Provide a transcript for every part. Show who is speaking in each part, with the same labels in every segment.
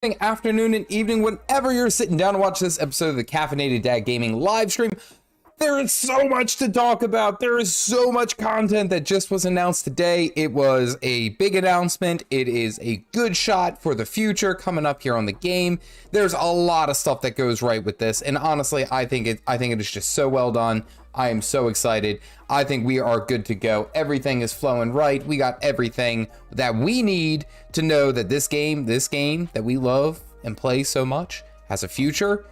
Speaker 1: Afternoon and evening, whenever you're sitting down to watch this episode of the Caffeinated Dad Gaming live stream. There is so much to talk about. There is so much content that just was announced today. It was a big announcement. It is a good shot for the future coming up here on the game. There's a lot of stuff that goes right with this, and honestly, I think it is just so well done. I am so excited. I think we are good to go. Everything is flowing right. We got everything that we need to know that this game that we love and play so much has a future.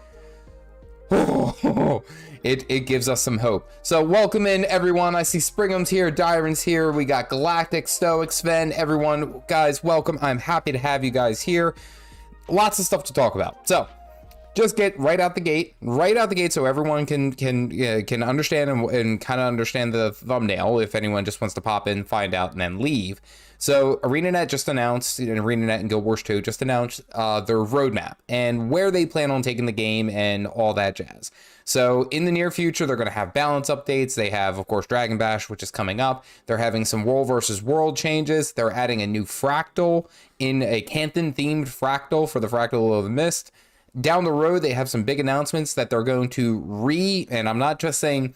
Speaker 1: It gives us some hope. So welcome in everyone. I see Springham's here, Dyron's here. We got Galactic, Stoic, Sven, everyone. Guys, welcome. I'm happy to have you guys here. Lots of stuff to talk about. So just get right out the gate, so everyone can understand and kind of understand the thumbnail if anyone just wants to pop in, find out, and then leave. So ArenaNet just announced, and ArenaNet and Gw2 just announced their roadmap and where they plan on taking the game and all that jazz. So in the near future, they're going to have balance updates. They have, of course, Dragon Bash, which is coming up. They're having some world versus world changes. They're adding a new fractal in a Cantha themed fractal for the Fractal of the Mist. Down the road, they have some big announcements that they're going to and I'm not just saying,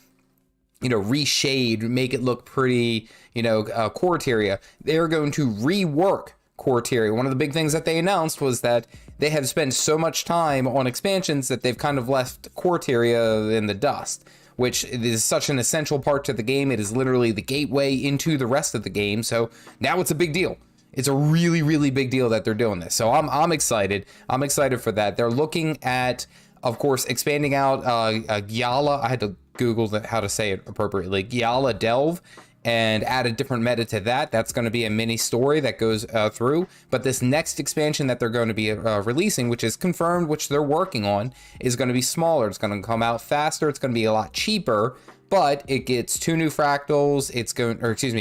Speaker 1: reshade, make it look pretty, Quarteria. They're going to rework Quarteria. One of the big things that they announced was that they have spent so much time on expansions that they've kind of left Quarteria in the dust, which is such an essential part to the game. It is literally the gateway into the rest of the game. So now it's a big deal. It's a really, really big deal that they're doing this. So I'm excited. I'm excited for that. They're looking at, of course, expanding out Gyala. I had to Google how to say it appropriately. Gyala Delve, and add a different meta to that. That's going to be a mini story that goes through. But this next expansion that they're going to be releasing, which is confirmed, which they're working on, is going to be smaller. It's going to come out faster. It's going to be a lot cheaper. But it gets 2 new fractals,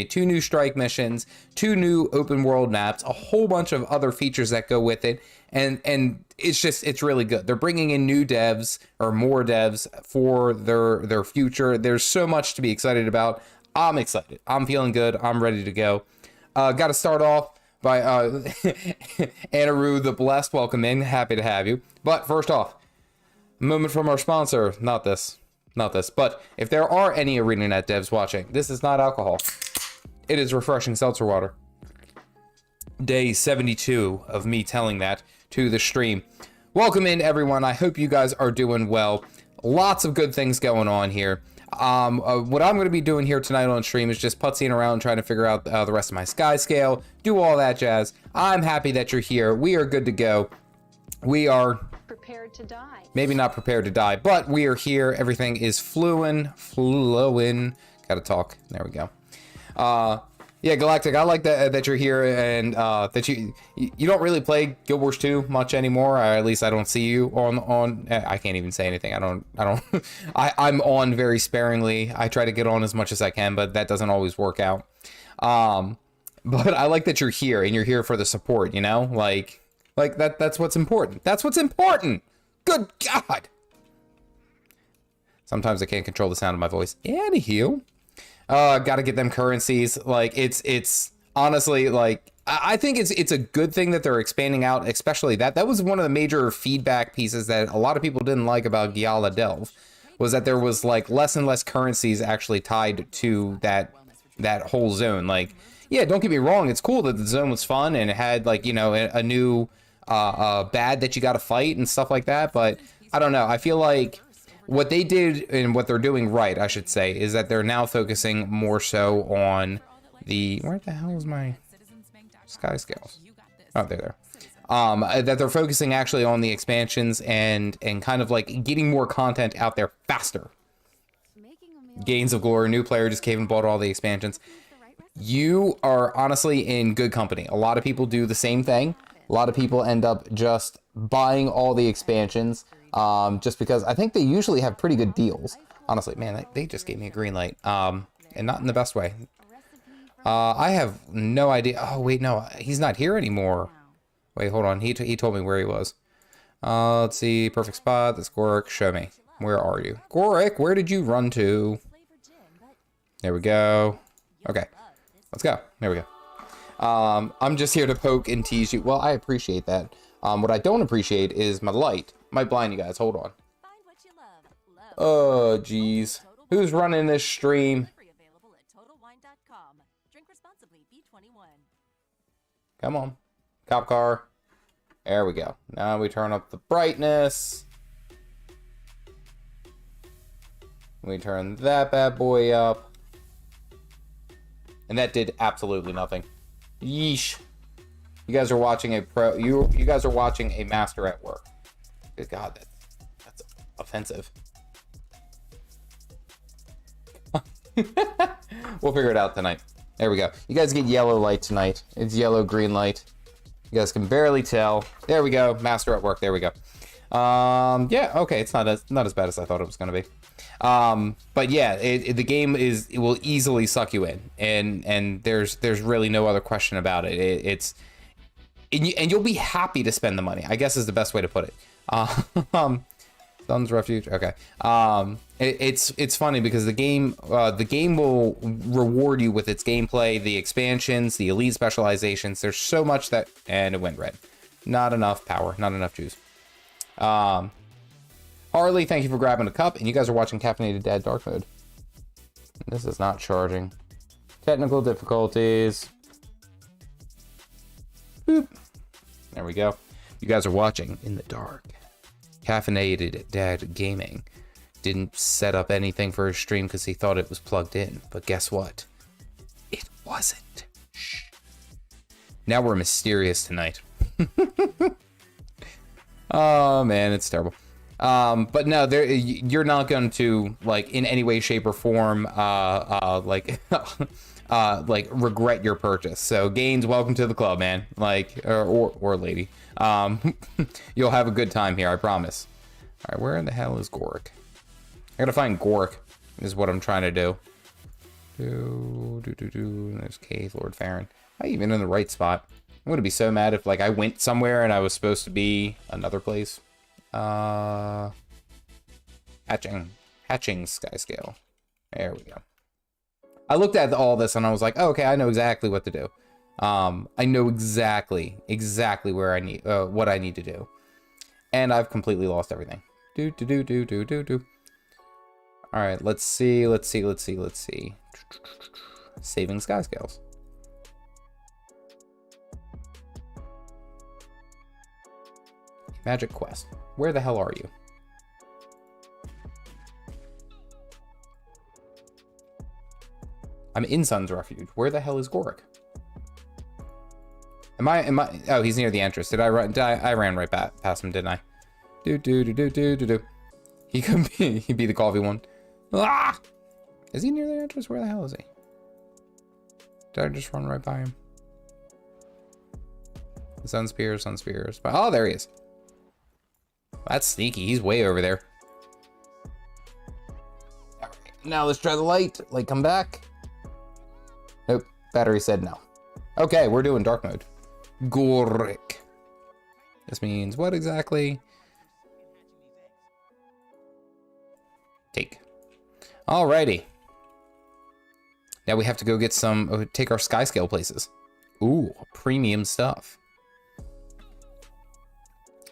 Speaker 1: 2 new strike missions, 2 new open world maps, a whole bunch of other features that go with it. And it's really good. They're bringing in new devs or more devs for their future. There's so much to be excited about. I'm excited. I'm feeling good. I'm ready to go. Got to start off by Anaru the Blessed. Welcome in. Happy to have you. But first off, a moment from our sponsor. Not this. But if there are any ArenaNet devs watching, this is not alcohol. It is refreshing seltzer water. Day 72 of me telling that to the stream. Welcome in, everyone. I hope you guys are doing well. Lots of good things going on here. What I'm going to be doing here tonight on stream is just putzing around trying to figure out the rest of my Skyscale, do all that jazz. I'm happy that you're here. We are good to go. We are
Speaker 2: prepared to die.
Speaker 1: Maybe not prepared to die, but we are here. Everything is flowing. Gotta talk. There we go. Yeah, Galactic, I like that you're here, and that you don't really play Gw2 much anymore. Or at least I don't see you on. I can't even say anything. I'm on very sparingly. I try to get on as much as I can, but that doesn't always work out. But I like that you're here, and you're here for the support. Like that. That's what's important. That's what's important. Good God. Sometimes I can't control the sound of my voice. Anywho. Gotta get them currencies. Like it's honestly, like, I think it's a good thing that they're expanding out, especially that was one of the major feedback pieces that a lot of people didn't like about Gyala Delve, was that there was like less and less currencies actually tied to that whole zone. Like, yeah, don't get me wrong, it's cool that the zone was fun and it had, like, a new bad that you got to fight and stuff like that, but I don't know, I feel like what they did and what they're doing right, I should say, is that they're now focusing more so on where the hell is my Skyscale? Oh, there. That they're focusing actually on the expansions and kind of like getting more content out there faster. Gains of Glory, new player just came and bought all the expansions. You are honestly in good company. A lot of people do the same thing. A lot of people end up just buying all the expansions. Just because I think they usually have pretty good deals. Honestly, man, they just gave me a green light. And not in the best way. I have no idea. Oh, wait, no, he's not here anymore. Wait, hold on. He told me where he was. Let's see. Perfect spot. That's Gorik. Show me. Where are you? Gorik, where did you run to? There we go. Okay. Let's go. There we go. I'm just here to poke and tease you. Well, I appreciate that. What I don't appreciate is my light. Might blind you guys. Hold on. Oh, jeez. Who's running this stream? Come on. Cop car. There we go. Now we turn up the brightness. We turn that bad boy up. And that did absolutely nothing. Yeesh. You guys are watching a pro. You guys are watching a master at work. Good God, that's offensive. We'll figure it out tonight. There we go. You guys get yellow light tonight. It's yellow green light. You guys can barely tell. There we go. Master at work. There we go. Yeah. Okay. It's not as bad as I thought it was going to be. But yeah, the game it will easily suck you in, and there's really no other question about it. And you'll be happy to spend the money, I guess is the best way to put it. Sun's Refuge. Okay. It's funny because the game will reward you with its gameplay, the expansions, the elite specializations. There's so much that, and it went red. Not enough power, not enough juice. Harley, thank you for grabbing a cup, and you guys are watching Caffeinated Dad Dark Mode. This is not charging. Technical difficulties. Boop. There we go. You guys are watching in the dark. Caffeinated Dad Gaming didn't set up anything for his stream because he thought it was plugged in, but guess what? It wasn't. Shh. Now we're mysterious tonight. Oh man, it's terrible. But no, you're not going to, like, in any way, shape, or form, like regret your purchase. So Gaines, welcome to the club, man. Like, or lady. You'll have a good time here, I promise. All right, where in the hell is Goric? I gotta find Goric, is what I'm trying to do. There's Cave, Lord Farron. Am I even in the right spot? I'm gonna be so mad if, like, I went somewhere and I was supposed to be another place. Hatching Skyscale. There we go. I looked at all this and I was like, oh, okay, I know exactly what to do. I know exactly where I need, what I need to do. And I've completely lost everything. All right, let's see. Saving Skyscales. Magic quest. Where the hell are you? I'm in Sun's Refuge. Where the hell is Goric? Am I? Oh, he's near the entrance. I ran right past him, didn't I? He could be. He'd be the coffee one. Ah! Is he near the entrance? Where the hell is he? Did I just run right by him? Sun spears. Oh, there he is. That's sneaky. He's way over there. All right, now let's try the light. Light, come back. Nope. Battery said no. Okay, we're doing dark mode. Goric. This means what exactly? Take. Alrighty. Now we have to go get some, take our Skyscale places. Ooh, premium stuff.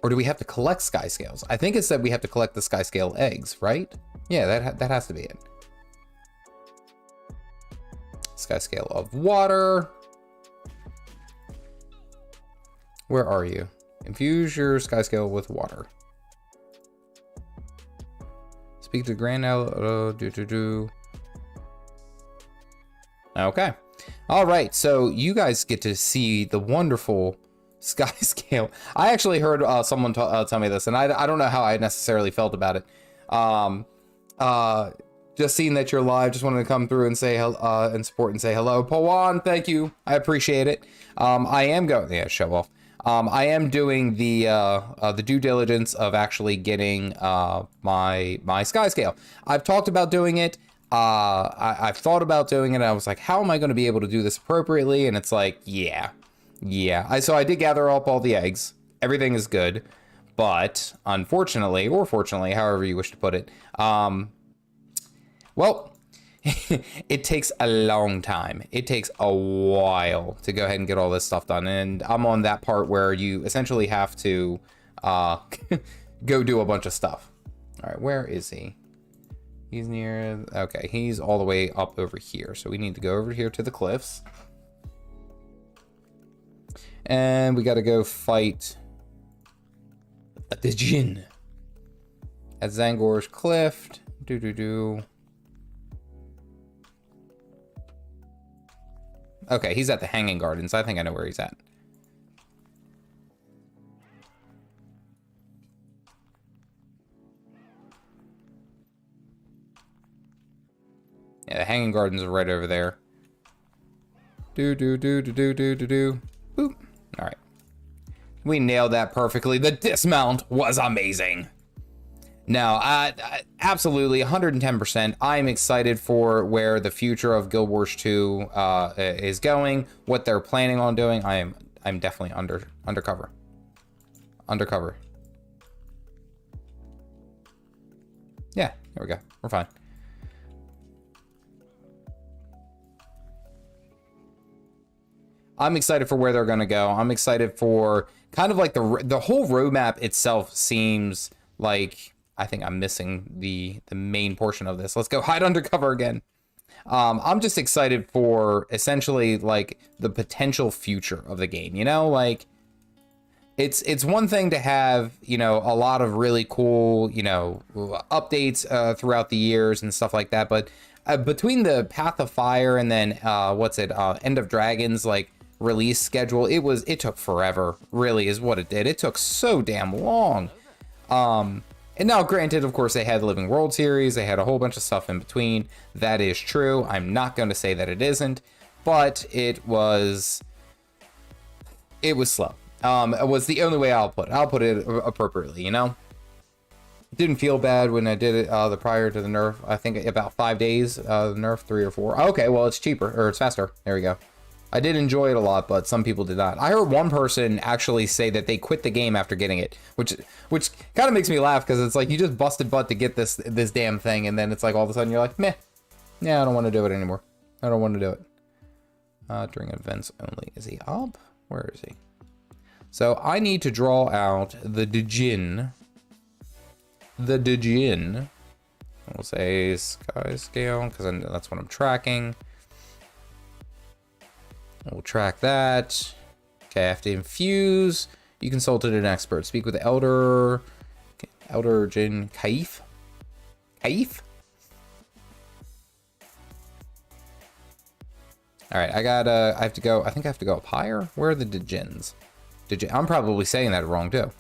Speaker 1: Or do we have to collect Skyscales? I think it said we have to collect the Skyscale eggs, right? Yeah, that has to be it. Skyscale of water. Where are you? Infuse your Skyscale with water. Speak to Grand Okay. All right. So you guys get to see the wonderful Skyscale. I actually heard someone tell me this, and I don't know how I necessarily felt about it. Just seeing that you're live, just wanted to come through and say and support and say hello. Pawan, thank you. I appreciate it. I am going, yeah, show off. I am doing the due diligence of actually getting my Skyscale. I've talked about doing it. I've thought about doing it. I was like, how am I going to be able to do this appropriately? And it's like, yeah. So I did gather up all the eggs. Everything is good, but unfortunately, or fortunately, however you wish to put it, well, it takes a long time. It takes a while to go ahead and get all this stuff done. And I'm on that part where you essentially have to go do a bunch of stuff. All right, where is he? He's near, okay, he's all the way up over here. So we need to go over here to the cliffs. And we got to go fight a Degen at Zangor's Cliff. Okay, he's at the Hanging Gardens. I think I know where he's at. Yeah, the Hanging Gardens are right over there. Boop. All right. We nailed that perfectly. The dismount was amazing. Now, absolutely, 110%. I'm excited for where the future of Guild Wars 2 is going, what they're planning on doing. I'm definitely undercover. Undercover. Yeah, there we go. We're fine. I'm excited for where they're going to go. I'm excited for kind of like the whole roadmap itself seems like, I think I'm missing the main portion of this. Let's go hide undercover again. I'm just excited for essentially like the potential future of the game, you know, like it's one thing to have, you know, a lot of really cool, you know, updates throughout the years and stuff like that. But between the Path of Fire and then End of Dragons, like release schedule, it took forever, really is what it did. It took so damn long. And now, granted, of course, they had the Living World series. They had a whole bunch of stuff in between. That is true. I'm not going to say that it isn't, but it was slow. It was the only way I'll put it. I'll put it appropriately, you know? Didn't feel bad when I did it the prior to the nerf. I think about 5 days, the nerf 3 or 4. Okay, well, it's cheaper, or it's faster. There we go. I did enjoy it a lot, but some people did not. I heard one person actually say that they quit the game after getting it, which kind of makes me laugh because it's like you just busted butt to get this damn thing, and then it's like all of a sudden you're like, meh, yeah, I don't want to do it anymore. I don't want to do it. During events only. Is he up? Where is he? So I need to draw out the Degen. The Degen. We'll say Skyscale because that's what I'm tracking. We'll track that. Okay, I have to infuse. You consulted an expert. Speak with the Elder Jin Kaif. Kaif? Alright, I have to go. I think I have to go up higher. Where are the Degens? I'm probably saying that wrong too.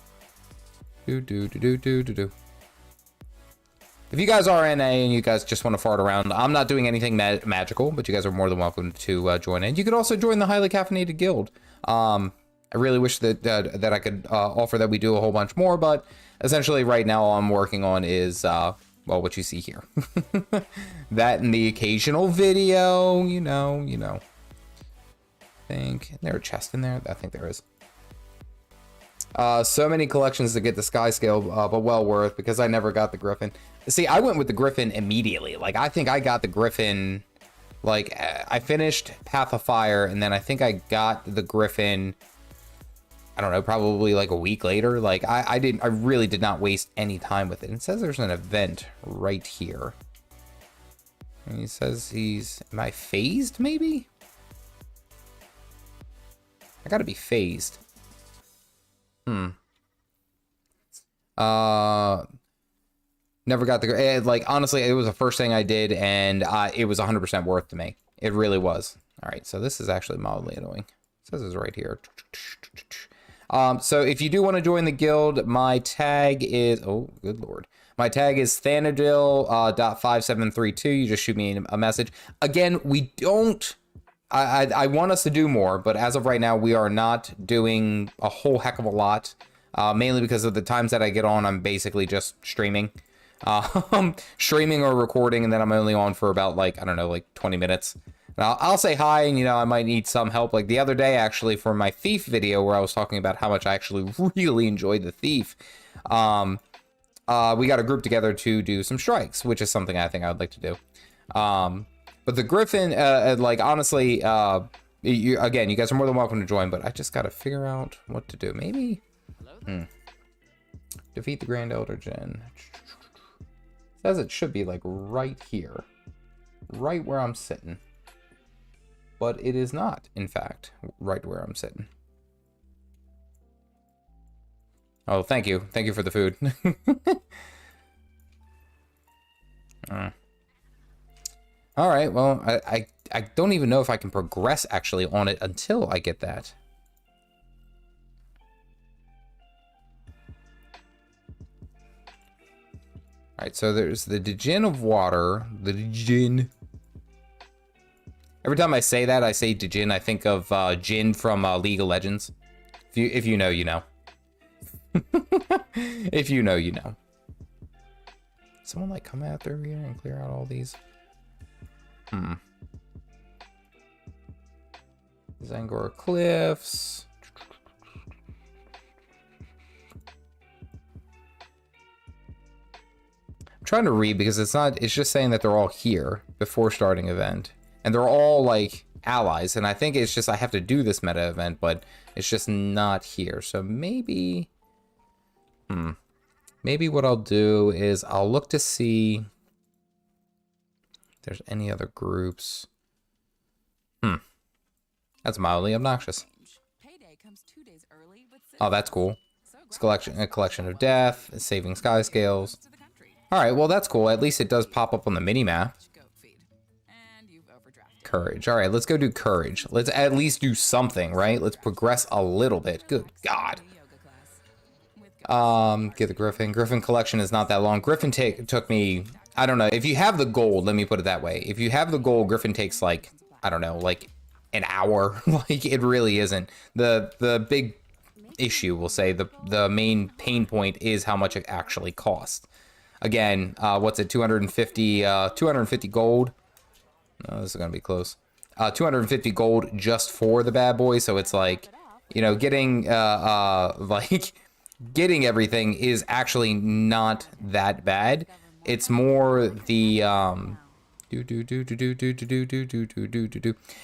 Speaker 1: If you guys are NA and you guys just want to fart around, I'm not doing anything magical, but you guys are more than welcome to join in. You could also join the highly caffeinated guild. I really wish that that I could offer that we do a whole bunch more, but essentially right now all I'm working on is, well, what you see here. That and the occasional video, you know. Is there a chest in there? I think there is. So many collections to get the Skyscale, but well worth because I never got the Griffin. See, I went with the Griffin immediately. Like, I think I got the Griffin, like, I finished Path of Fire, and then I think I got the Griffin, I don't know, probably like a week later. Like, I really did not waste any time with it. It says there's an event right here. And he says am I phased, maybe? I gotta be phased. Never got the, like, honestly, it was the first thing I did, and it was 100% worth to me. It really was. All right, so this is actually mildly annoying. It says it's right here. So if you do want to join the guild, my tag is, oh, good lord. My tag is Thanadil.5732. You just shoot me a message. Again, we don't, I want us to do more, but as of right now, we are not doing a whole heck of a lot. Mainly because of the times that I get on, I'm basically just streaming. Streaming or recording, and then I'm only on for about, like, I don't know, like 20 minutes. Now, I'll say hi, and, you know, I might need some help. Like the other day, actually, for my Thief video, where I was talking about how much I actually really enjoyed the Thief, we got a group together to do some strikes, which is something I think I would like to do. But the Griffin, like, honestly, again, you guys are more than welcome to join, but I just got to figure out what to do. Maybe, defeat the Grand Elder Gen. Says it should be, like, right here. Right where I'm sitting. But it is not, in fact, right where I'm sitting. Oh, thank you. Thank you for the food. All right, well, I don't even know if I can progress actually on it until I get that. All right, so there's the Degen of water, the Degen. Every time I say that, I say Degen, I think of Jin from League of Legends. If you know, you know. If you know, you know. Someone like come out through here and clear out all these. Zangor Cliffs. I'm trying to read because it's just saying that they're all here before starting event. And they're all like allies. And I think it's just I have to do this meta event, but it's just not here. So maybe maybe what I'll do is I'll look to see if there's any other groups. That's mildly obnoxious. Oh, that's cool. It's a collection of death, saving Skyscales. All right, well, that's cool. At least it does pop up on the mini-map. Courage. All right, let's go do courage. Let's at least do something, right? Let's progress a little bit. Good God. Get the Griffin. Griffin collection is not that long. Griffin took me, I don't know. If you have the gold, let me put it that way. If you have the gold, Griffin takes like, I don't know, like an hour. Like it really isn't. The big issue, we'll say, the main pain point is how much it actually costs. Again, what's it, 250 gold? No, this is gonna be close. 250 gold just for the bad boy, so it's like, you know, getting like getting everything is actually not that bad. It's more the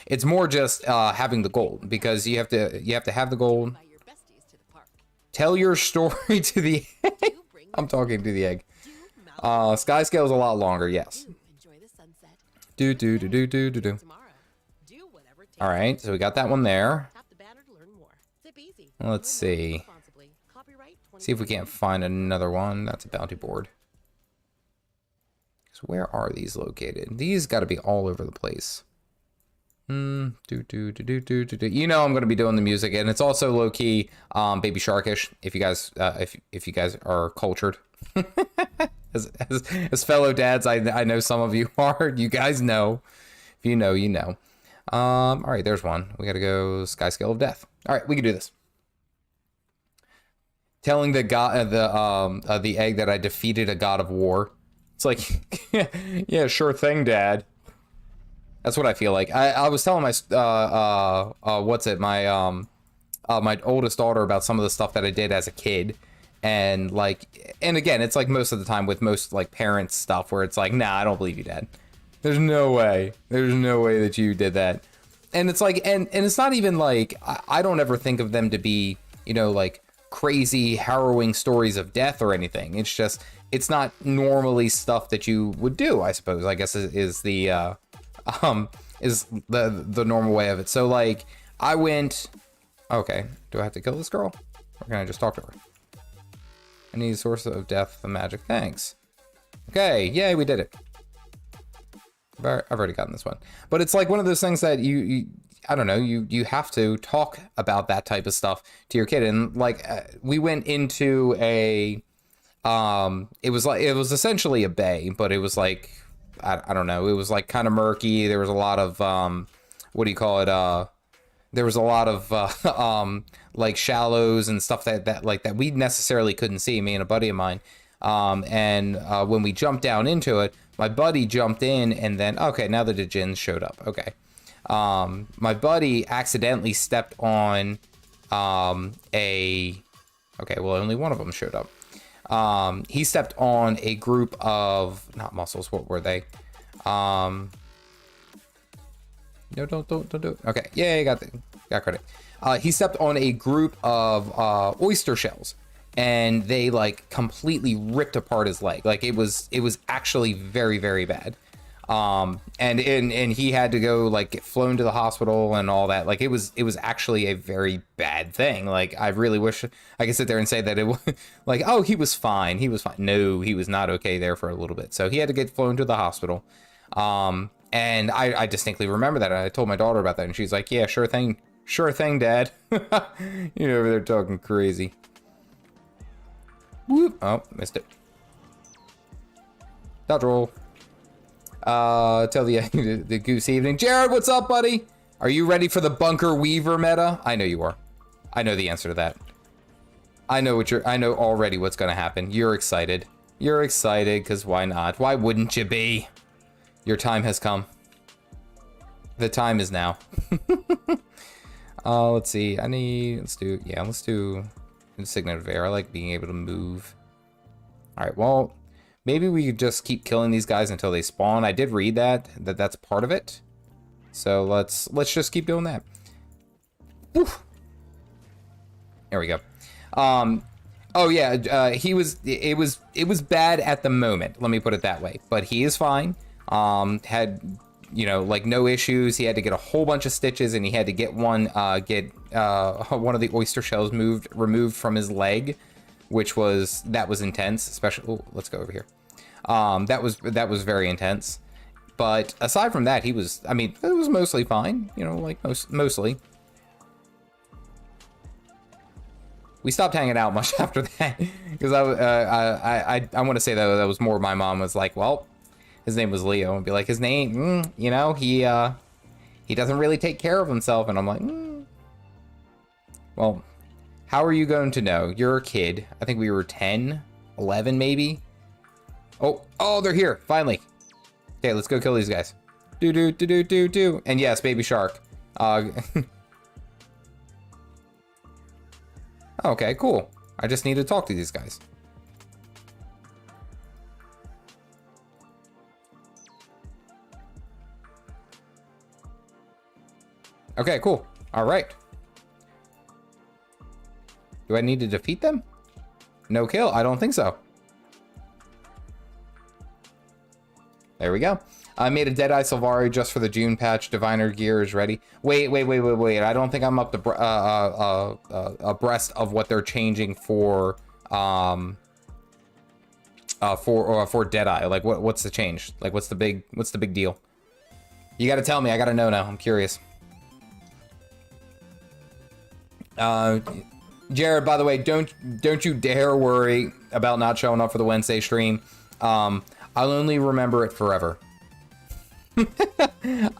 Speaker 1: it's more just having the gold, because you have to have the gold. Tell your story to the egg. I'm talking to the egg. Skyscale is a lot longer, yes. All right, so we got that one there. Let's see. See if we can't find another one. That's a bounty board. So where are these located? These got to be all over the place. You know I'm going to be doing the music, and it's also low key Baby Sharkish. If you guys if you guys are cultured, as fellow dads, I know some of you are. You guys know. If you know, you know. All right, there's one. We got to go Skyscale of Death. All right, we can do this. Telling the god the egg that I defeated a god of war. It's like, yeah, sure thing, Dad. That's what I feel like. I was telling my my oldest daughter about some of the stuff that I did as a kid, and like, and again, it's like most of the time with most like parents stuff where it's like, nah, I don't believe you, Dad. There's no way. There's no way that you did that. And it's like, and it's not even like, I don't ever think of them to be, you know, like crazy, harrowing stories of death or anything. It's just, it's not normally stuff that you would do, I suppose, I guess is the normal way of it. So like, I went, okay, do I have to kill this girl? Or can I just talk to her? I need a source of death, the magic, thanks. Okay, yay, we did it. I've already gotten this one. But it's like one of those things that you I don't know, you have to talk about that type of stuff to your kid. And like, we went into a, it was essentially a bay, but it was like, I don't know, it was like kind of murky. There was a lot of, what do you call it? There was a lot of, like shallows and stuff that we necessarily couldn't see, me and a buddy of mine. And when we jumped down into it, my buddy jumped in, and then, okay, now the Degens showed up. Okay. My buddy accidentally stepped on, okay, well, only one of them showed up. He stepped on a group of, not mussels, what were they? No, don't do it. Okay, yeah, got credit. He stepped on a group of oyster shells, and they like completely ripped apart his leg. Like it was actually very, very bad. And he had to go like get flown to the hospital and all that. Like it was actually a very bad thing. Like I really wish I could sit there and say that it was like, oh, he was fine. No, he was not okay there for a little bit. So he had to get flown to the hospital. And I distinctly remember that. I told my daughter about that, and she's like, yeah, sure thing, Dad. You know, over there talking crazy. Whoop. Oh, missed it. Dodge roll. Tell the goose evening. Jared, what's up, buddy? Are you ready for the bunker weaver meta? I know you are. I know the answer to that. I know already what's gonna happen. You're excited. You're excited, because why not? Why wouldn't you be? Your time has come. The time is now. Let's see. Let's do Signet of Air. I like being able to move. All right, well, maybe we could just keep killing these guys until they spawn. I did read that's part of it. So let's just keep doing that. Woof. There we go. Oh yeah, it was bad at the moment. Let me put it that way. But he is fine. Had, you know, like no issues. He had to get a whole bunch of stitches, and he had to get one of the oyster shells removed from his leg, that was intense. Especially, oh, let's go over here. That was very intense. But aside from that, it was mostly fine. You know, like mostly. We stopped hanging out much after that, because I want to say that was more my mom was like, well, his name was Leo, and be like, his name, you know, he doesn't really take care of himself, and I'm like, well, how are you going to know? You're a kid. I think we were 10, 11 maybe. Oh, they're here finally. Okay, let's go kill these guys. Do. And yes, baby shark. Okay, cool. I just need to talk to these guys. Okay, cool. All right. Do I need to defeat them? No kill? I don't think so. There we go. I made a Deadeye Sylvari just for the June patch. Diviner gear is ready. Wait. I don't think I'm up to abreast of what they're changing for Deadeye. Like what's the change? Like what's the big deal? You got to tell me. I got to know now. I'm curious. Jared, by the way, don't you dare worry about not showing up for the Wednesday stream. I'll only remember it forever.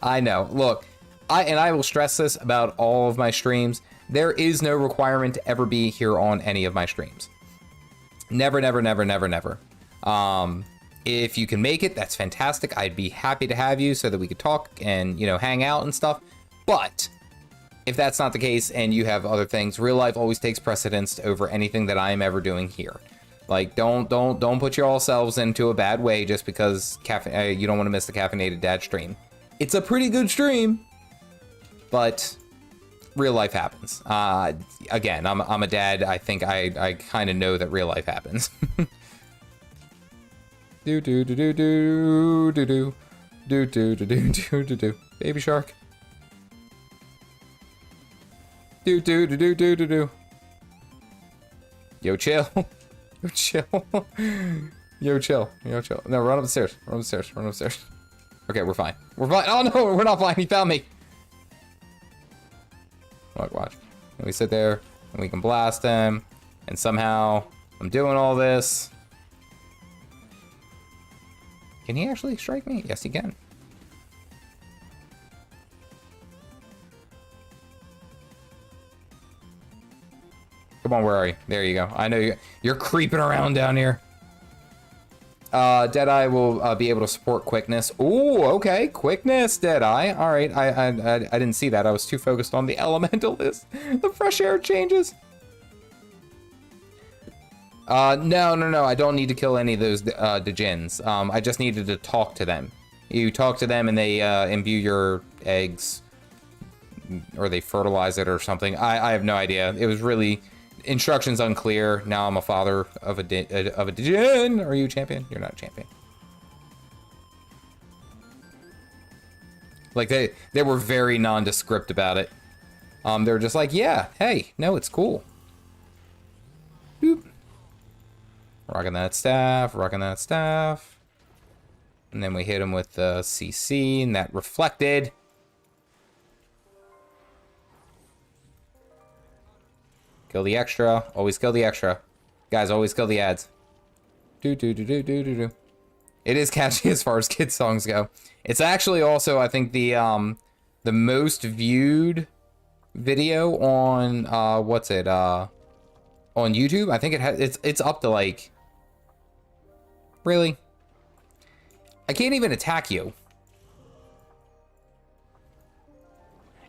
Speaker 1: I know. Look, I will stress this about all of my streams. There is no requirement to ever be here on any of my streams. Never. If you can make it, that's fantastic. I'd be happy to have you so that we could talk and, you know, hang out and stuff. But if that's not the case and you have other things, real life always takes precedence over anything that I am ever doing here. Like, don't put yourselves into a bad way just because you don't want to miss the Caffeinated Dad stream. It's a pretty good stream, but real life happens. Again, I'm a dad. I think I kind of know that real life happens. do. Baby shark. Do. Yo, chill. Yo, chill. No, run upstairs. Okay, we're fine. Oh, no, we're not fine. He found me. Watch. And we sit there, and we can blast him. And somehow, I'm doing all this. Can he actually strike me? Yes, he can. Come on, where are you? There you go. I know you're creeping around down here. Deadeye will be able to support quickness. Ooh, okay. Quickness, Deadeye. All right. I didn't see that. I was too focused on the elemental list. The fresh air changes. No. I don't need to kill any of those Degens. I just needed to talk to them. You talk to them and they imbue your eggs, or they fertilize it or something. I have no idea. It was really instructions unclear. Now I'm a father of a Degen. Are you a champion? You're not a champion. Like they were very nondescript about it. They were just like, yeah, hey, no, it's cool. Boop. Rocking that staff, rocking that staff. And then we hit him with the CC, and that reflected. Kill the extra. Always kill the extra. Guys, always kill the ads. Do. It is catchy as far as kids songs go. It's actually also, I think, the most viewed video on what's it? On YouTube. I think it's up to like, really? I can't even attack you.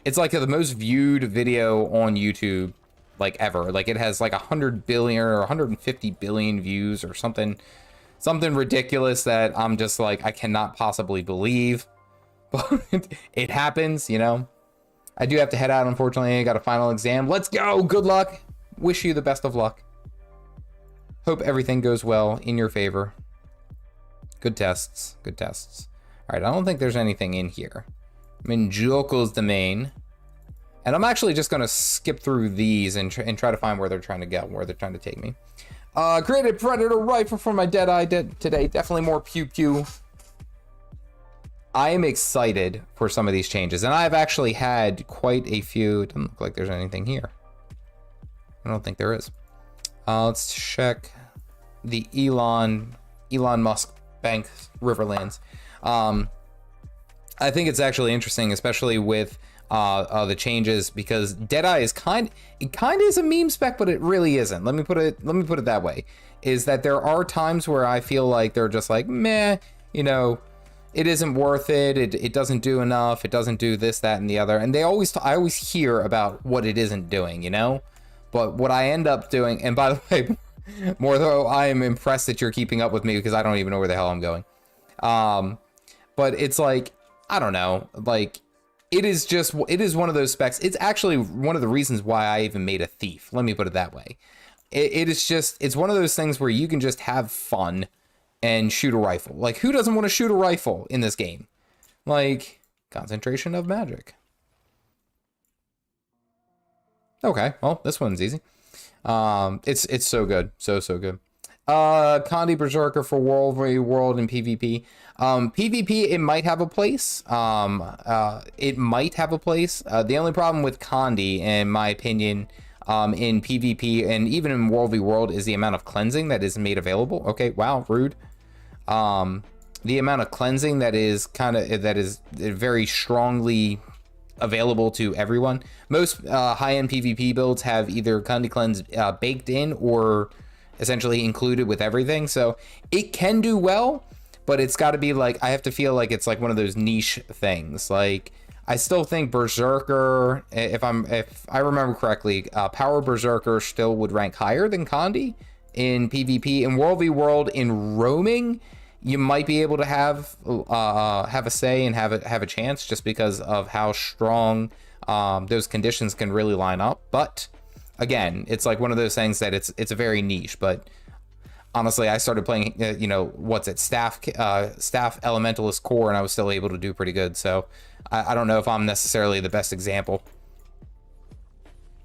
Speaker 1: It's like the most viewed video on YouTube like ever. Like it has like 100 billion or 150 billion views or something ridiculous that I'm just like, I cannot possibly believe. But it happens, you know. I do have to head out, unfortunately. I got a final exam. Let's go. Good luck. Wish you the best of luck. Hope everything goes well in your favor. Good tests. Good tests. All right, I don't think there's anything in here. I'm in Joko's domain. And I'm actually just going to skip through these and try to find where they're trying to go, where they're trying to take me. Created Predator rifle for my Deadeye today. Definitely more pew-pew. I am excited for some of these changes. And I've actually had quite a few. It doesn't look like there's anything here. I don't think there is. Let's check the Elon Musk Bank Riverlands. I think it's actually interesting, especially with the changes, because Deadeye is kind of is a meme spec, but it really isn't. Let me put it that way. Is that there are times where I feel like they're just like, meh, you know, it isn't worth it. It doesn't do enough. It doesn't do this, that, and the other. And I always hear about what it isn't doing, you know. But what I end up doing, and by the way, more though, I am impressed that you're keeping up with me because I don't even know where the hell I'm going. But it's like, I don't know, like, it is one of those specs. It's actually one of the reasons why I even made a thief. Let me put it that way. It's one of those things where you can just have fun and shoot a rifle. Like, who doesn't want to shoot a rifle in this game? Like, concentration of magic. Okay, well, this one's easy. It's so good. So good. Condi Berserker for World and PvP. PvP, it might have a place. It might have a place. The only problem with Condi, in my opinion, in PvP and even in World v World, is the amount of cleansing that is made available. Okay, wow, rude. The amount of cleansing that is very strongly available to everyone. Most high-end PvP builds have either Condi Cleanse baked in or essentially included with everything, so it can do well, but it's got to be like, I have to feel like it's like one of those niche things. Like, I still think Berserker, if I remember correctly, Power Berserker still would rank higher than Condi in PvP. In World v World, in roaming, you might be able to have a say and have a chance, just because of how strong those conditions can really line up. But again, it's like one of those things that it's a very niche. But honestly, I started playing, staff Elementalist Core, and I was still able to do pretty good. So I don't know if I'm necessarily the best example.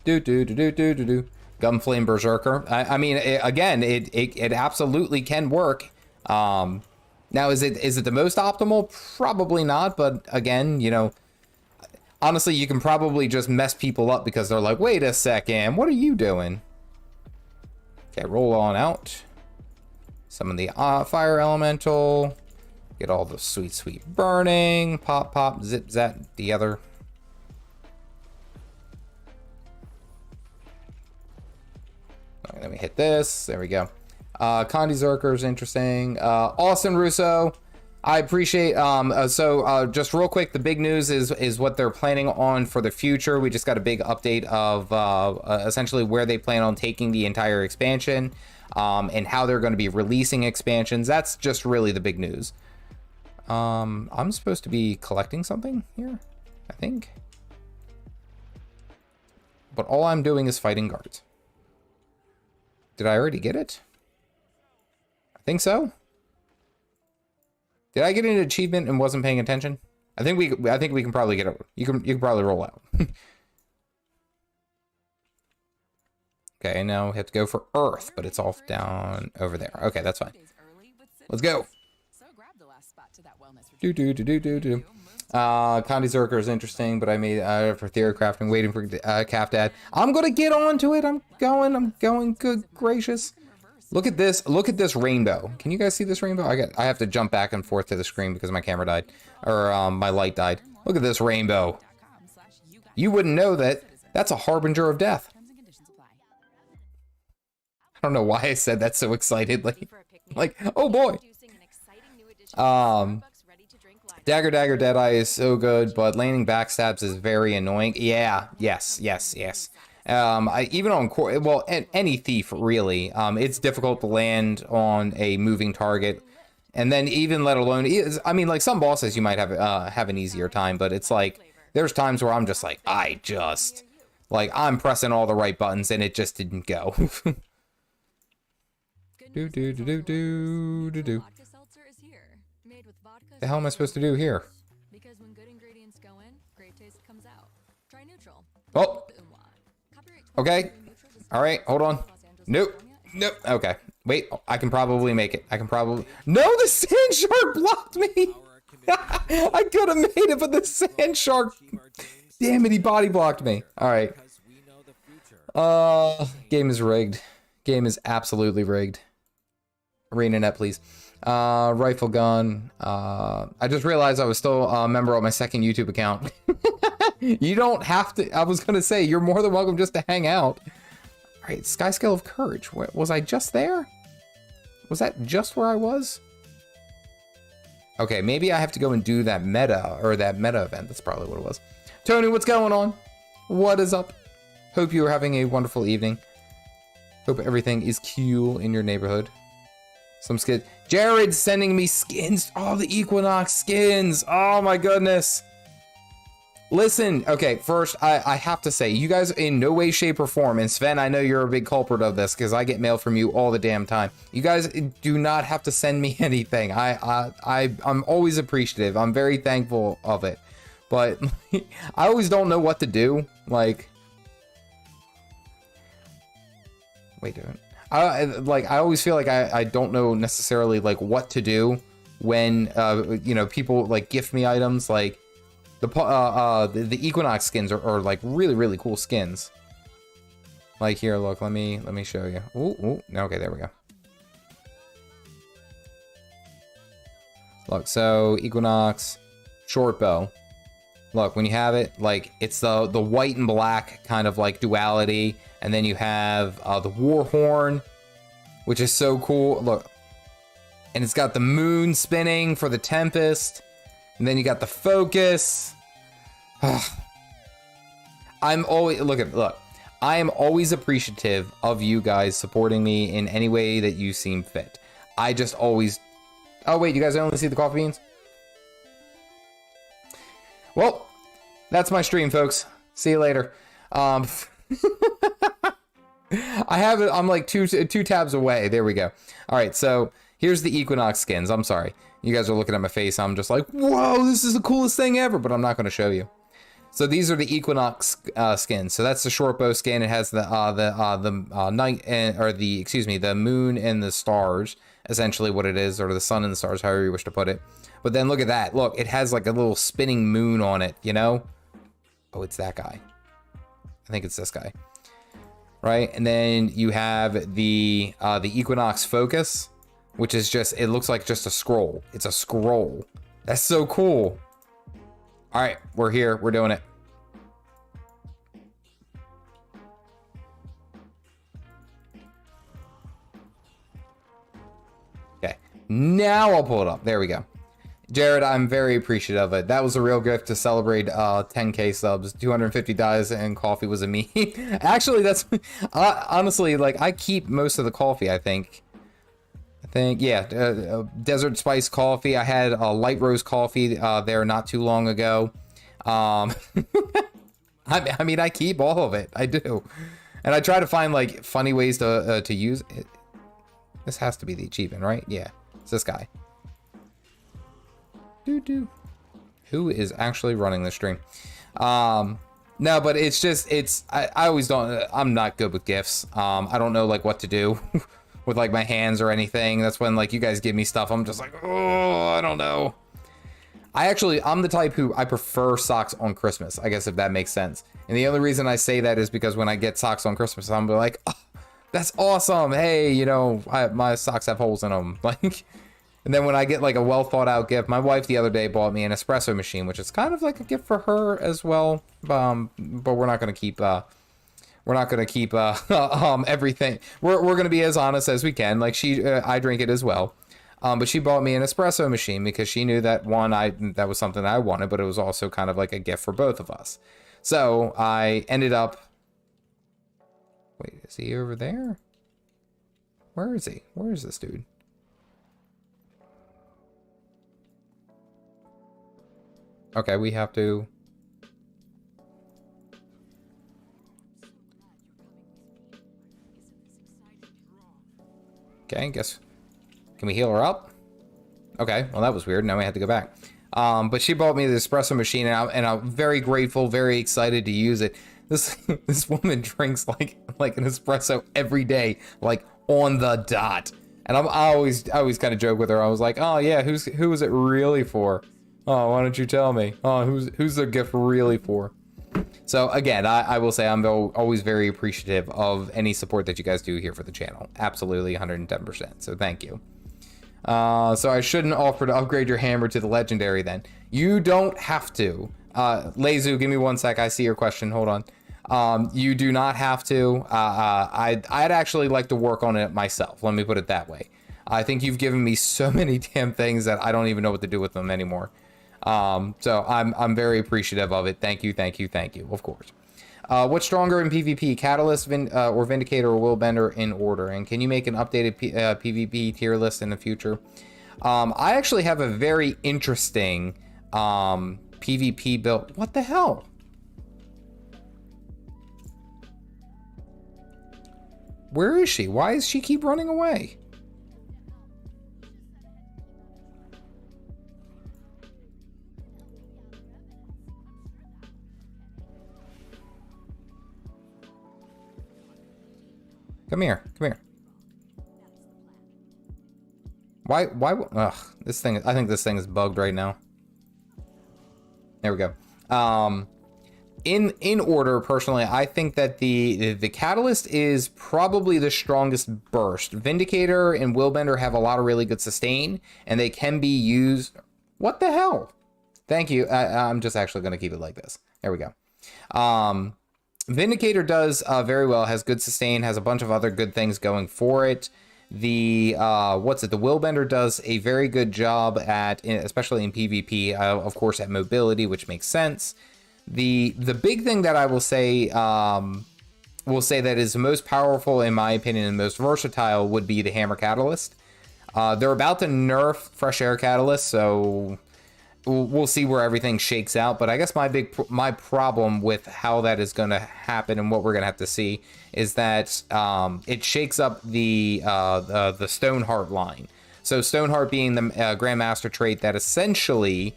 Speaker 1: Gunflame Berserker. I mean, it absolutely can work. Now, is it the most optimal? Probably not. But again, you know, honestly, you can probably just mess people up because they're like, wait a second, what are you doing? Okay, roll on out. Summon the fire elemental. Get all the sweet burning. Pop, zip, zap, the other. All right, let me hit this. There we go. Condi Zerker is interesting. Austin Russo, I appreciate. Just real quick, the big news is what they're planning on for the future. We just got a big update of essentially where they plan on taking the entire expansion, and how they're going to be releasing expansions. That's just really the big news. I'm supposed to be collecting something here, I think. But all I'm doing is fighting guards. Did I already get it? I think so. Did I get an achievement and wasn't paying attention? I think we can probably get it. You can probably roll out. Okay, now we have to go for Earth, but it's off down over there. Okay, that's fine. Let's go. Condi Zerker is interesting, but I made for theory crafting, waiting for Calf Dad. I'm gonna get onto it. I'm going. Good gracious. Look at this. Look at this rainbow. Can you guys see this rainbow? I have to jump back and forth to the screen because my camera died, or my light died. Look at this rainbow. You wouldn't know that. That's a harbinger of death. I don't know why I said that so excitedly. Like, oh boy. Dagger Dead Eye is so good, but landing backstabs is very annoying. Yeah, yes. Even on core, well, any thief really, it's difficult to land on a moving target, and then even let alone, I mean, like some bosses you might have an easier time, but it's like there's times where I'm just like I'm pressing all the right buttons and it just didn't go. The hell am I supposed to do here? Because when good ingredients go in, great taste comes out. Try neutral. Oh. Okay. All right. Hold on. Nope. Okay. Wait. I can probably make it. No, the sand shark blocked me. I could have made it, but the sand shark. Damn it! He body blocked me. All right. Game is rigged. Game is absolutely rigged. ArenaNet, please. Rifle gun. I just realized I was still a member of my second YouTube account. You don't have to. I was gonna say you're more than welcome just to hang out. All right, Skyscale of Courage. Was I just there? Was that just where I was? Okay, maybe I have to go and do that meta event. That's probably what it was. Tony, what's going on? What is up? Hope you are having a wonderful evening. Hope everything is cool in your neighborhood. Some skins. Jared's sending me skins. Oh, the Equinox skins. Oh my goodness. Listen, okay, first, I have to say, you guys in no way, shape, or form, and Sven, I know you're a big culprit of this, because I get mail from you all the damn time. You guys do not have to send me anything. I'm always appreciative. I'm very thankful of it. But I always don't know what to do. Like, wait a minute. I always feel like I don't know necessarily like what to do when you know, people like gift me items. Like the Equinox skins are like really cool skins. Like here, look, let me show you. Ooh, okay, there we go. Look, so Equinox short bow. Look, when you have it, like it's the white and black kind of like duality. And then you have the war horn, which is so cool. Look, and it's got the moon spinning for the tempest. And then you got the focus. I'm always, look, I am always appreciative of you guys supporting me in any way that you seem fit. I just always, oh wait, you guys only see the coffee beans? Well, that's my stream, folks. See you later. I have it. I'm like two tabs away. There we go. All right, so here's the Equinox skins. I'm sorry, you guys are looking at my face. I'm just like, whoa, this is the coolest thing ever. But I'm not going to show you. So these are the Equinox skins. So that's the short bow skin. It has the night and, or the, excuse me, the moon and the stars. Essentially, what it is, or the sun and the stars, however you wish to put it. But then look at that. Look, it has like a little spinning moon on it. You know? Oh, it's that guy. I think it's this guy, right? And then you have the Equinox focus, which is just, it looks like just a scroll. It's a scroll. That's so cool. All right, we're here. We're doing it. Okay, now I'll pull it up. There we go. Jared, I'm very appreciative of it. That was a real gift to celebrate 10K subs. 250 dies and coffee was a me. Actually, that's honestly, like, I keep most of the coffee, I think think, yeah, desert spice coffee. I had a light roast coffee there not too long ago. I mean, I keep all of it. I do. And I try to find, like, funny ways to use it. This has to be the achievement, right? Yeah, it's this guy. Who is actually running the stream? No, but it's just, I always don't, I'm not good with gifts. I don't know, like, what to do with, like, my hands or anything. That's when, like, you guys give me stuff, I'm just like, oh, I don't know. I'm the type who, I prefer socks on Christmas, I guess, if that makes sense. And the only reason I say that is because when I get socks on Christmas, I'm like, oh, that's awesome. Hey, you know, my socks have holes in them. Like, and then when I get like a well thought out gift, my wife the other day bought me an espresso machine, which is kind of like a gift for her as well. But we're not going to keep, everything. We're going to be as honest as we can. Like I drink it as well. But she bought me an espresso machine because she knew that that was something that I wanted, but it was also kind of like a gift for both of us. So I ended up, wait, is he over there? Where is he? Where is this dude? Okay, we have to. Okay, guess. Can we heal her up? Okay, well that was weird. Now we have to go back. But she bought me the espresso machine, and I'm very grateful, very excited to use it. This woman drinks like an espresso every day, like on the dot. And I always kind of joke with her. I was like, oh yeah, who is it really for? Oh, why don't you tell me? Oh, who's the gift really for? So again, I will say I'm always very appreciative of any support that you guys do here for the channel. Absolutely 110%. So thank you. So I shouldn't offer to upgrade your hammer to the legendary then. You don't have to. Lazu, give me 1 sec. I see your question. Hold on. You do not have to. I'd actually like to work on it myself. Let me put it that way. I think you've given me so many damn things that I don't even know what to do with them anymore. So I'm very appreciative of it. Thank you, of course. What's stronger in PvP, Catalyst, or Vindicator, or Willbender in order? And can you make an updated PvP tier list in the future? I actually have a very interesting PvP build. What the hell? Where is she? Why does she keep running away? Come here, come here. Why, ugh, this thing, I think this thing is bugged right now. There we go. In order, personally, I think that the Catalyst is probably the strongest burst. Vindicator and Willbender have a lot of really good sustain, and they can be used. What the hell? Thank you. I'm just actually going to keep it like this. There we go. Vindicator does very well, has good sustain, has a bunch of other good things going for it. The the Willbender does a very good job at, especially in PvP, of course, at mobility, which makes sense. The big thing that I will say that is the most powerful, in my opinion, and most versatile would be the Hammer Catalyst. They're about to nerf Fresh Air Catalyst, so we'll see where everything shakes out. But I guess my problem with how that is going to happen and what we're going to have to see is that it shakes up the Stoneheart line. So Stoneheart being the Grandmaster trait that essentially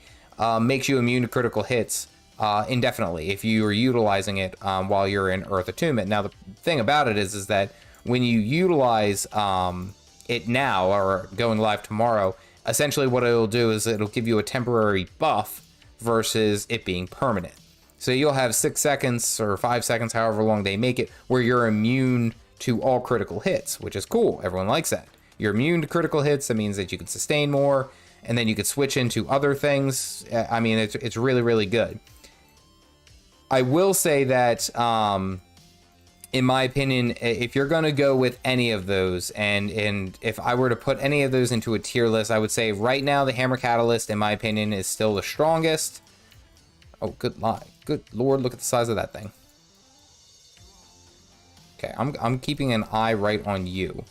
Speaker 1: makes you immune to critical hits indefinitely if you are utilizing it while you're in Earth Attunement. Now the thing about it is that when you utilize it now or going live tomorrow, essentially what it'll do is it'll give you a temporary buff versus it being permanent. So you'll have 6 seconds or 5 seconds, however long they make it, where you're immune to all critical hits, which is cool. Everyone likes that. You're immune to critical hits. That means that you can sustain more, and then you could switch into other things. I mean, it's really, really good. I will say that, in my opinion, if you're going to go with any of those, and if I were to put any of those into a tier list, I would say right now the Hammer Catalyst, in my opinion, is still the strongest. Oh, good lord, look at the size of that thing. Okay, I'm keeping an eye right on you.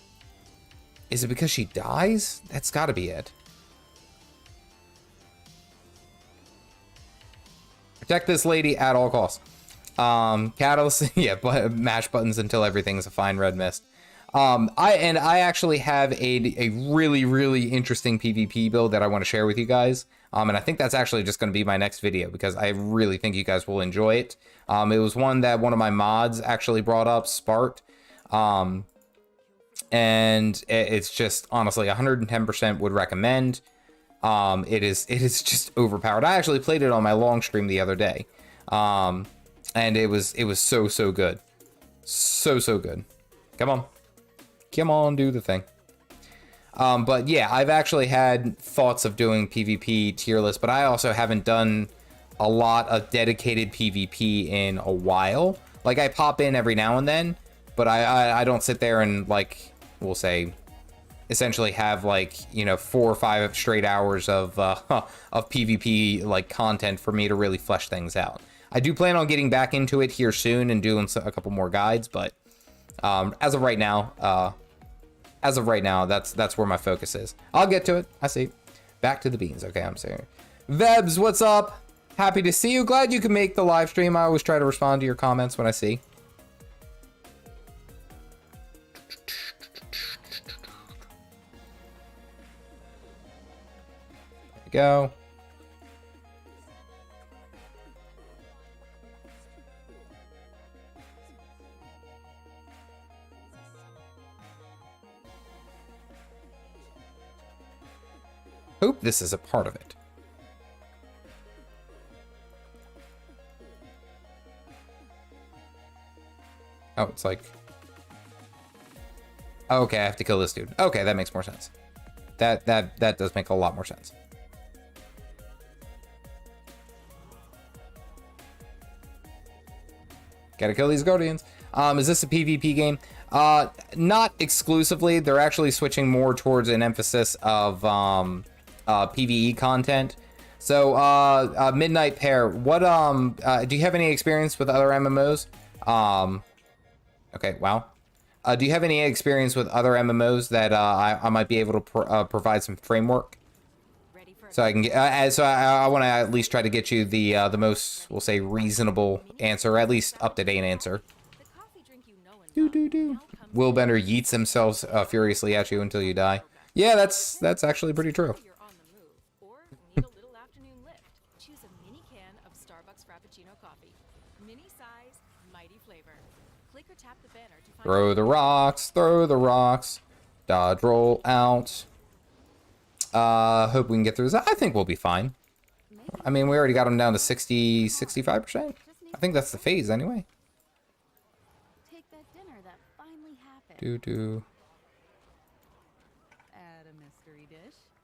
Speaker 1: Is it because she dies? That's got to be it. Protect this lady at all costs. Catalyst, yeah, but mash buttons until everything's a fine red mist. I actually have a really interesting PvP build that I want to share with you guys. And I think that's actually just going to be my next video because I really think you guys will enjoy it. It was one that one of my mods actually brought up, Sparked. And it's just honestly 110% would recommend. It is just overpowered. I actually played it on my long stream the other day. And it was so good. So good. Come on, do the thing. But yeah, I've actually had thoughts of doing PvP tier list, but I also haven't done a lot of dedicated PvP in a while. Like, I pop in every now and then, but I don't sit there and, like, we'll say, essentially have, like, you know, 4 or 5 straight hours of PvP, like, content for me to really flesh things out. I do plan on getting back into it here soon and doing a couple more guides, but as of right now, that's where my focus is. I'll get to it. I see. Back to the beans. Okay, I'm sorry. Vebs, what's up? Happy to see you. Glad you can make the live stream. I always try to respond to your comments when I see. There we go. Hope this is a part of it. Oh, it's like... Okay, I have to kill this dude. Okay, that makes more sense. That does make a lot more sense. Gotta kill these guardians. Is this a PvP game? Not exclusively. They're actually switching more towards an emphasis of PvE content. So Midnight Pair, what do you have any experience with other MMOs? Okay, wow. Do you have any experience with other MMOs that I might be able to provide some framework? So I can get, so I want to at least try to get you the most, we'll say, reasonable answer, or at least up-to-date answer. Willbender yeets themselves furiously at you until you die. Yeah, that's actually pretty true. Throw the rocks, dodge roll out. Hope we can get through this. I think we'll be fine. I mean, we already got them down to 65%. I think that's the phase anyway.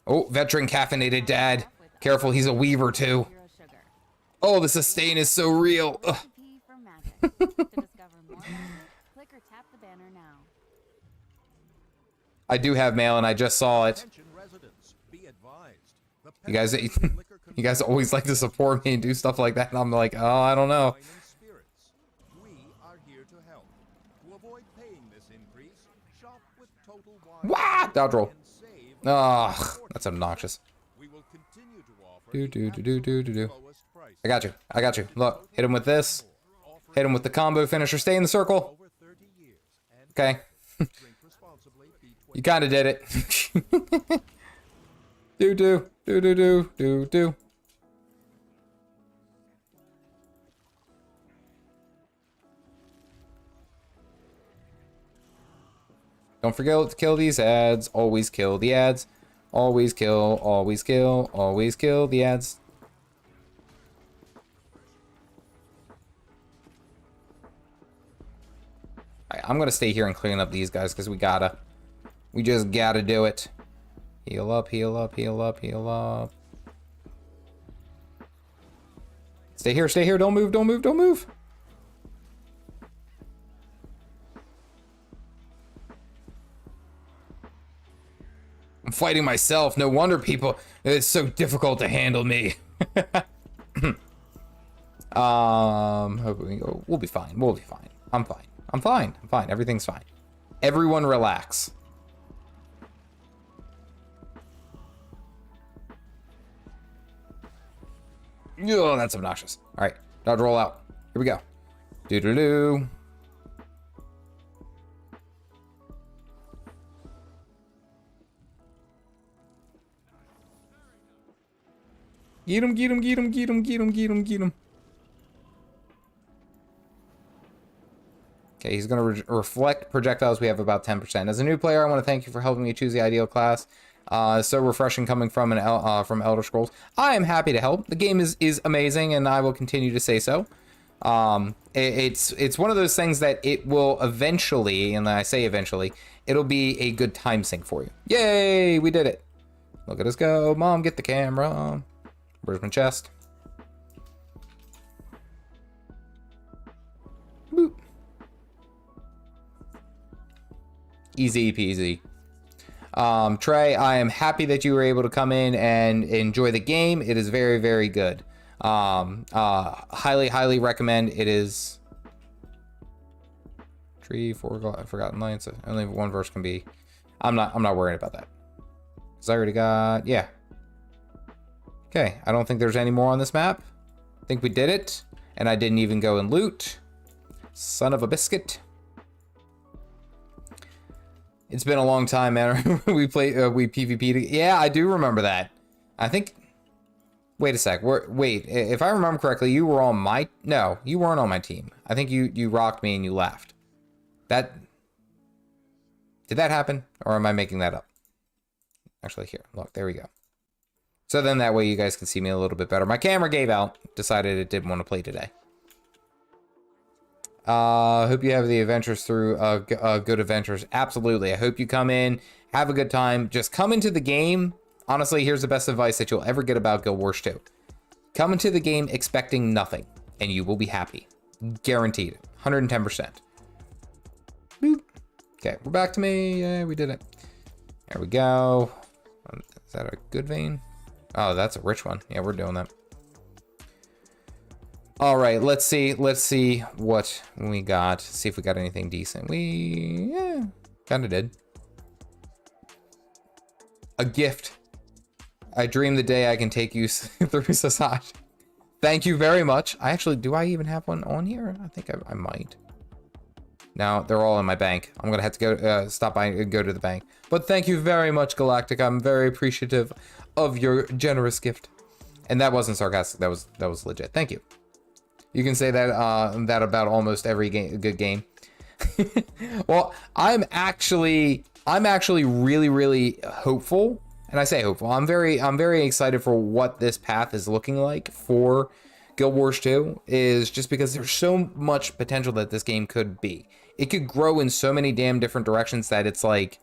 Speaker 1: Oh, veteran caffeinated dad. Careful, he's a weaver too. Oh, the sustain is so real. I do have mail and I just saw it. You guys always like to support me and do stuff like that, and I'm like, oh, I don't know. Wah! Dodge roll. Ugh, that's obnoxious. Do. I got you. Look, hit him with this. Hit him with the combo finisher. Stay in the circle. Okay. You kind of did it. Do. Don't forget to kill these ads. Always kill the ads. Always kill the ads. Alright, I'm gonna stay here and clean up these guys because we just gotta do it. Heal up. Stay here. Don't move. I'm fighting myself. No wonder people, it's so difficult to handle me. We'll be fine. I'm fine. Everything's fine. Everyone relax. Oh, that's obnoxious. All right, dodge roll out. Here we go. Doo-doo-doo. Get him, get him, get him, get him, get him, get him, get him. Okay, he's going to reflect projectiles. We have about 10%. As a new player, I want to thank you for helping me choose the ideal class. So refreshing coming from from Elder Scrolls. I am happy to help. The game is amazing, and I will continue to say so. It's one of those things that it will eventually, and I say eventually, it'll be a good time sink for you. Yay, we did it. Look at us go. Mom, get the camera. Where's my chest? Boop. Easy peasy. Trey, I am happy that you were able to come in and enjoy the game. It is very, very good. Highly recommend. It is 3, 4 forgotten lines. Only one verse can be. I'm not worried about that. Cause I already got, yeah. Okay, I don't think there's any more on this map. I think we did it, and I didn't even go and loot. Son of a biscuit. It's been a long time, man. we PvP'd. Yeah, I do remember that. I think. Wait a sec. Wait, if I remember correctly, you were on my. No, you weren't on my team. I think you rocked me and you left. That. Did that happen, or am I making that up? Actually, here. Look, there we go. So then that way you guys can see me a little bit better. My camera gave out. Decided it didn't want to play today. Hope you have the adventures through good adventures. Absolutely. I hope you come in, have a good time. Just come into the game. Honestly, here's the best advice that you'll ever get about Guild Wars 2. Come into the game expecting nothing, and you will be happy. Guaranteed. 110%. Boop. Okay, we're back to me. Yeah, we did it. There we go. Is that a good vein? Oh, that's a rich one. Yeah, we're doing that. All right, let's see what we got. See if we got anything decent. Yeah, kind of did. A gift. I dream the day I can take you through Sasaj. Thank you very much. Do I even have one on here? I think I might. Now they're all in my bank. I'm gonna have to go stop by and go to the bank. But thank you very much, Galactic. I'm very appreciative of your generous gift. And that wasn't sarcastic. That was legit. Thank you. You can say that that about almost every good game. Well, I'm actually really hopeful, and I say hopeful. I'm very excited for what this path is looking like for Guild Wars 2. Is just because there's so much potential that this game could be. It could grow in so many damn different directions that it's like,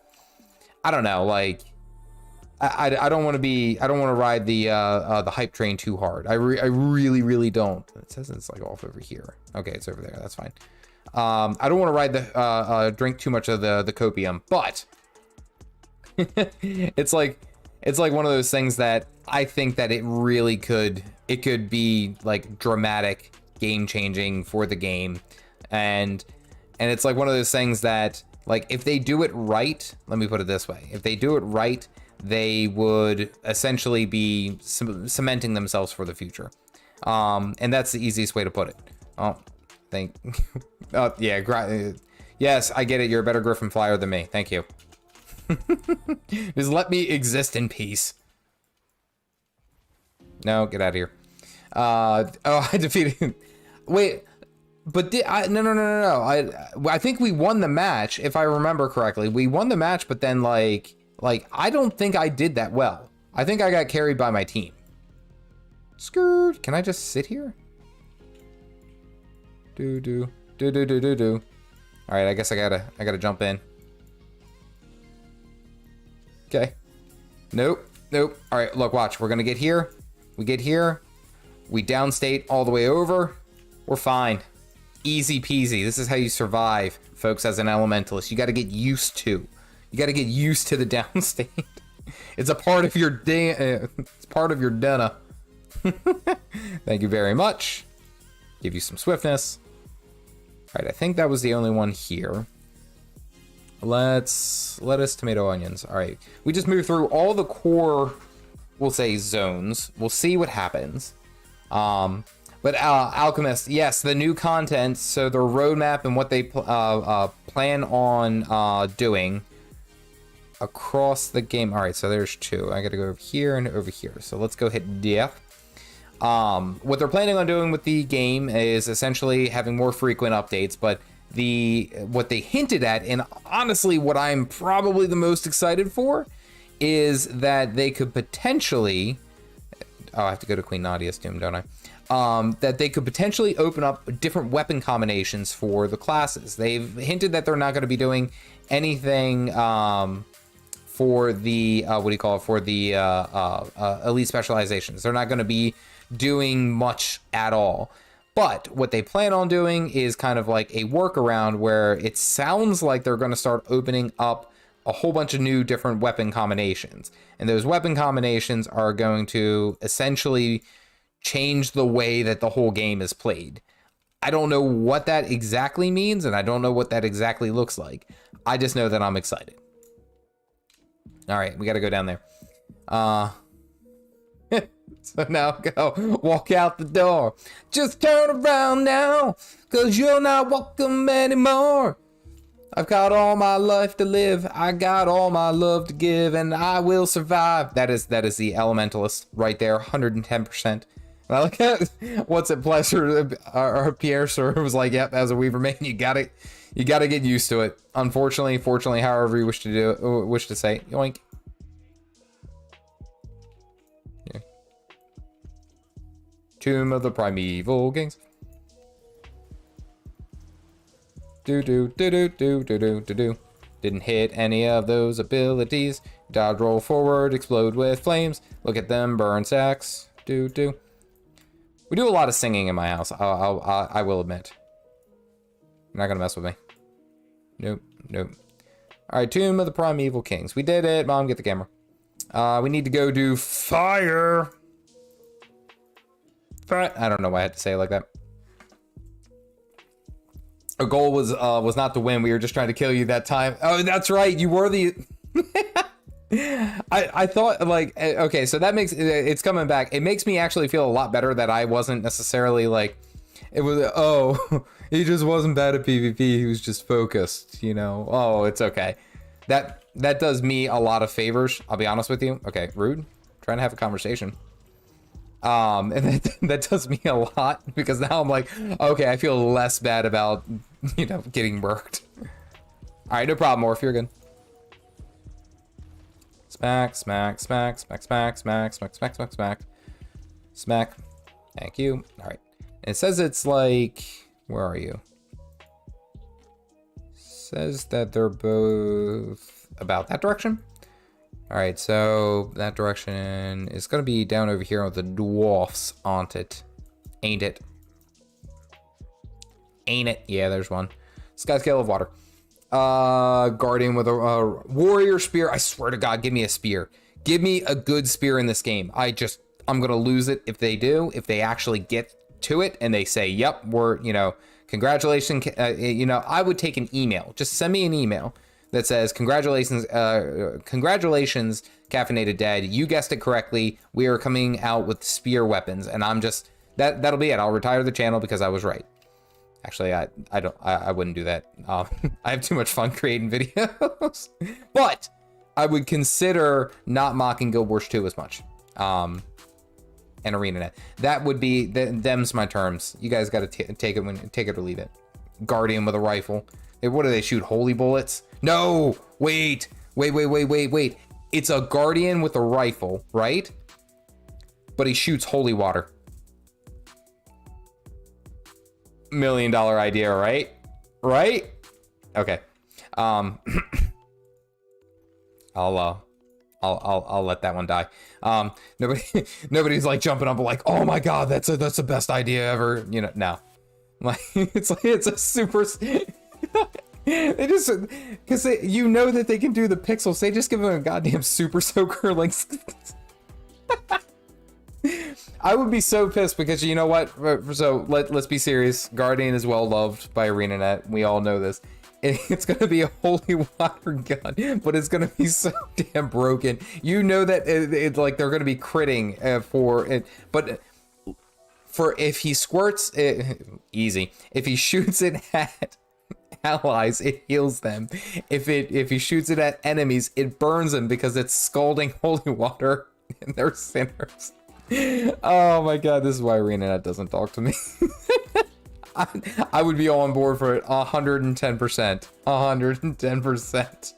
Speaker 1: I don't know, like. I don't want to ride the hype train too hard. I really don't. It says it's like off over here. Okay, it's over there. That's fine. I don't want to ride the drink too much of the copium, but it's like one of those things that I think that it could be like dramatic, game changing for the game, and it's like one of those things that, like, if they do it right, let me put it this way, if they do it right, they would essentially be cementing themselves for the future. And that's the easiest way to put it. Oh, yeah. Yes, I get it. You're a better Griffin flyer than me. Thank you. Just let me exist in peace. No, get out of here. Oh, I defeated. Wait, but no. I think we won the match, if I remember correctly. We won the match, but then like I don't think I did that well. I think I got carried by my team. Skirt. Can I just sit here? Do. All right, I guess I gotta jump in. Okay. Nope. All right, look, watch. We're gonna get here. We get here. We downstate all the way over. We're fine. Easy peasy. This is how you survive, folks, as an elementalist. You got to get used to. You got to get used to the downstate. It's a part of your it's part of your dinner. Thank you very much. Give you some swiftness. All right, I think that was the only one here. Lettuce, tomato, onions. All right, we just moved through all the core, we'll say, zones. We'll see what happens. But Alchemist, yes, the new content, so their roadmap and what they plan on doing across the game. All right, so there's 2. I got to go over here and over here. So let's go hit death. What they're planning on doing with the game is essentially having more frequent updates, but what they hinted at, and honestly what I'm probably the most excited for, is that they could potentially, I have to go to Queen Nadia's tomb, don't I? That they could potentially open up different weapon combinations for the classes. They've hinted that they're not going to be doing anything for the for the elite specializations. They're not going to be doing much at all. But what they plan on doing is kind of like a workaround where it sounds like they're going to start opening up a whole bunch of new different weapon combinations. And those weapon combinations are going to essentially change the way that the whole game is played. I don't know what that exactly means, and I don't know what that exactly looks like. I just know that I'm excited. All right, we got to go down there. So now go walk out the door. Just turn around now, 'cause you're not welcome anymore. I've got all my life to live. I got all my love to give, and I will survive. That is the Elementalist right there, 110%. And I like that. What's it? Pleasure. Our Pierre sir was like, "Yep, as a Weaver man, you gotta get used to it." Unfortunately, fortunately, however you wish to say, yoink. Yeah. Tomb of the Primeval Kings. Do. Didn't hit any of those abilities. Dodge, roll forward, explode with flames. Look at them burn sacks. Do. We do a lot of singing in my house. I will admit. You're not gonna mess with me. Nope. All right, Tomb of the Primeval Kings. We did it. Mom, get the camera. We need to go do fire. I don't know why I had to say it like that. Our goal was not to win. We were just trying to kill you that time. Oh, that's right. You were the. I thought, like, okay, so that makes it's coming back. It makes me actually feel a lot better that I wasn't necessarily like, it was, oh, he just wasn't bad at PvP. He was just focused, you know. Oh, it's okay. That does me a lot of favors. I'll be honest with you. Okay, rude. Trying to have a conversation. And that does me a lot, because now I'm like, okay, I feel less bad about, you know, getting murked. All right, no problem, Morph, you're good. Smack. Thank you. All right. And it says it's like, where are you? Says that they're both about that direction. All right, so that direction is going to be down over here with the dwarfs on it. Ain't it? Ain't it? Yeah, there's one. Skyscale of water. Guardian with a warrior spear. I swear to God, give me a spear. Give me a good spear in this game. I'm going to lose it if they do. If they actually get to it and they say, yep, we're, you know, congratulations. You know, I would take an email. Just send me an email that says, congratulations, Caffeinated Dad. You guessed it correctly. We are coming out with spear weapons. And I'm just, that'll be it. I'll retire the channel because I was right. Actually, I wouldn't do that. I have too much fun creating videos. But I would consider not mocking Guild 2 as much. And ArenaNet. That would be, them's my terms. You guys got to take it or leave it. Guardian with a rifle. What do they shoot? Holy bullets? No! Wait. It's a Guardian with a rifle, right? But he shoots holy water. $1 million idea, right? Right? Okay. I'll let that one die. Nobody's like jumping up like, oh my God, that's the best idea ever. You know, no. Like it's a super. They just, because you know that they can do the pixels. They just give them a goddamn super soaker. Like, I would be so pissed because you know what? So let's be serious. Guardian is well loved by ArenaNet. We all know this. It's gonna be a holy water gun, but it's gonna be so damn broken. You know that it's like they're gonna be critting for it, but for if he squirts it, easy. If he shoots it at allies, it heals them. If he shoots it at enemies, it burns them because it's scalding holy water and they're sinners. Oh my god, this is why ArenaNet doesn't talk to me. I would be on board for it 110%. 110%.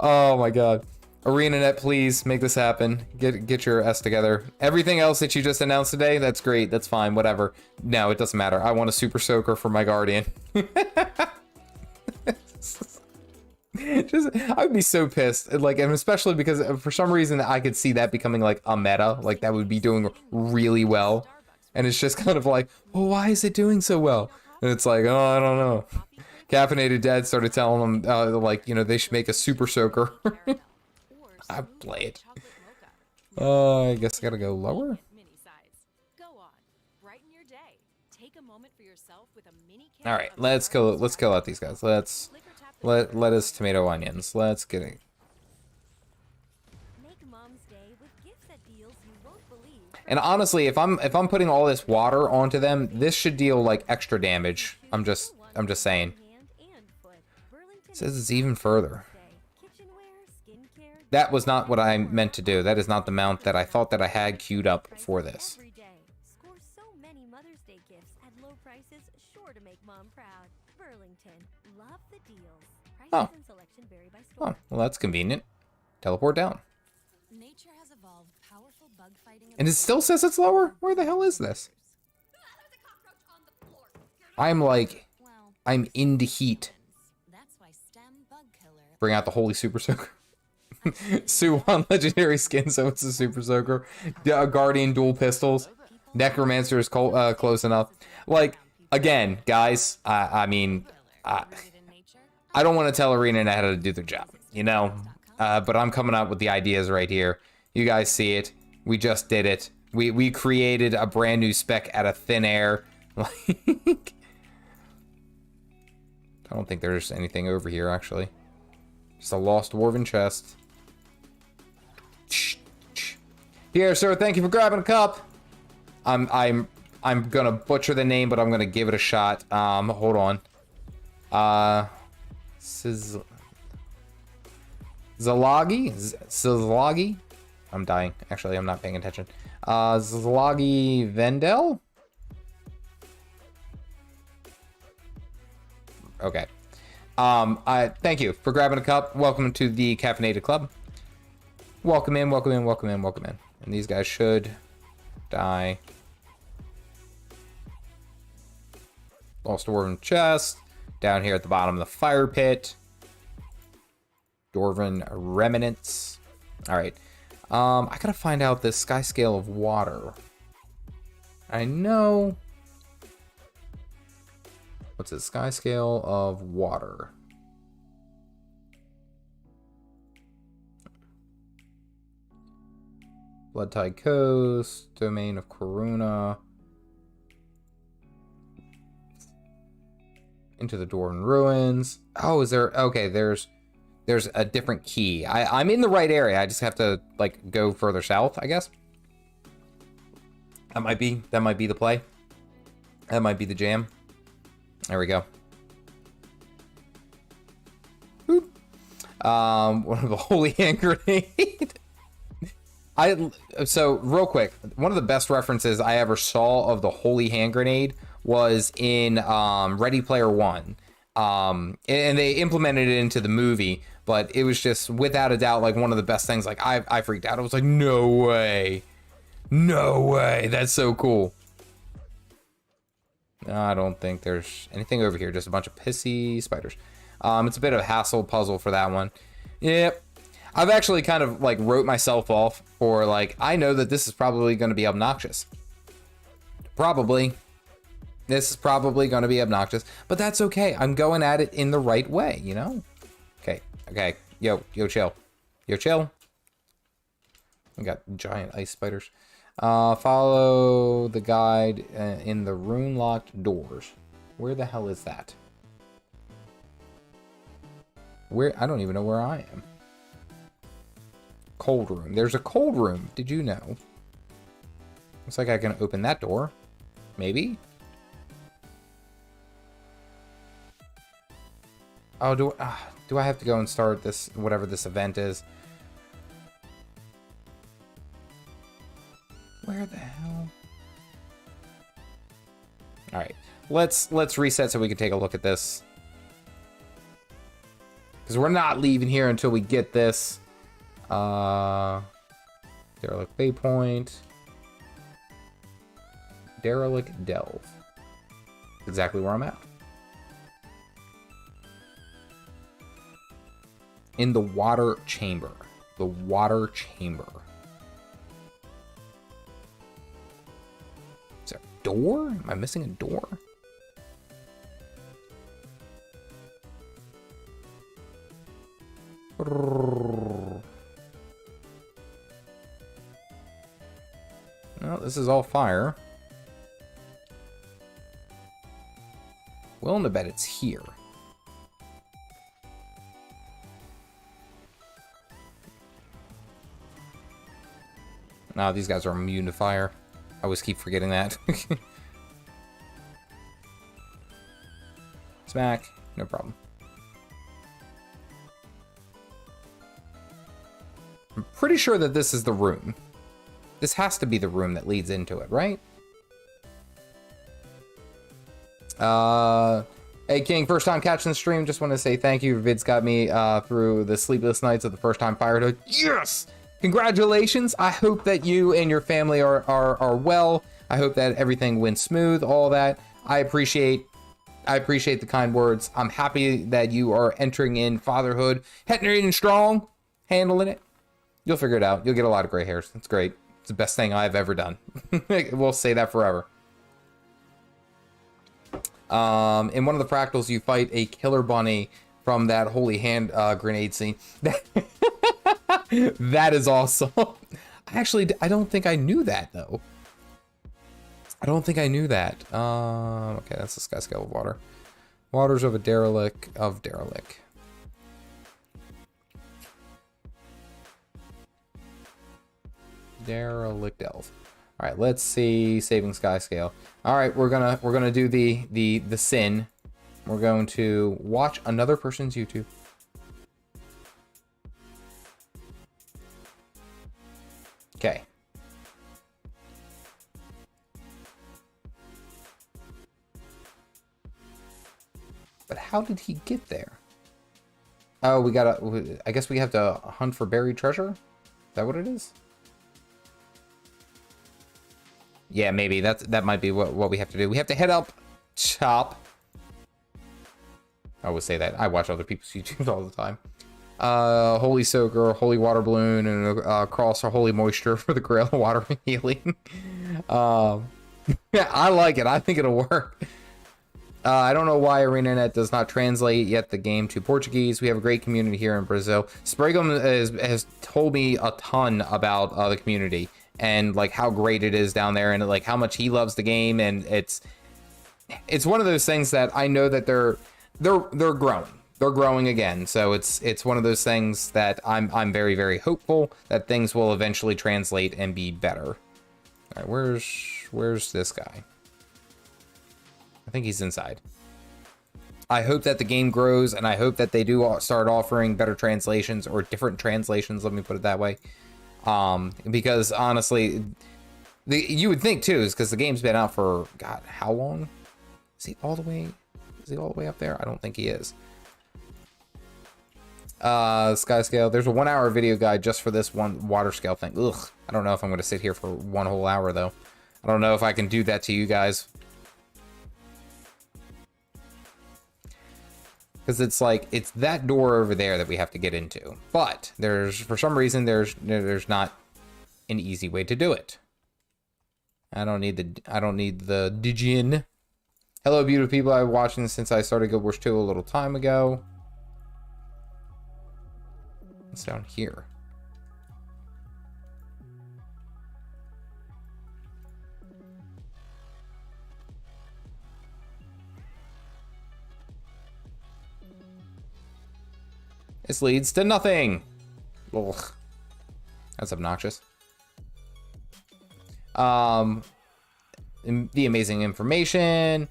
Speaker 1: Oh my god. ArenaNet, please make this happen. Get your S together. Everything else that you just announced today, that's great. That's fine. Whatever. No, it doesn't matter. I want a super soaker for my guardian. I would be so pissed. Like, and especially because for some reason I could see that becoming like a meta. Like that would be doing really well. And it's just kind of like, well, why is it doing so well? And it's like, oh, I don't know. Caffeinated Dad started telling them, like, you know, they should make a super soaker. I play it. I guess I gotta go lower. All right, let's kill out these guys. Lettuce, tomato, onions. Let's get it. And honestly, if I'm putting all this water onto them, this should deal like extra damage. I'm just saying. It says it's even further. That was not what I meant to do. That is not the mount that I thought that I had queued up for this. Oh. Oh, well that's convenient. Teleport down. And it still says it's lower? Where the hell is this? I'm in the heat. Bring out the holy super soaker. Sue on legendary skin, so it's a super soaker. Guardian dual pistols. Necromancer is close enough. Like, again, guys, I mean, I don't want to tell ArenaNet how to do their job, you know? But I'm coming up with the ideas right here. You guys see it. We just did it. We created a brand new spec out of thin air. Like, I don't think there's anything over here, actually. Just a lost dwarven chest. Here, sir, thank you for grabbing a cup. I'm gonna butcher the name, but I'm gonna give it a shot. Hold on. Zalagi? I'm dying. Actually, I'm not paying attention. Zalagi Vendel? Okay. Thank you for grabbing a cup. Welcome to the Caffeinated Club. Welcome in, welcome in, welcome in, welcome in. And these guys should die. Lost dwarven chest. Down here at the bottom of the fire pit. Dwarven remnants. Alright. I gotta find out this Skyscale of water. I know. What's it? Skyscale of water. Bloodtide Coast, Domain of Corona. Into the Dwarven Ruins. Oh, is there? Okay, there's a different key. I'm in the right area. I just have to like go further south, I guess. That might be the play. That might be the jam. There we go. Boop. One of the holy hand grenade. So real quick, one of the best references I ever saw of the holy hand grenade was in Ready Player One. And they implemented it into the movie, but it was just without a doubt like one of the best things. Like I freaked out. I was like, no way. No way. That's so cool. I don't think there's anything over here. Just a bunch of pissy spiders. It's a bit of a hassle puzzle for that one. Yep. I've actually kind of like wrote myself off for like, I know that this is probably going to be obnoxious. Probably. This is probably going to be obnoxious, but that's okay. I'm going at it in the right way, you know? Okay. Okay. Yo, chill. Yo, chill. We got giant ice spiders. Follow the guide in the rune-locked doors. Where the hell is that? Where? I don't even know where I am. Cold room. There's a cold room. Did you know? Looks like I can open that door. Maybe? Oh, do I have to go and start this, whatever this event is? Where the hell? All right, let's reset so we can take a look at this. Because we're not leaving here until we get this. Derelict Baypoint. Derelict Delve. Exactly where I'm at. In the water chamber. The water chamber. Is there a door? Am I missing a door? No, this is all fire. Willing to bet it's here. No, these guys are immune to fire. I always keep forgetting that. Smack, no problem. I'm pretty sure that this is the room. This has to be the room that leads into it, right? Hey King, first time catching the stream. Just want to say thank you. Vid's got me through the sleepless nights of the first time firehood. Yes! Congratulations. I hope that you and your family are well. I hope that everything went smooth, all that. I appreciate the kind words. I'm happy that you are entering in fatherhood, hitting strong, handling it. You'll figure it out. You'll get a lot of gray hairs. That's great. It's the best thing I've ever done. We'll say that forever. In one of the fractals, you fight a killer bunny from that holy hand grenade scene. That is awesome. I don't think I knew that, though. I don't think I knew that. Okay, that's the Skyscale of water. Waters of a derelict of derelict. Derelict elf. All right, let's see saving Skyscale. All right, we're gonna do the sin. We're going to watch another person's YouTube. Okay. But how did he get there? Oh, I guess we have to hunt for buried treasure? Is that what it is? Yeah, maybe. That might be what we have to do. We have to head up top. I always say that. I watch other people's YouTubes all the time. Holy Soaker, Holy Water Balloon, and Cross or Holy Moisture for the Grail Water Healing. Yeah, I like it. I think it'll work. I don't know why ArenaNet does not translate yet the game to Portuguese. We have a great community here in Brazil. Sprigum has told me a ton about the community and like how great it is down there and like how much he loves the game. And it's one of those things that I know that they're growing. They're growing again. So it's one of those things that I'm very, very hopeful that things will eventually translate and be better. All right, where's this guy? I think he's inside. I hope that the game grows, and I hope that they do start offering better translations or different translations. Let me put it that way. Because honestly, you would think too, is because the game's been out for God, how long? Is he all the way up there? I don't think he is. Skyscale. There's a 1 hour video guide just for this one water scale thing. Ugh. I don't know if I'm going to sit here for 1 whole hour though. I don't know if I can do that to you guys. Because it's like, it's that door over there that we have to get into. But for some reason, there's not an easy way to do it. I don't need the Degen. Hello, beautiful people. I've been watching since I started Guild 2 a little time ago. It's down here. This leads to nothing. Ugh. That's obnoxious. The amazing information.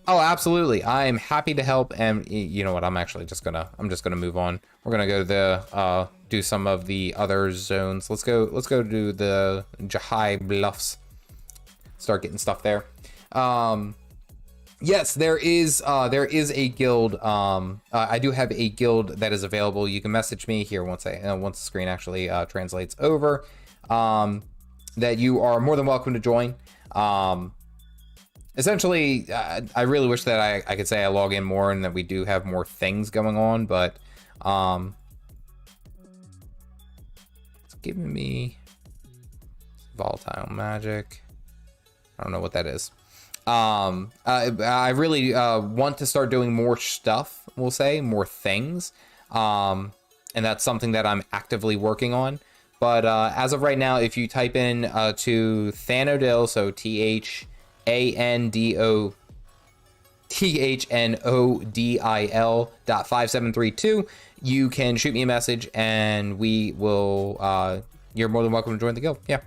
Speaker 1: Oh, absolutely. I am happy to help. And you know what? I'm just gonna move on. We're gonna go to the do some of the other zones. Let's go do the Jahai Bluffs. Start getting stuff there. Yes, there is a guild. I do have a guild that is available. You can message me here once the screen actually translates over. That you are more than welcome to join. Essentially, I really wish that I could say I log in more and that we do have more things going on, but it's giving me volatile magic. I don't know what that is. I really want to start doing more stuff, we'll say, more things. And that's something that I'm actively working on. But as of right now, if you type in to Thanodil, so THANODIL.5732, you can shoot me a message and we will, you're more than welcome to join the guild. Yeah.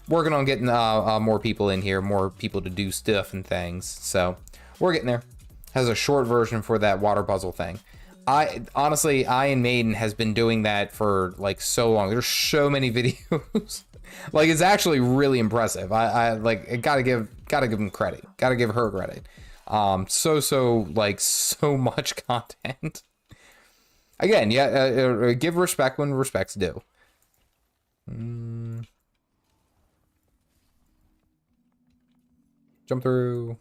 Speaker 1: Working on getting more people in here, more people to do stuff and things. So we're getting there. Has a short version for that water puzzle thing. Honestly, Iron Maiden has been doing that for like so long. There's so many videos. Like, it's actually really impressive. I gotta give him credit. Gotta give her credit. So much content. Again, yeah, give respect when respect's due. Jump through.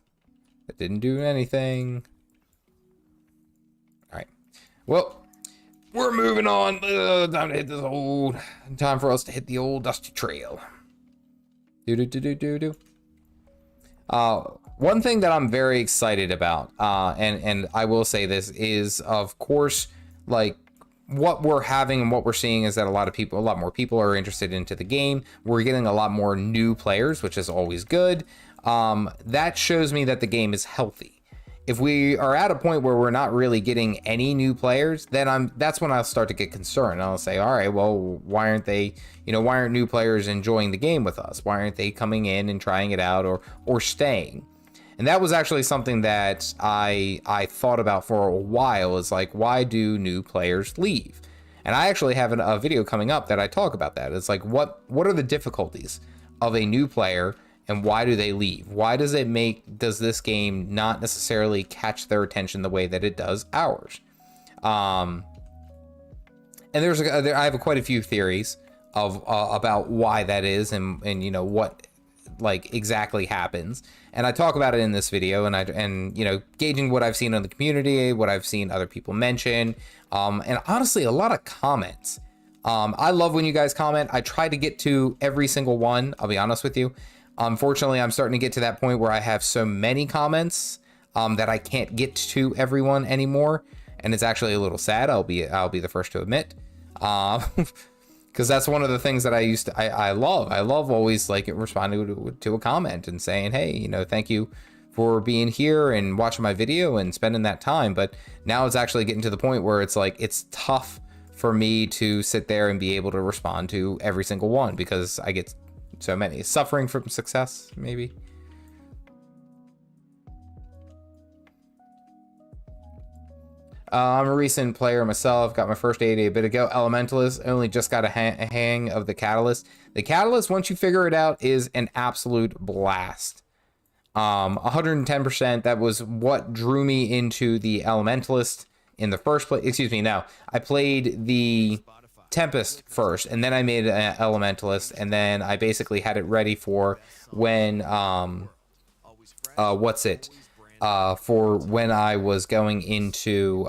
Speaker 1: That didn't do anything. All right. Well, we're moving on. Time to hit this old. Time for us to hit the old dusty trail. One thing that I'm very excited about, and I will say this, is of course, like, what we're having and what we're seeing is that a lot more people are interested into the game. We're getting a lot more new players, which is always good. That shows me that the game is healthy. If we are at a point where we're not really getting any new players, then that's when I'll start to get concerned. I'll say, all right, well, why aren't new players enjoying the game with us? Why aren't they coming in and trying it out or staying? And that was actually something that I thought about for a while, is like, why do new players leave? And I actually have a video coming up that I talk about that. It's like, what are the difficulties of a new player and why do they leave? Why does this game not necessarily catch their attention the way that it does ours? And I have quite a few theories of about why that is and you know what like exactly happens. And I talk about it in this video, and you know, gauging what I've seen in the community, what I've seen other people mention, and honestly a lot of comments. I love when you guys comment. I try to get to every single one, I'll be honest with you. Unfortunately, I'm starting to get to that point where I have so many comments that I can't get to everyone anymore, and it's actually a little sad. I'll be the first to admit, because that's one of the things that I love. I love always like responding to a comment and saying, hey, you know, thank you for being here and watching my video and spending that time. But now it's actually getting to the point where it's like it's tough for me to sit there and be able to respond to every single one because I get so many. Suffering from success, maybe. I'm a recent player myself. Got my first AD a bit ago. Elementalist. Only just got a hang of the Catalyst. The Catalyst, once you figure it out, is an absolute blast. 110%. That was what drew me into the Elementalist in the first place. Excuse me. No, I played the Tempest first, and then I made an Elementalist, and then I basically had it ready for when for when I was going into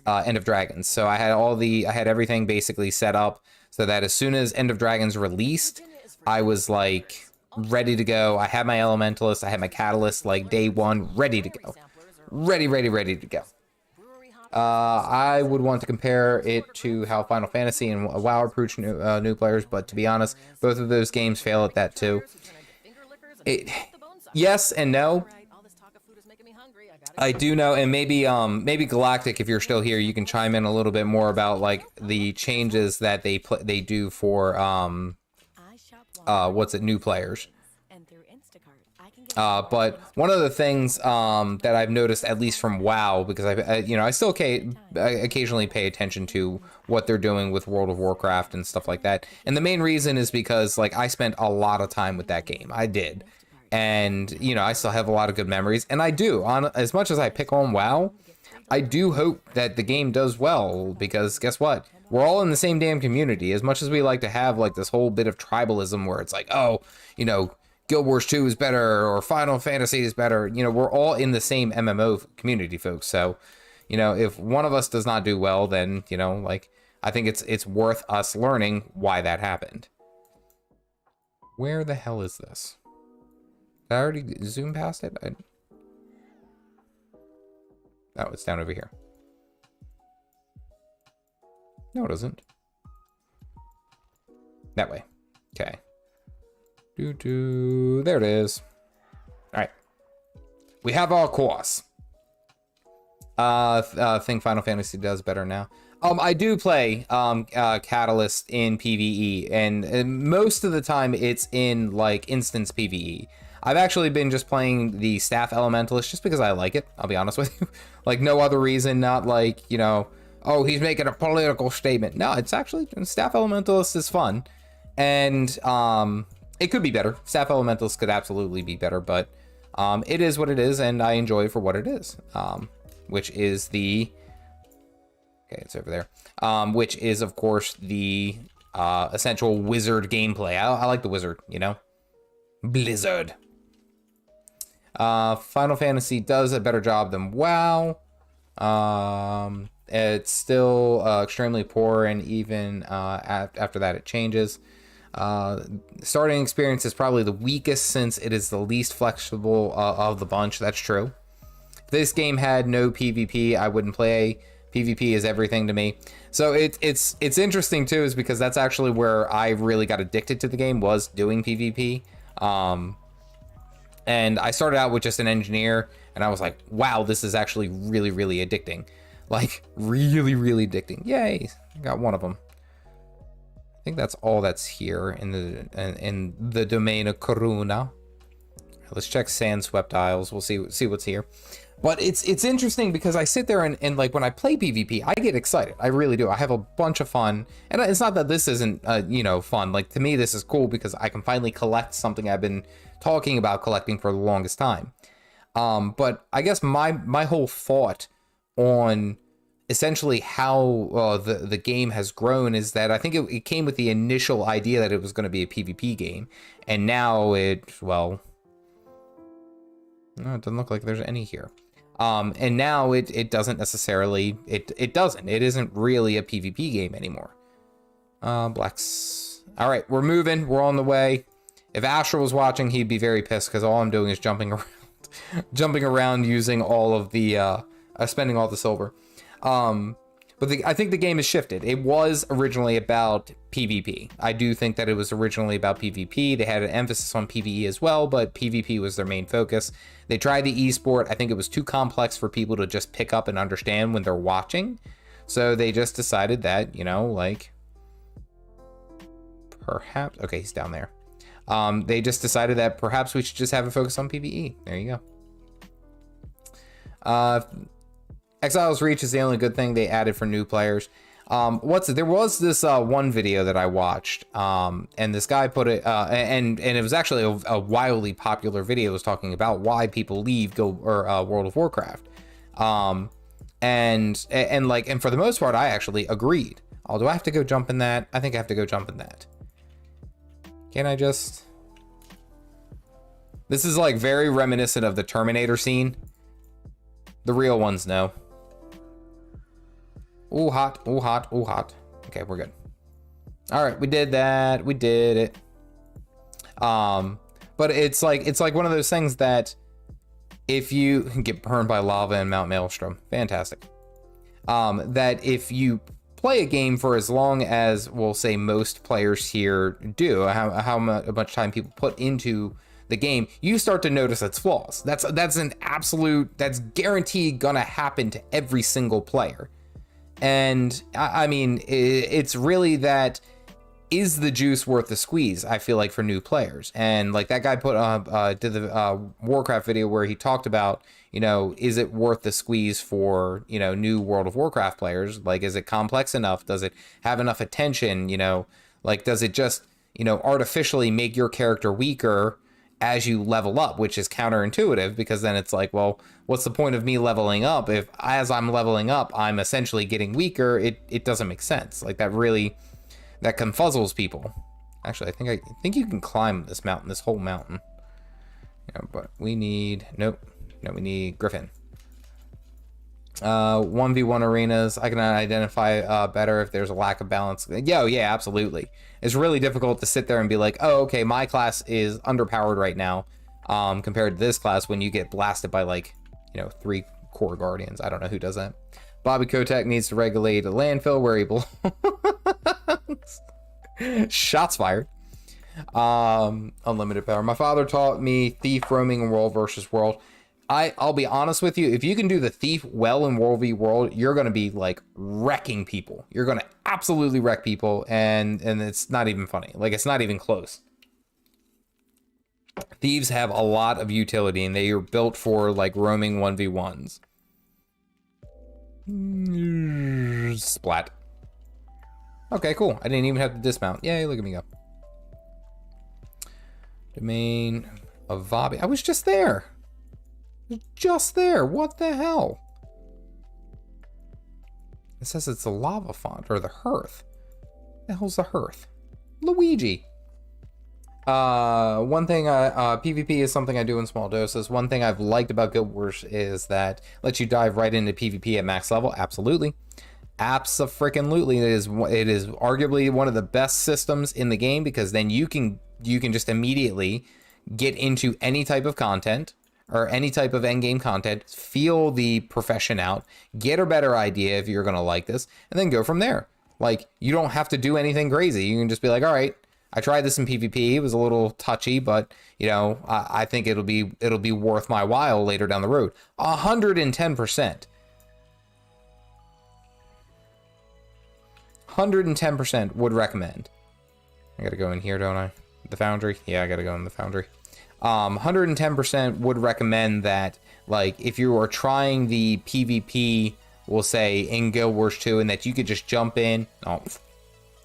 Speaker 1: End of Dragons. So I had everything basically set up so that as soon as End of Dragons released, I was like ready to go. I had my Elementalist, I had my Catalyst like day one, ready to go. Ready to go. I would want to compare it to how Final Fantasy and WoW approach new players, but to be honest, both of those games fail at that too. Yes and no. I do know, and maybe Galactic, if you're still here, you can chime in a little bit more about like the changes that they do for new players. But one of the things that I've noticed, at least from WoW, because I still occasionally pay attention to what they're doing with World of Warcraft and stuff like that. And the main reason is because, like, I spent a lot of time with that game. I did. And, you know, I still have a lot of good memories. And I do. As much as I pick on WoW, I do hope that the game does well, because guess what? We're all in the same damn community. As much as we like to have, like, this whole bit of tribalism where it's like, oh, you know, Guild Wars 2 is better or Final Fantasy is better. You know, we're all in the same MMO community, folks. So, you know, if one of us does not do well, then, you know, like, I think it's worth us learning why that happened. Where the hell is this? Did I already zoom past it? Oh, it's down over here. No, it isn't. That way. Okay. There it is. All right. We have our course. Think Final Fantasy does better now. I do play Catalyst in PvE, and most of the time it's in like instance PvE. I've actually been just playing the Staff Elementalist just because I like it, I'll be honest with you. Like, no other reason, not like, you know, oh, he's making a political statement. No, it's actually, Staff Elementalist is fun. And it could be better. Staff Elementalist could absolutely be better, but it is what it is, and I enjoy it for what it is. Which is the... Okay, it's over there. Which is, of course, the essential wizard gameplay. I like the wizard, you know? Blizzard. Final Fantasy does a better job than WoW. It's still extremely poor, and even after that it changes. Starting experience is probably the weakest since it is the least flexible of the bunch. That's true. If this game had no PvP, I wouldn't play. PvP is everything to me. So it's interesting too, is because that's actually where I really got addicted to the game, was doing PvP. And I started out with just an engineer, and I was like, wow, this is actually really, really addicting. Like, really, really addicting. Yay, got one of them. I think that's all that's here in the domain of Karuna. Let's check Sand Swept Isles. We'll see what's here. But it's interesting because I sit there and like when I play PvP, I get excited. I really do. I have a bunch of fun. And it's not that this isn't, you know, fun. Like, to me, this is cool because I can finally collect something I've been talking about collecting for the longest time. But I guess my whole thought on essentially how the game has grown is that I think it came with the initial idea that it was going to be a PvP game. And now well, no, it doesn't look like there's any here. And now it doesn't necessarily, it isn't really a PvP game anymore. Blacks. All right, we're moving. We're on the way. If Asher was watching, he'd be very pissed because all I'm doing is jumping around using all of the, spending all the silver. But I think the game has shifted. It was originally about PvP. I do think that it was originally about PvP. They had an emphasis on PvE as well, but PvP was their main focus. They tried the esport. I think it was too complex for people to just pick up and understand when they're watching. So they just decided that, you know, like, perhaps, okay, he's down there. They just decided that perhaps we should just have a focus on PvE. There you go. Exile's Reach is the only good thing they added for new players. There was this one video that I watched, and this guy put it, and it was actually a wildly popular video. It was talking about why people leave World of Warcraft, and for the most part, I actually agreed. Oh, do I have to go jump in that? I think I have to go jump in that. Can I just? This is like very reminiscent of the Terminator scene. The real ones know. Ooh, hot, ooh, hot, ooh, hot. Okay, we're good. All right, we did that. We did it. But it's like one of those things that if you get burned by lava in Mount Maelstrom, fantastic. That if you play a game for as long as, we'll say, most players here do, how much time people put into the game, you start to notice its flaws. That's an absolute, that's guaranteed gonna happen to every single player. And I mean, it's really that is the juice worth the squeeze? I feel like for new players, and like that guy put did the Warcraft video where he talked about, you know, is it worth the squeeze for, you know, new World of Warcraft players? Like, is it complex enough? Does it have enough attention? You know, like, does it just, you know, artificially make your character weaker as you level up, which is counterintuitive, because then it's like, well, what's the point of me leveling up if as I'm leveling up I'm essentially getting weaker? It doesn't make sense. Like, that confuzzles people. Actually, I think you can climb this mountain, this whole mountain. Yeah, but we need, nope, no, we need Griffin. 1v1 arenas, I can identify better if there's a lack of balance. Yeah, absolutely. It's really difficult to sit there and be like, oh, okay, my class is underpowered right now, compared to this class, when you get blasted by, like, you know, 3 core guardians. I don't know who does that. Bobby Kotick needs to regulate a landfill where he belongs. Shots fired. Unlimited power. My father taught me thief roaming in world versus world. I'll be honest with you, if you can do the thief well in World v World, you're going to be like wrecking people. You're going to absolutely wreck people, and it's not even funny. Like, it's not even close. Thieves have a lot of utility, and they are built for like roaming 1v1s. Splat. Okay, cool. I didn't even have to dismount. Yay, look at me go. Domain of Vabi. I was just there. Just there. What the hell? It says it's the lava font, or the hearth. What the hell's the hearth? Luigi. One thing, PvP is something I do in small doses. One thing I've liked about Guild Wars is that it lets you dive right into PvP at max level. Absolutely. Abso-freaking-lutely. It is arguably one of the best systems in the game, because then you can just immediately get into any type of content, or any type of endgame content, feel the profession out, get a better idea if you're going to like this, and then go from there. Like, you don't have to do anything crazy. You can just be like, all right, I tried this in PvP. It was a little touchy, but, you know, I think it'll be worth my while later down the road. 110%. 110% would recommend. I gotta go in here, don't I? The Foundry? Yeah, I gotta go in the Foundry. 110% would recommend that, like, if you are trying the PvP, we'll say, in Guild Wars 2, and that you could just jump in. Oh,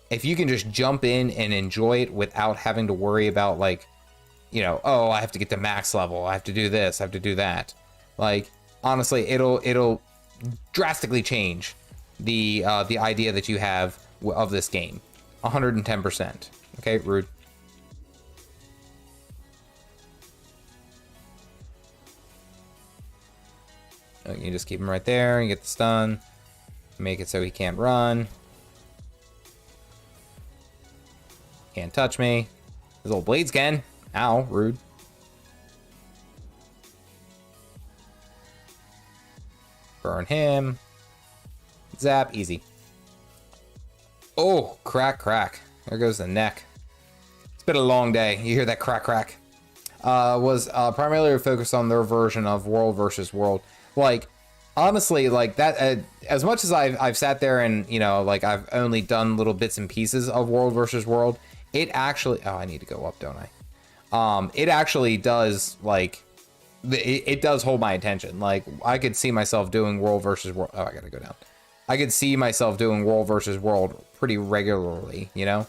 Speaker 1: if you can just jump in and enjoy it without having to worry about, like, you know, oh, I have to get to max level, I have to do this, I have to do that. Like, honestly, it'll drastically change the idea that you have of this game. 110%. Okay, rude. You just keep him right there and get the stun. Make it so he can't run. Can't touch me. His old blades can. Ow, rude. Burn him. Zap, easy. Oh, crack, crack. There goes the neck. It's been a long day. You hear that crack, crack? Was primarily focused on their version of world versus world. Like, honestly, like that, as much as I've sat there and, you know, like, I've only done little bits and pieces of world versus world, it actually, oh, I need to go up, don't I? It actually does, like, it does hold my attention. Like, I could see myself doing world versus world. Oh, I gotta go down. I could see myself doing world versus world pretty regularly, you know?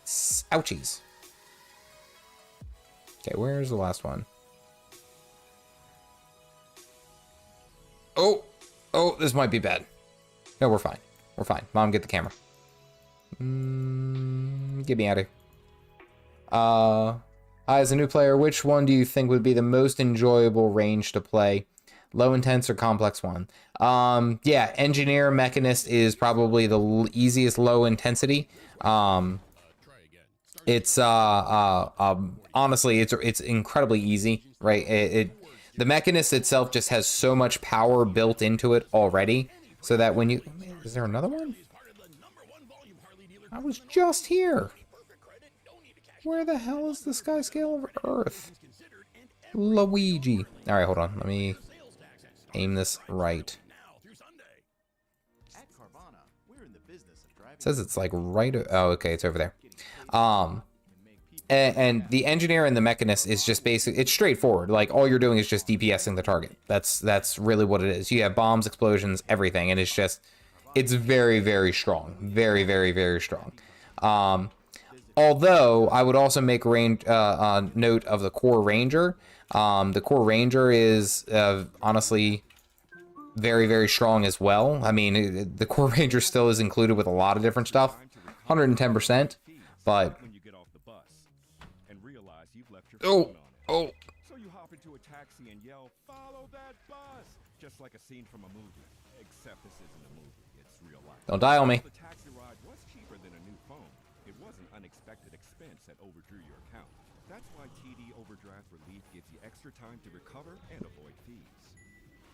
Speaker 1: Ouchies. Okay, where's the last one? Oh, this might be bad. No, we're fine. We're fine. Mom, get the camera. Get me out of here. As a new player, which one do you think would be the most enjoyable range to play? Low intense or complex one? Yeah, engineer, mechanist is probably the easiest low intensity. It's honestly, it's incredibly easy, right? The Mechanist itself just has so much power built into it already, so that when you... Is there another one? I was just here. Where the hell is the Skyscale of Earth? Luigi. Alright, hold on. Let me aim this right. It says it's like right. Oh, okay, it's over there. And the engineer and the mechanist is just basic. It's straightforward. Like all you're doing is just DPSing the target. That's really what it is. You have bombs, explosions, everything, and it's very, very strong. Very, very, very strong. Although I would also make note of the core ranger. The core ranger is honestly very, very strong as well. I mean, the core ranger still is included with a lot of different stuff, 110%. But oh.
Speaker 2: So you hop into a taxi and yell, "Follow that bus!" Just like a scene from a movie. Except this isn't a movie, it's real life.
Speaker 1: Don't die on me.
Speaker 2: The taxi ride was cheaper than a new phone. It was an unexpected expense that overdrew your account. That's why TD Overdraft Relief gives you extra time to recover and avoid fees.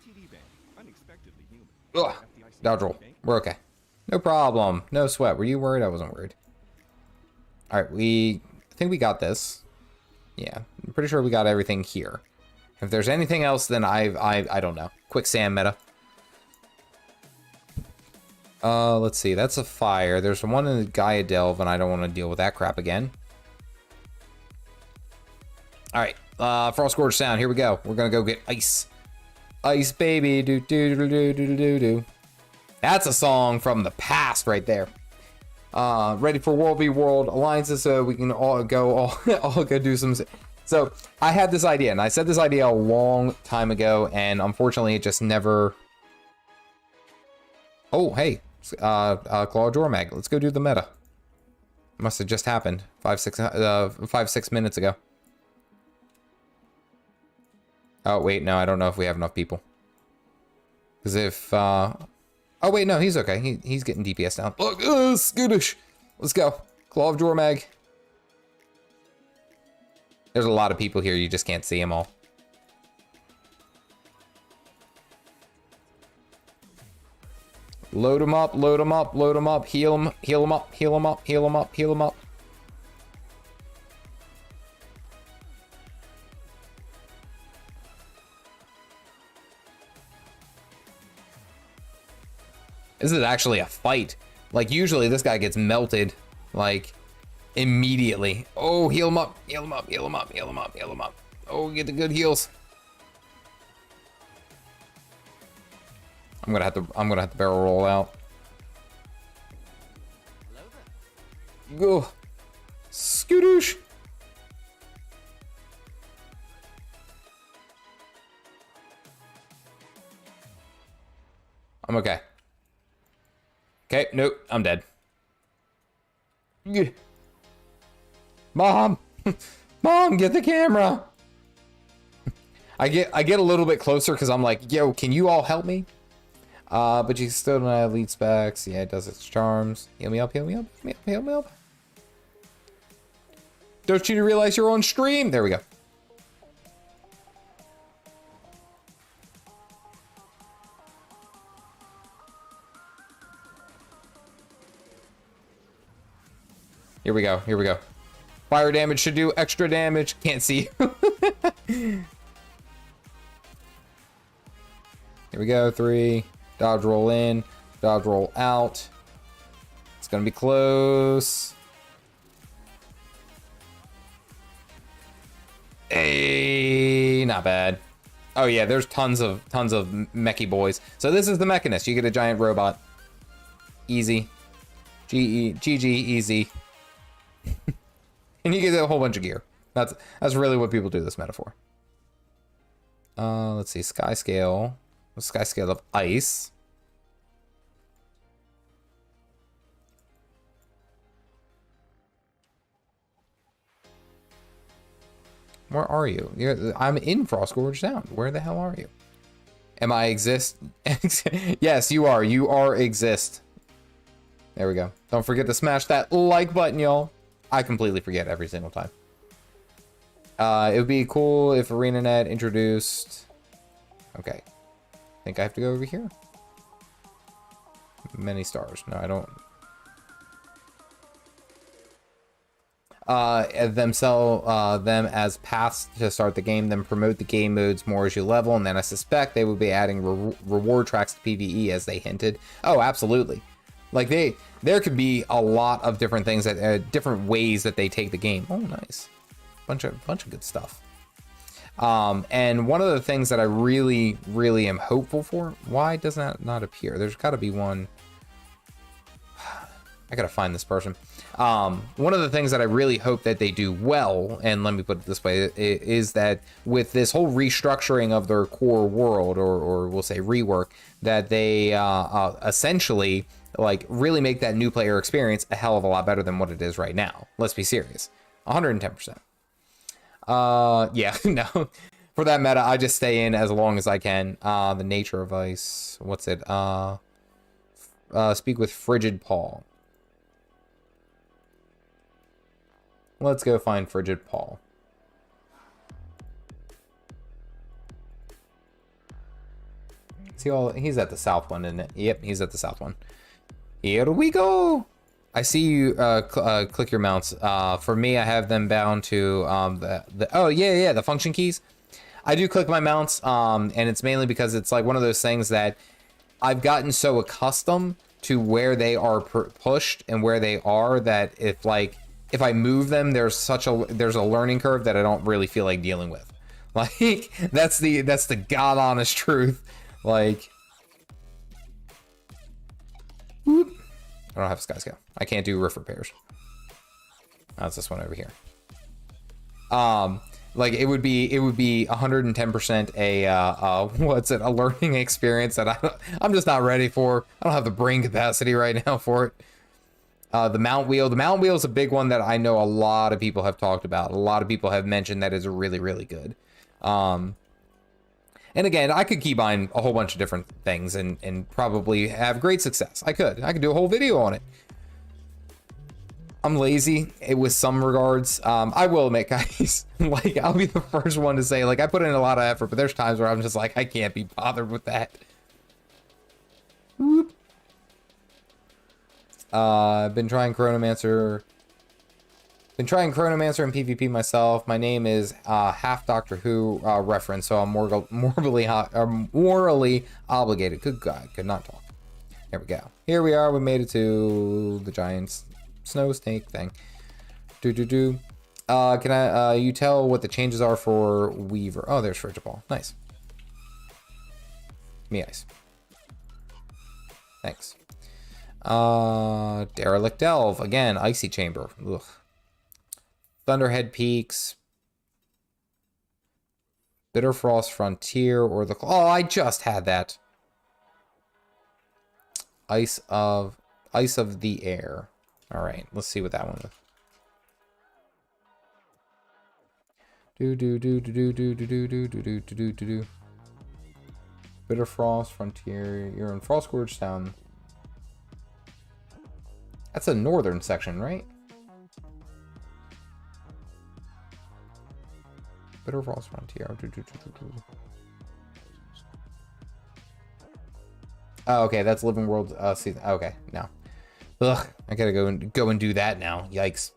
Speaker 2: TD Bank, unexpectedly human.
Speaker 1: Ugh. Dodge roll. We're okay. No problem. No sweat. Were you worried? I wasn't worried. All right, I think we got this. Yeah, I'm pretty sure we got everything here. If there's anything else, then I don't know. Quicksand meta. Let's see. That's a fire. There's one in the Gaia Delve, and I don't want to deal with that crap again. All right, Frost Gorge Sound. Here we go. We're gonna go get ice. Ice baby. Do do do do do do do. That's a song from the past right there. Ready for World v World alliances, so we can all go do some. So I had this idea, and I said this idea a long time ago, and unfortunately it just never. Oh hey, Claw Jormag, let's go do the meta. Must have just happened 5-6 minutes ago. Oh wait, no, I don't know if we have enough people. Because if oh wait, no, he's okay. He's getting DPS down. Look, skittish. Let's go. Claw of Jormag. There's a lot of people here. You just can't see them all. Load them up. Load them up. Load them up. Heal them. Heal them up. Heal them up. Heal them up. Heal them up. This is actually a fight. Like, usually this guy gets melted, like, immediately. Oh, heal him up, heal him up, heal him up, heal him up, heal him up. Oh, get the good heals. I'm gonna have to barrel roll out. Go. Scootish. I'm okay. Okay, nope, I'm dead. Mom! Mom, get the camera! I get a little bit closer because I'm like, yo, can you all help me? But you still don't have lead specs. Yeah, it does its charms. Heal me up, heal me up, heal me up, heal me up. Don't you realize you're on stream? There we go. Here we go, here we go. Fire damage should do extra damage. Can't see. Here we go, 3. Dodge roll in, dodge roll out. It's gonna be close. Hey, not bad. Oh yeah, there's tons of mechy boys. So this is the Mechanist. You get a giant robot. Easy. GG, easy. And you get a whole bunch of gear. That's really what people do this metaphor. Let's see, Skyscale. Skyscale of ice. Where are you? I'm in Frost Gorge Sound. Where the hell are you? Am I exist? Yes, you are. You are exist. There we go. Don't forget to smash that like button, y'all. I completely forget every single time. It would be cool if ArenaNet introduced... Okay. I think I have to go over here. Many stars. No, I don't. Them sell them as paths to start the game, then promote the game modes more as you level, and then I suspect they would be adding reward tracks to PvE as they hinted. Oh, absolutely. Like there could be a lot of different things that different ways that they take the game. Oh, nice. Bunch of good stuff. And one of the things that I really am hopeful for, why does that not appear? There's got to be one. I gotta find this person. One of the things that I really hope that they do well, and let me put it this way, is that with this whole restructuring of their core world, or we'll say rework, that they essentially like really make that new player experience a hell of a lot better than what it is right now. Let's be serious. 110%. Yeah, no. For that meta, I just stay in as long as I can. The nature of ice. What's it? Speak with Frigid Paul. Let's go find Frigid Paul. He's at the south one, isn't it? Yep, he's at the south one. Here we go. I see you click your mounts. For me, I have them bound to oh yeah, the function keys. I do click my mounts, and it's mainly because it's like one of those things that I've gotten so accustomed to where they are pushed and where they are that if I move them, there's a learning curve that I don't really feel like dealing with. Like that's the god honest truth. Like, whoop. I don't have Skyscale. I can't do roof repairs. That's this one over here. Like it would be 110% a learning experience that I'm just not ready for. I don't have the brain capacity right now for it. The mount wheel is a big one that I know a lot of people have talked about. A lot of people have mentioned that is really good. And again, I could keybind a whole bunch of different things and probably have great success. I could do a whole video on it. I'm lazy with some regards. I will admit, guys, like I'll be the first one to say, like, I put in a lot of effort, but there's times where I'm just like, I can't be bothered with that. Whoop. I've been trying Chronomancer. Been trying Chronomancer and PvP myself. My name is half Doctor Who reference, so I'm morally obligated. Good God, could not talk. There we go. Here we are. We made it to the giant snow snake thing. Can you tell what the changes are for Weaver? Oh, there's Frigid Ball. Nice. Me ice. Thanks. Derelict Delve again. Icy Chamber. Ugh. Thunderhead Peaks, Bitterfrost Frontier, or the... Oh, I just had that. Ice of the Air. All right, let's see what that one is. Bitterfrost Frontier. You're in Frostgorge Town. That's a northern section, right? Bitterfrost Frontier. Oh, okay, that's Living World season. Okay, no. Ugh, I gotta go and do that now. Yikes.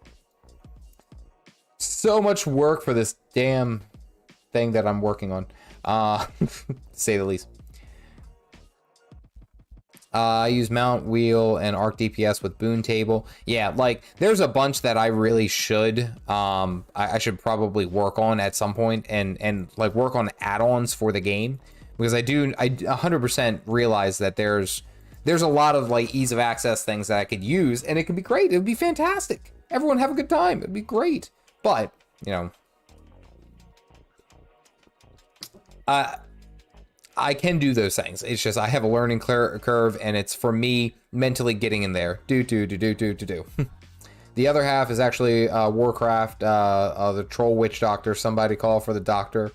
Speaker 1: So much work for this damn thing that I'm working on. To say the least. I use Mount Wheel and Arc DPS with Boon Table. Yeah, like there's a bunch that I really should I should probably work on at some point and like work on add-ons for the game, because I 100% realize that there's a lot of like ease of access things that I could use, and it could be great. It would be fantastic. Everyone have a good time. It'd be great. But, you know, I can do those things. It's just I have a learning curve, and it's for me mentally getting in there. Do. The other half is actually Warcraft, the Troll Witch Doctor. Somebody call for the doctor.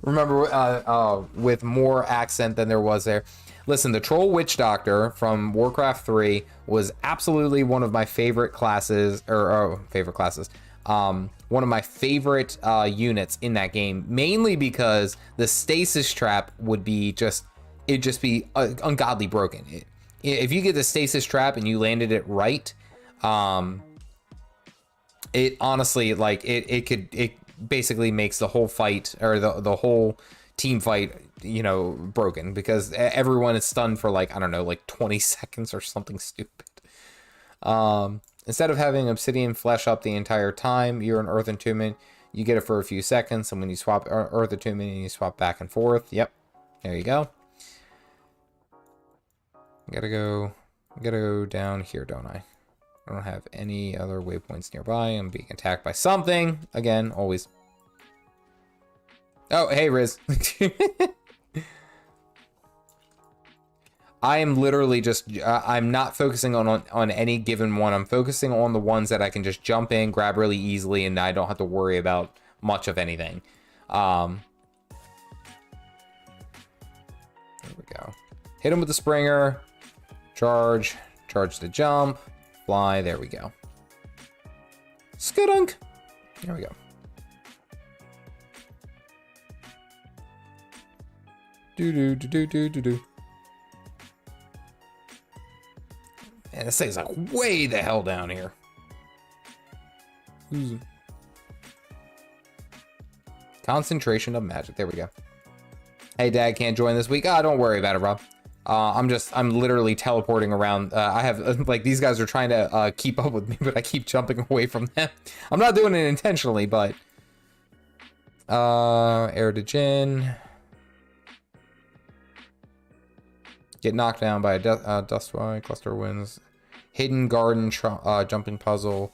Speaker 1: Remember, with more accent than there was there. Listen, the Troll Witch Doctor from Warcraft 3 was absolutely one of my favorite classes, one of my favorite units in that game, mainly because the stasis trap would be it'd just be ungodly broken. If you get the stasis trap and you landed it right, it honestly, like, it basically makes the whole fight, or the whole team fight, you know, broken, because everyone is stunned for like, I don't know, like 20 seconds or something stupid. Instead of having obsidian flesh up the entire time you're an earth entombment, you get it for a few seconds, and when you swap earth entombment and you swap back and forth, yep, there you go. I gotta go down here, don't I? I don't have any other waypoints nearby. I'm being attacked by something again, always. Oh, hey, Riz. I am literally just, I'm not focusing on any given one. I'm focusing on the ones that I can just jump in, grab really easily, and I don't have to worry about much of anything. There we go. Hit him with the Springer. Charge the jump. Fly, there we go. Skudunk. There we go. Do. Man, this thing's like way the hell down here. Concentration of magic. There we go. Hey, Dad can't join this week. Ah, don't worry about it, Rob. I'm literally teleporting around. I have, like, these guys are trying to keep up with me, but I keep jumping away from them. I'm not doing it intentionally, but... Air Degen. Get knocked down by a Dustfly, Cluster Winds. Hidden Garden, Jumping Puzzle.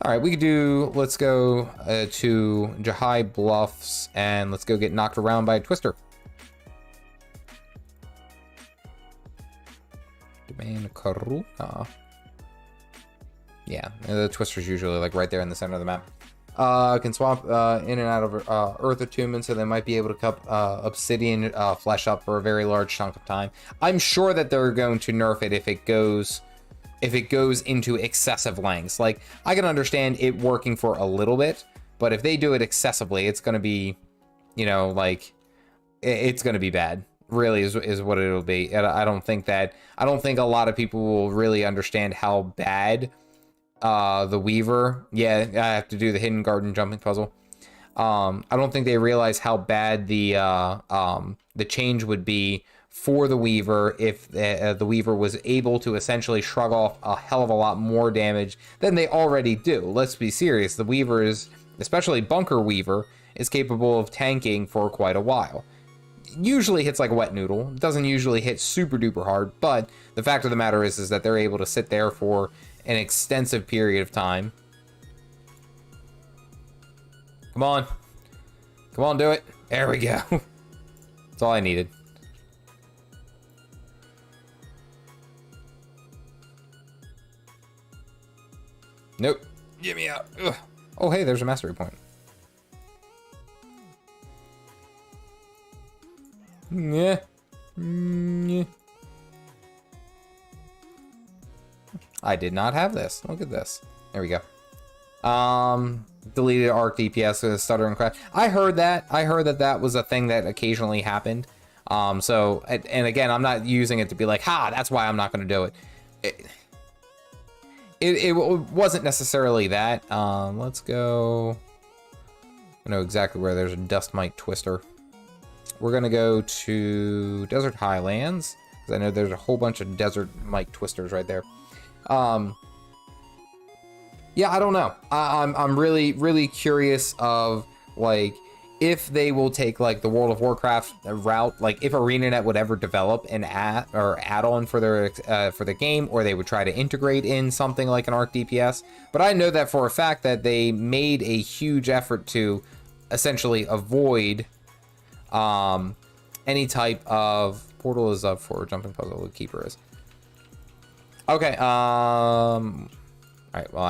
Speaker 1: Alright, we could do... Let's go to Jahai Bluffs, and let's go get knocked around by a Twister. Domain Karuna. Yeah, the Twister's usually like right there in the center of the map. Can swap in and out of Earth Attunement, so they might be able to cup Obsidian flesh up for a very large chunk of time. I'm sure that they're going to nerf it if it goes into excessive lengths. Like, I can understand it working for a little bit, but if they do it excessively, it's going to be, you know, like, it's going to be bad. Really is what it'll be. I don't think a lot of people will really understand how bad the Weaver, yeah, I have to do the Hidden Garden Jumping Puzzle. I don't think they realize how bad the change would be for the Weaver if the Weaver was able to essentially shrug off a hell of a lot more damage than they already do. Let's be serious. The Weaver is, especially Bunker Weaver, is capable of tanking for quite a while. Usually hits like a wet noodle. It doesn't usually hit super duper hard, but the fact of the matter is that they're able to sit there for an extensive period of time. Come on. Come on, do it. There we go. That's all I needed. Nope. Get me out. Ugh. Oh, hey, there's a mastery point. Yeah. Yeah. I did not have this. Look at this. There we go. Deleted arc DPS with a stutter and crash. I heard that. I heard that that was a thing that occasionally happened. So, and again, I'm not using it to be like, ha, that's why I'm not going to do it. It wasn't necessarily that. Let's go. I know exactly where there's a Dust Mite Twister. We're going to go to Desert Highlands, because I know there's a whole bunch of Desert Mite Twisters right there. Yeah, I don't know. I'm really curious of, like, if they will take, like, the World of Warcraft route, like, if ArenaNet would ever develop an add-on for the game, or they would try to integrate in something like an Arc DPS. But I know that for a fact that they made a huge effort to essentially avoid any type of... Portal is up for Jumping Puzzle. The Keeper is. Okay, all right, well,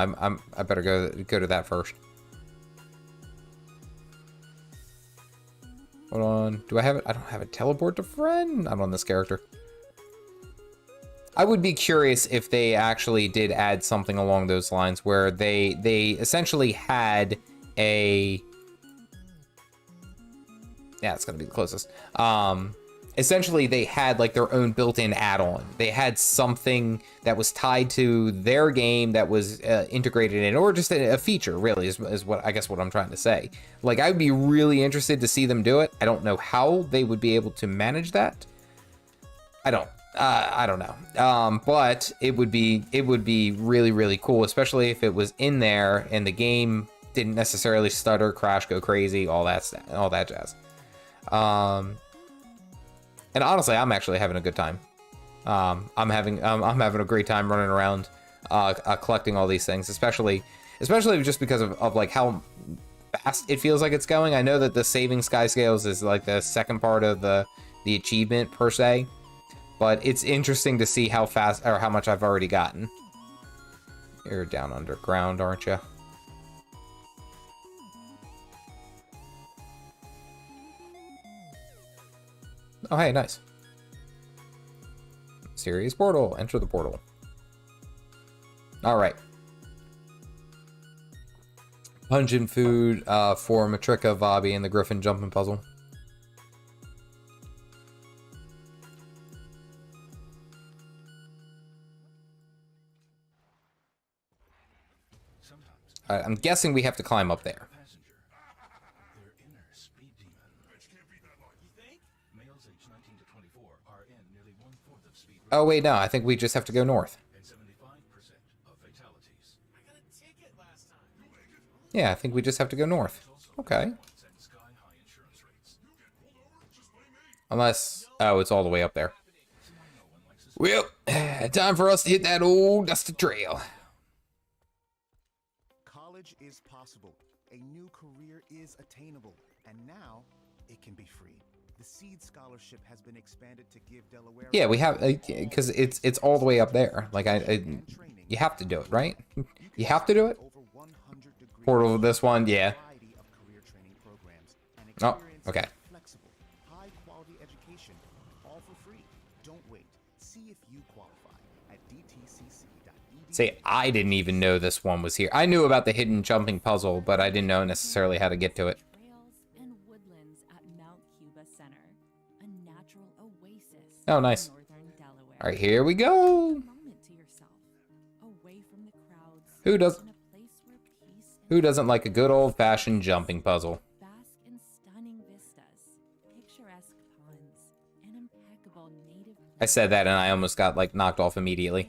Speaker 1: I better go to that first. Hold on. Do I have it? I don't have a teleport to friend. Not on this character. I would be curious if they actually did add something along those lines where they essentially had a... Yeah, it's going to be the closest. essentially they had like their own built-in add-on. They had something that was tied to their game that was integrated in, or just a feature, really, is what I guess what I'm trying to say. Like, I'd be really interested to see them do it. I don't know how they would be able to manage that. I don't know. But it would be really, really cool, especially if it was in there and the game didn't necessarily stutter, crash, go crazy, all that jazz. And honestly, I'm actually having a good time. I'm having a great time running around, collecting all these things, especially just because of like how fast it feels like it's going. I know that the saving Skyscales is like the second part of the achievement per se, but it's interesting to see how fast or how much I've already gotten. You're down underground, aren't you? Oh, hey, nice. Serious portal. Enter the portal. All right. Pungent food for Matrika, Vabi, and the Griffin jumping puzzle. All right, I'm guessing we have to climb up there. Oh, wait, no. I think we just have to go north. Yeah, I think we just have to go north. Okay. Unless... Oh, it's all the way up there. Well, time for us to hit that old dusty trail.
Speaker 3: College is possible. A new career is attainable. And now, it can be free. The Seed Scholarship has been expanded to give Delaware...
Speaker 1: Yeah, we have, because it's all the way up there. Like, you have to do it, right? You have to do it? Portal of this one, yeah. Oh, okay.
Speaker 3: High quality education, all for free. Don't wait. See if you qualify at dtcc.edu.
Speaker 1: Say, I didn't even know this one was here. I knew about the hidden jumping puzzle, but I didn't know necessarily how to get to it. Oh, nice. All right, here we go. Who doesn't like a good old-fashioned jumping puzzle? I said that and I almost got like knocked off immediately.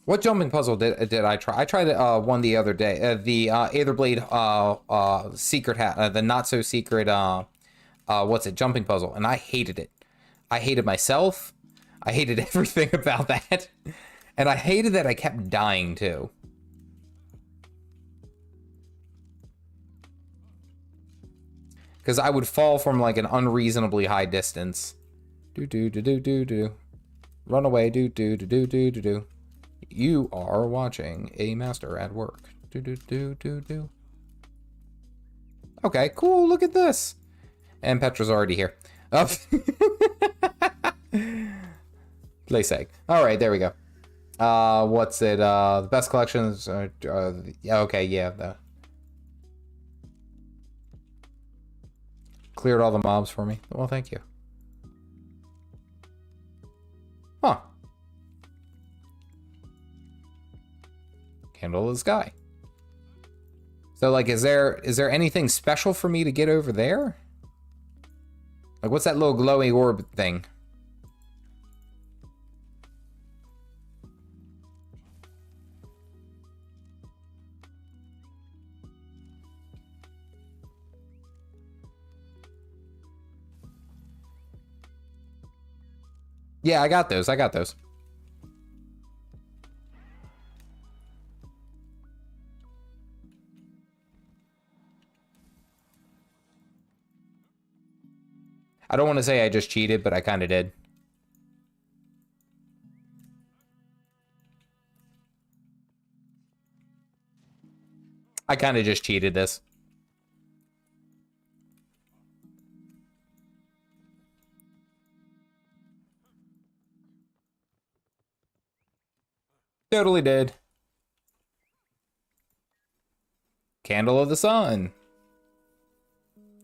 Speaker 1: What jumping puzzle did I try? I tried one the other day. The Aetherblade secret hat, the not so secret what's it, jumping puzzle, and I hated it. I hated myself. I hated everything about that, and I hated that I kept dying too. Because I would fall from like an unreasonably high distance. Do do do do do do. Run away. Do do do do do do do. You are watching a master at work. Do do do do do. Okay, cool. Look at this. And Petra's already here. Oh. Place egg. All right, there we go. What's it? The best collections. Yeah. Okay. Yeah. Cleared all the mobs for me. Well, thank you. Huh. Candle of the sky. So, like, is there anything special for me to get over there? Like, what's that little glowing orb thing? Yeah, I got those. I got those. I don't want to say I just cheated, but I kind of did. I kind of just cheated this. Totally did. Candle of the Sun.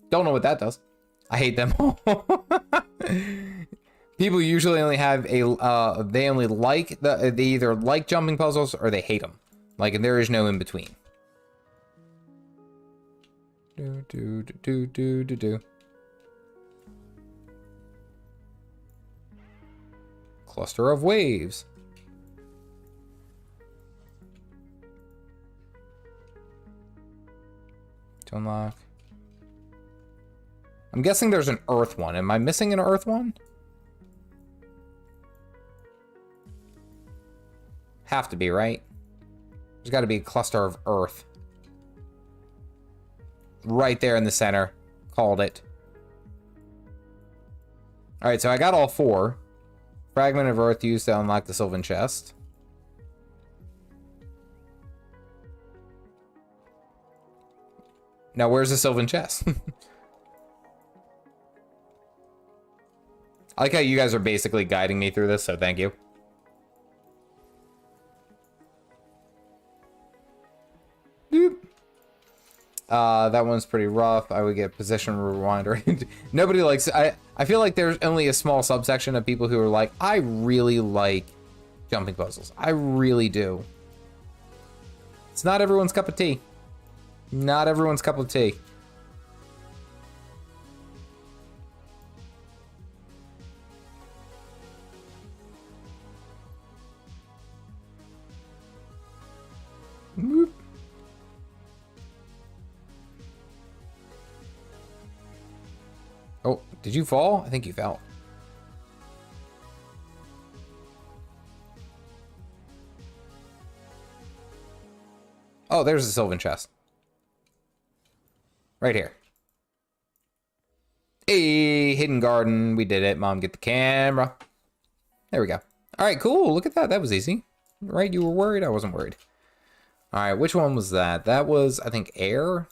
Speaker 1: Don't know what that does. I hate them all. People usually only have a, they only like, they either like jumping puzzles or they hate them. Like, and there is no in between. Cluster of waves. To unlock. I'm guessing there's an earth one. Am I missing an earth one? Have to be, right? There's got to be a cluster of earth. Right there in the center. Called it. Alright, so I got all 4. Fragment of earth used to unlock the Sylvan chest. Now, where's the Sylvan chest? I like how you guys are basically guiding me through this, so thank you. Boop. That one's pretty rough. I would get position rewinder. Nobody likes... I feel like there's only a small subsection of people who are like, I really like jumping puzzles. I really do. It's not everyone's cup of tea. Not everyone's cup of tea. Whoop. Oh, did you fall? I think you fell. Oh, there's the Sylvan chest. Right here. Hey, hidden garden. We did it. Mom, get the camera. There we go. All right, cool. Look at that. That was easy. Right? You were worried? I wasn't worried. All right, which one was that? That was, I think, air.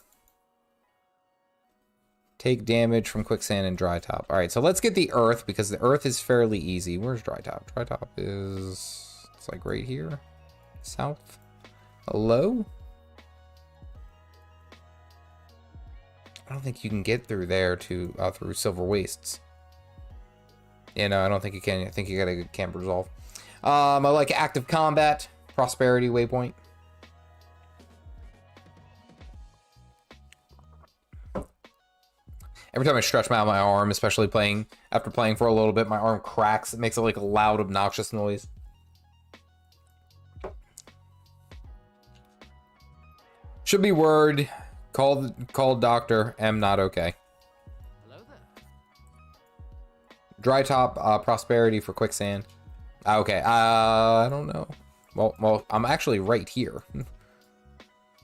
Speaker 1: Take damage from quicksand and dry top. All right, so let's get the earth because the earth is fairly easy. Where's dry top? Dry top is, it's like right here. South. Hello? I don't think you can get through there to through Silver Wastes. Yeah, no, I don't think you can. I think you got a good camp resolve. I like active combat, prosperity waypoint. Every time I stretch out my arm, especially after playing for a little bit, my arm cracks. It makes it like a loud, obnoxious noise. Should be word. Call doctor. Am not okay.
Speaker 4: Hello there.
Speaker 1: Dry top, prosperity for quicksand. Okay, I don't know. Well, I'm actually right here.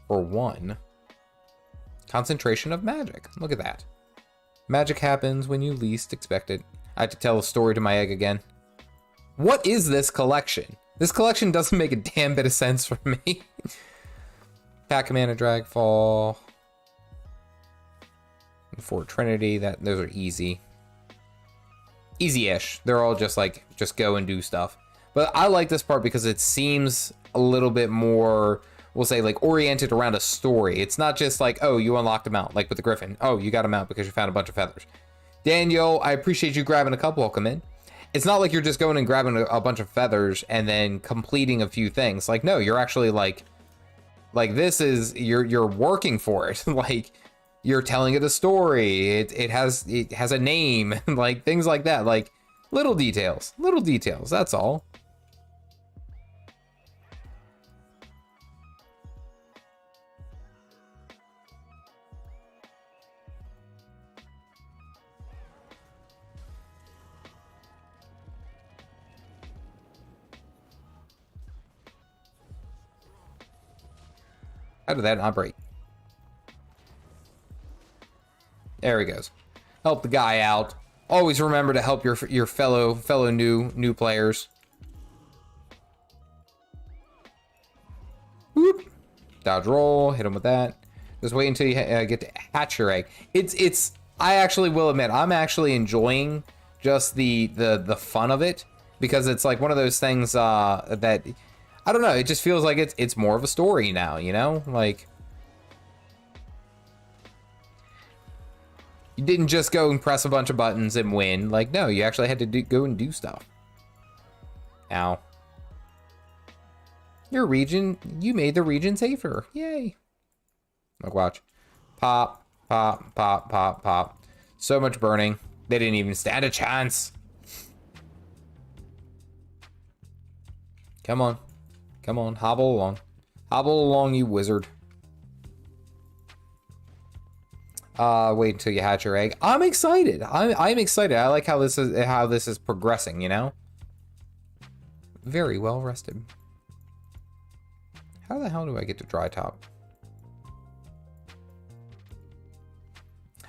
Speaker 1: For one. Concentration of magic. Look at that. Magic happens when you least expect it. I have to tell a story to my egg again. What is this collection? This collection doesn't make a damn bit of sense for me. Pack Commander Dragfall. Fort Trinity, those are easy. Easy-ish. They're all just like, just go and do stuff. But I like this part because it seems a little bit more, we'll say, like, oriented around a story. It's not just like, oh, you unlocked a mount, like with the Griffin. Oh, you got a mount because you found a bunch of feathers. Daniel, I appreciate you grabbing a couple. Welcome in. It's not like you're just going and grabbing a bunch of feathers and then completing a few things. Like, no, you're actually like this is, you're working for it. Like, you're telling it a story. It has a name. Like, things like that. Like, little details. Little details. That's all. How did that not break? There he goes. Help the guy out. Always remember to help your fellow new players. Whoop. Dodge roll. Hit him with that. Just wait until you get to hatch your egg. It's. I actually will admit I'm actually enjoying just the fun of it because it's like one of those things that I don't know. It just feels like it's more of a story now. You know, like You didn't just go and press a bunch of buttons and win. Like, no, you actually had to go and do stuff. Ow. Your region, you made the region safer. Yay. Look, watch. Pop, pop, pop, pop, pop. So much burning. They didn't even stand a chance. Come on. Come on, hobble along. Hobble along, you wizard. Wait until you hatch your egg. I'm excited. I'm excited. I like how this is progressing, you know? Very well rested. How the hell do I get to dry top?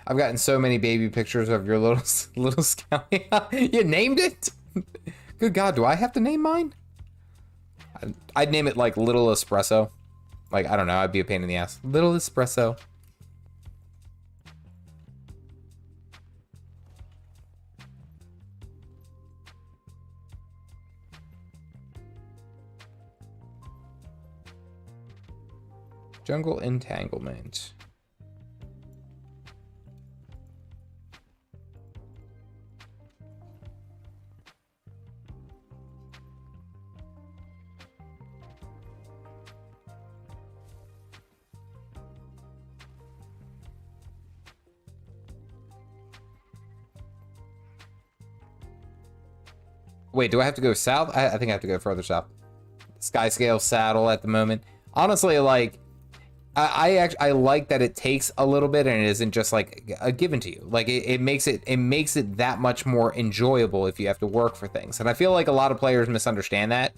Speaker 1: I've gotten so many baby pictures of your little scout. You named it? Good God, do I have to name mine? I'd name it like Little Espresso. Like, I don't know, I'd be a pain in the ass. Little Espresso. Jungle entanglement. Wait, do I have to go south? I think I have to go further south. Skyscale saddle at the moment. Honestly, like, I like that it takes a little bit and it isn't just like a given to you. Like it makes it that much more enjoyable if you have to work for things. And I feel like a lot of players misunderstand that.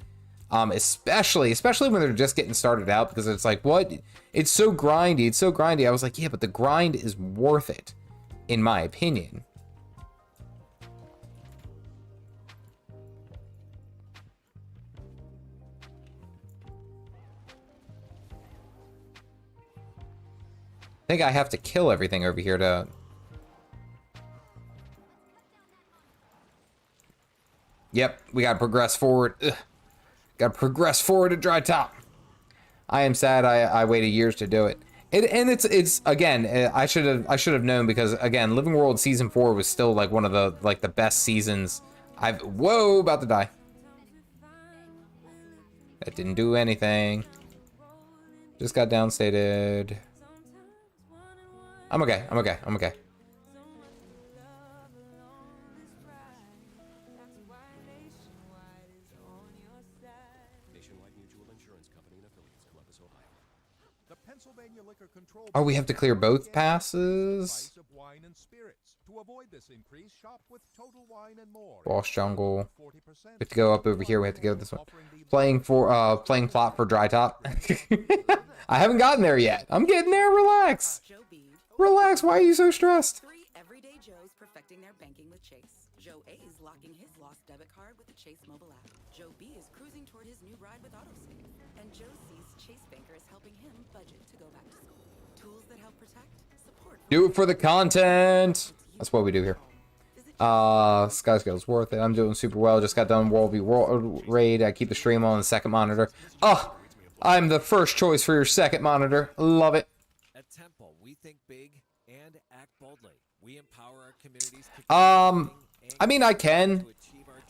Speaker 1: Especially when they're just getting started out, because it's like, what? It's so grindy. It's so grindy. I was like, yeah, but the grind is worth it, in my opinion. I think I have to kill everything over here to... Yep, we gotta progress forward. Ugh. Gotta progress forward to dry top. I am sad I waited years to do it. And it's again, I should have known, because again, Living World Season 4 was still like one of the best seasons whoa, about to die. That didn't do anything. Just got downstated. I'm okay. I'm okay. I'm okay. Oh, we have to clear both passes. Boss jungle. We have to go up over here. We have to go this one. Playing plot for dry top. I haven't gotten there yet. I'm getting there. Relax. Relax, why are you so stressed?
Speaker 5: 3 everyday Joes perfecting their banking with Chase. Joe A is locking his lost debit card with the Chase mobile app. Joe B is cruising toward his new ride with autosave. And Joe C's Chase banker is helping him budget to go back to school. Tools that help protect, support.
Speaker 1: Do it for the content. That's what we do here. Skyscale's worth it. I'm doing super well. Just got done World v World raid. I keep the stream on the second monitor. Oh, I'm the first choice for your second monitor. Love it.
Speaker 6: Think big and act boldly. We empower our communities to
Speaker 1: I mean, I can.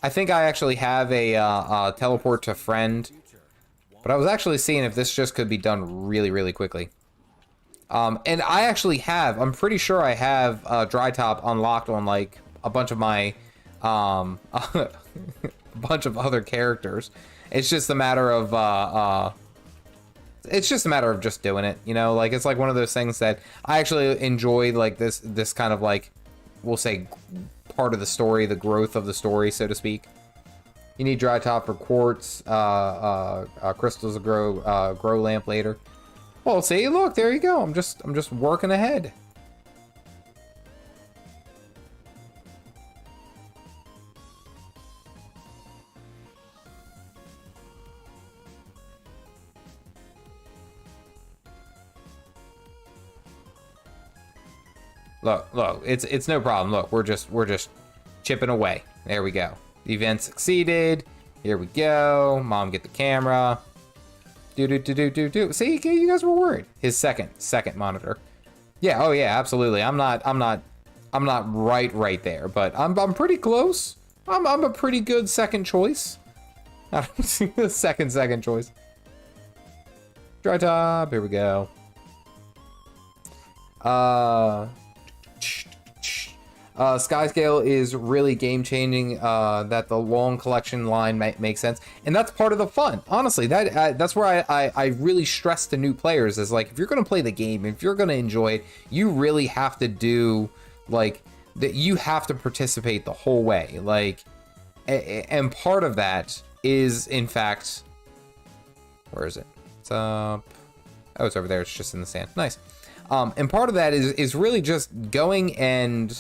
Speaker 1: I think I actually have a teleport to friend, but I was actually seeing if this just could be done really, really quickly. And I actually have. I'm pretty sure I have dry top unlocked on like a bunch of my a bunch of other characters. It's just a matter of it's just a matter of just doing it, you know? Like, it's like one of those things that I actually enjoy, like this kind of like, we'll say, part of the story, the growth of the story, so to speak. You need dry top for quartz, crystals to grow lamp later. Well, see, look, there you go. I'm just working ahead. Look, it's no problem. Look, we're just chipping away. There we go. The event succeeded. Here we go. Mom, get the camera. Do. See, you guys were worried. His second monitor. Yeah, oh yeah, absolutely. I'm not I'm not right there, but I'm pretty close. I'm a pretty good second choice. I don't see the second choice. Dry top, here we go. Skyscale is really game changing. That the long collection line makes sense, and that's part of the fun. Honestly, that's where I really stress to new players is like, if you're gonna play the game, if you're gonna enjoy it, you really have to do like that. You have to participate the whole way. Like, and part of that is, in fact, where is it? It's up. Oh, it's over there. It's just in the sand. Nice. And part of that is really just going and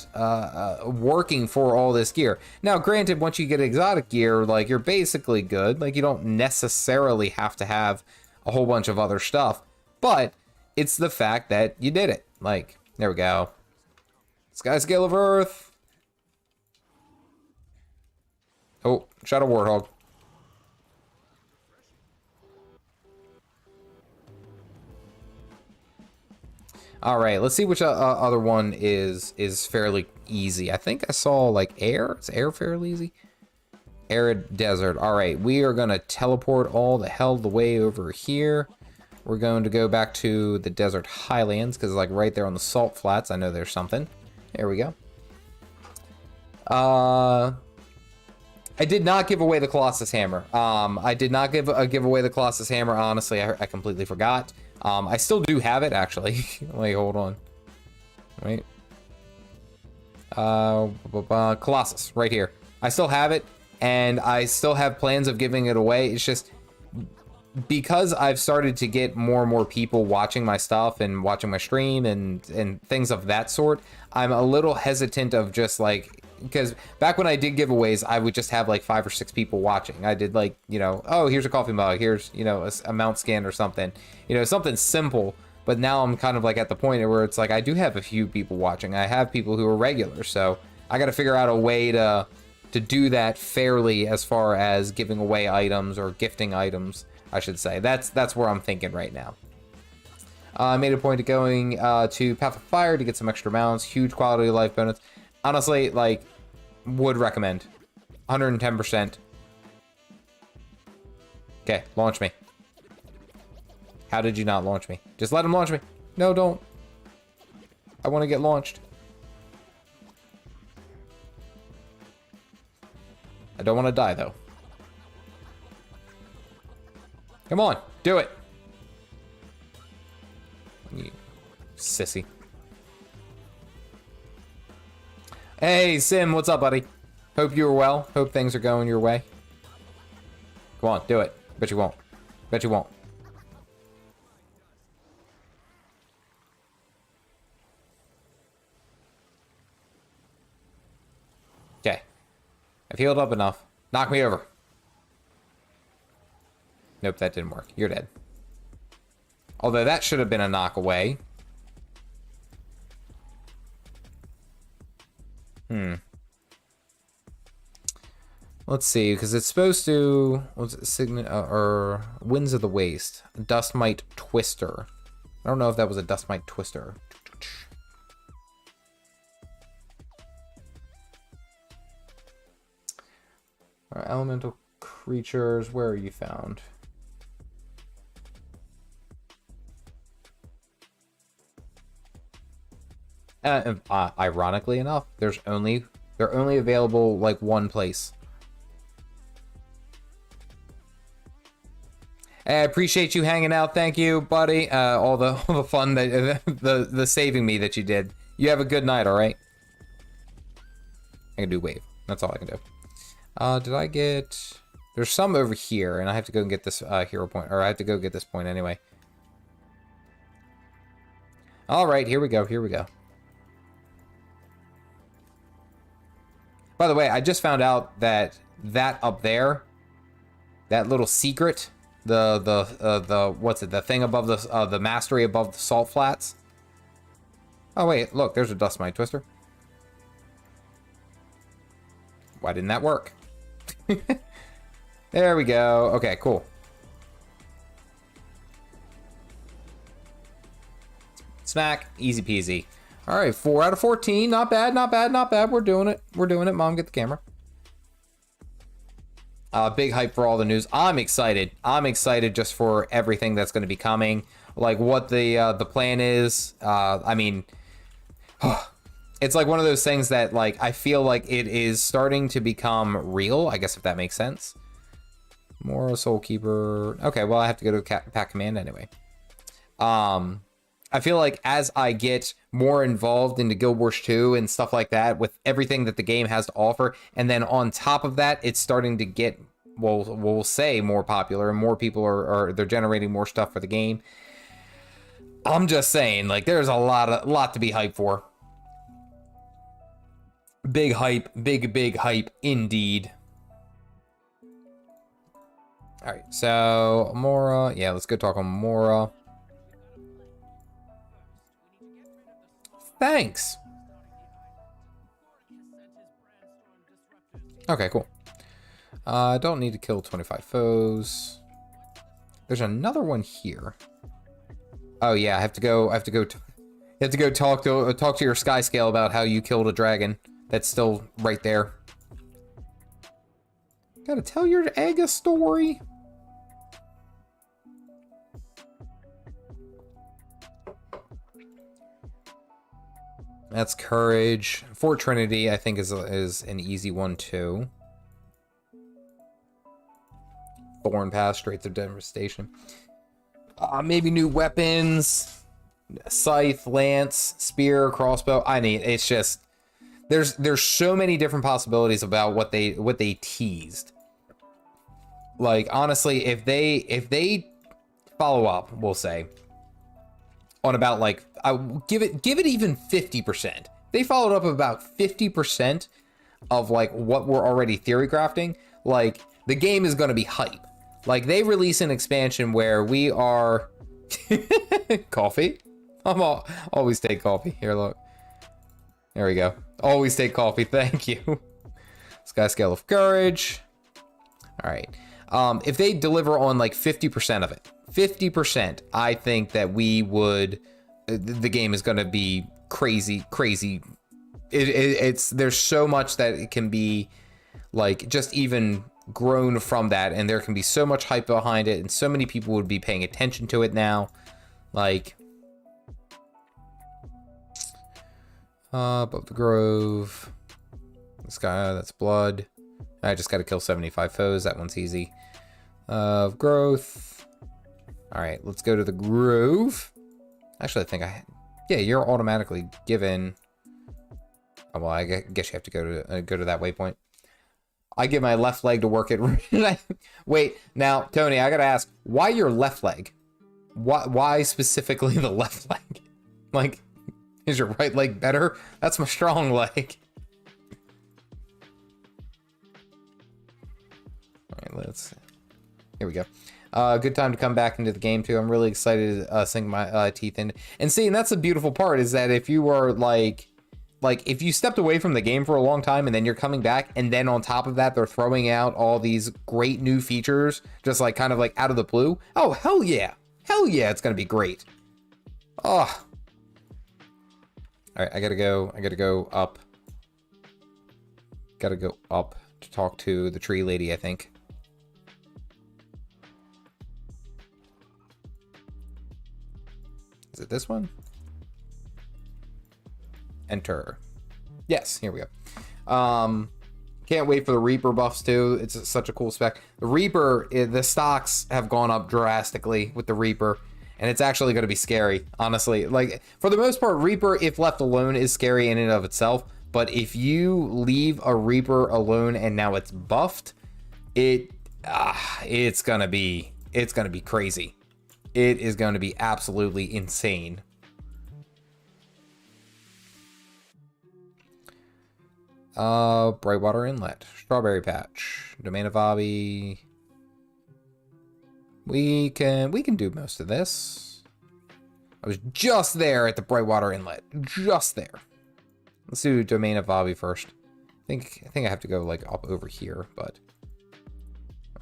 Speaker 1: working for all this gear. Now, granted, once you get exotic gear, like, you're basically good. Like, you don't necessarily have to have a whole bunch of other stuff, but it's the fact that you did it. Like, there we go. Skyscale of Earth. Oh, shot a warthog. All right, let's see which other one is fairly easy. I think I saw like air. Is air fairly easy? Arid desert. All right, we are gonna teleport all the hell the way over here. We're going to go back to the desert highlands because like right there on the salt flats, I know there's something. There we go. I did not give away the Colossus Hammer. I did not give away the Colossus Hammer. Honestly, I completely forgot. I still do have it, actually. Wait, hold on. Wait. Colossus, right here. I still have it, and I still have plans of giving it away. It's just because I've started to get more and more people watching my stuff and watching my stream and things of that sort, I'm a little hesitant of just like, because back when I did giveaways, I would just have like 5 or 6 people watching. I did like, you know, oh, here's a coffee mug, here's, you know, a mount scan or something, you know, something simple. But now I'm kind of like at the point where it's like, I do have a few people watching. I have people who are regular, so I got to figure out a way to do that fairly as far as giving away items or gifting items, I should say. That's where I'm thinking right now. I made a point of going to Path of Fire to get some extra mounts, huge quality of life bonus. Honestly, like, would recommend. 110%. Okay, launch me. How did you not launch me? Just let him launch me. No, don't. I want to get launched. I don't want to die, though. Come on, do it. You sissy. Hey, Sim, what's up, buddy? Hope you are well. Hope things are going your way. Come on, do it. Bet you won't. Bet you won't. Okay. I've healed up enough. Knock me over. Nope, that didn't work. You're dead. Although that should have been a knock away. Let's see, because it's supposed to... What's it? Signet... or Winds of the Waste. Dust Mite Twister. I don't know if that was a Dust Mite Twister. Our elemental creatures, where are you found? Ironically enough, they're only available like one place. I appreciate you hanging out. Thank you, buddy. All the fun that the saving me that you did. You have a good night. All right. I can do wave. That's all I can do. Did I get? There's some over here, and I have to go and get this hero point, or I have to go get this point anyway. All right, here we go. Here we go. By the way, I just found out that up there, that little secret, the what's it? The thing above the mastery above the salt flats. Oh wait, look, there's a Dust Mite Twister. Why didn't that work? There we go. Okay, cool. Smack, easy peasy. All right, 4 out of 14. Not bad, not bad, not bad. We're doing it. We're doing it. Mom, get the camera. Big hype for all the news. I'm excited. I'm excited just for everything that's going to be coming. Like what the plan is. I mean, it's like one of those things that like I feel like it is starting to become real. I guess if that makes sense. More Soul Keeper. Okay, well I have to go to pack command anyway. I feel like as I get more involved into Guild Wars 2 and stuff like that, with everything that the game has to offer, and then on top of that, it's starting to get, well, we'll say more popular, and more people are they're generating more stuff for the game. I'm just saying, like, there's a lot to be hyped for. Big hype, big hype indeed. All right, so Mora, yeah, let's go talk on Mora. Thanks. Okay, cool. I don't need to kill 25 foes. There's another one here. Oh yeah, I have to go talk to your Skyscale about how you killed a dragon. That's still right there. Gotta tell your egg a story. That's courage. Fort Trinity, I think, is an easy one too. Thorn Pass, straight to devastation. Maybe new weapons, scythe, lance, spear, crossbow. I mean, it's just there's so many different possibilities about what they teased. Like honestly, if they follow up, we'll say, on about like give it even 50%. They followed up about 50% of like what we're already theory crafting. Like the game is going to be hype. Like they release an expansion where we are coffee. Always take coffee. Here, look. There we go. Always take coffee. Thank you. Skyscale of courage. All right. If they deliver on like 50% of it, 50%, I think that we would. The game is going to be crazy. There's so much that it can be like just even grown from that, and there can be so much hype behind it, and so many people would be paying attention to it now. Like, above the grove. This guy, that's blood. I just got to kill 75 foes. That one's easy. Growth. All right, let's go to the grove. Actually, I think yeah, you're automatically given. Oh, well, I guess you have to go to that waypoint. I give my left leg to work it. Wait, now, Tony, I gotta ask, why your left leg? Why specifically the left leg? Like, is your right leg better? That's my strong leg. All right, here we go. Good time to come back into the game too. I'm really excited to sink my teeth in. And see, and that's the beautiful part, is that if you were like if you stepped away from the game for a long time and then you're coming back, and then on top of that they're throwing out all these great new features just like kind of like out of the blue. Oh, hell yeah, it's gonna be great. Oh, all right, I gotta go up to talk to the tree lady, I think. Is it this one? Enter. Yes, here we go. Can't wait for the Reaper buffs too. It's such a cool spec. The Reaper, the stocks have gone up drastically with the Reaper, and it's actually going to be scary, honestly. Like, for the most part, Reaper, if left alone, is scary in and of itself. But if you leave a Reaper alone and now it's buffed, it's gonna be crazy. It is going to be absolutely insane. Brightwater Inlet, Strawberry Patch, Domain of Obby. We can do most of this. I was just there at the Brightwater Inlet, just there. Let's do Domain of Obby first. I think I have to go like up over here, but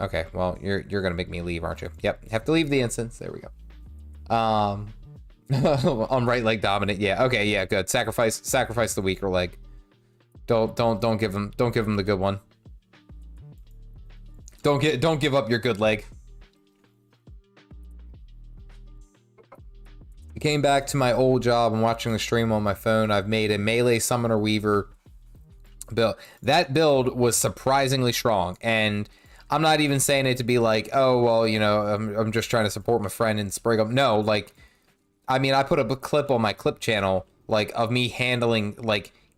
Speaker 1: okay. Well, you're gonna make me leave, aren't you? Yep, have to leave the instance. There we go. On right leg dominant. Yeah. Okay. Yeah. Good. Sacrifice the weaker leg. Don't give him the good one. Don't give up your good leg. I came back to my old job and watching the stream on my phone. I've made a melee summoner weaver build. That build was surprisingly strong, and I'm not even saying it to be like, oh well, you know, I'm just trying to support my friend and sprig him. No, like, I mean, I put up a clip on my clip channel, like, of me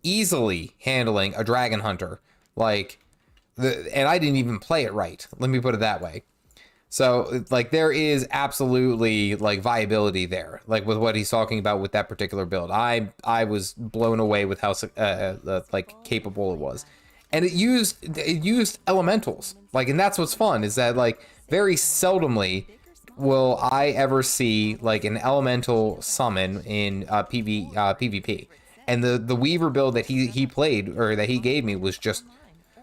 Speaker 1: easily handling a dragon hunter, like, and I didn't even play it right. Let me put it that way. So, like, there is absolutely, like, viability there, like, with what he's talking about with that particular build. I was blown away with how, like, capable it was. And it used elementals, like, and that's what's fun, is that, like, very seldomly will I ever see, like, an elemental summon in PvP. And the Weaver build that he played, or that he gave me, was just,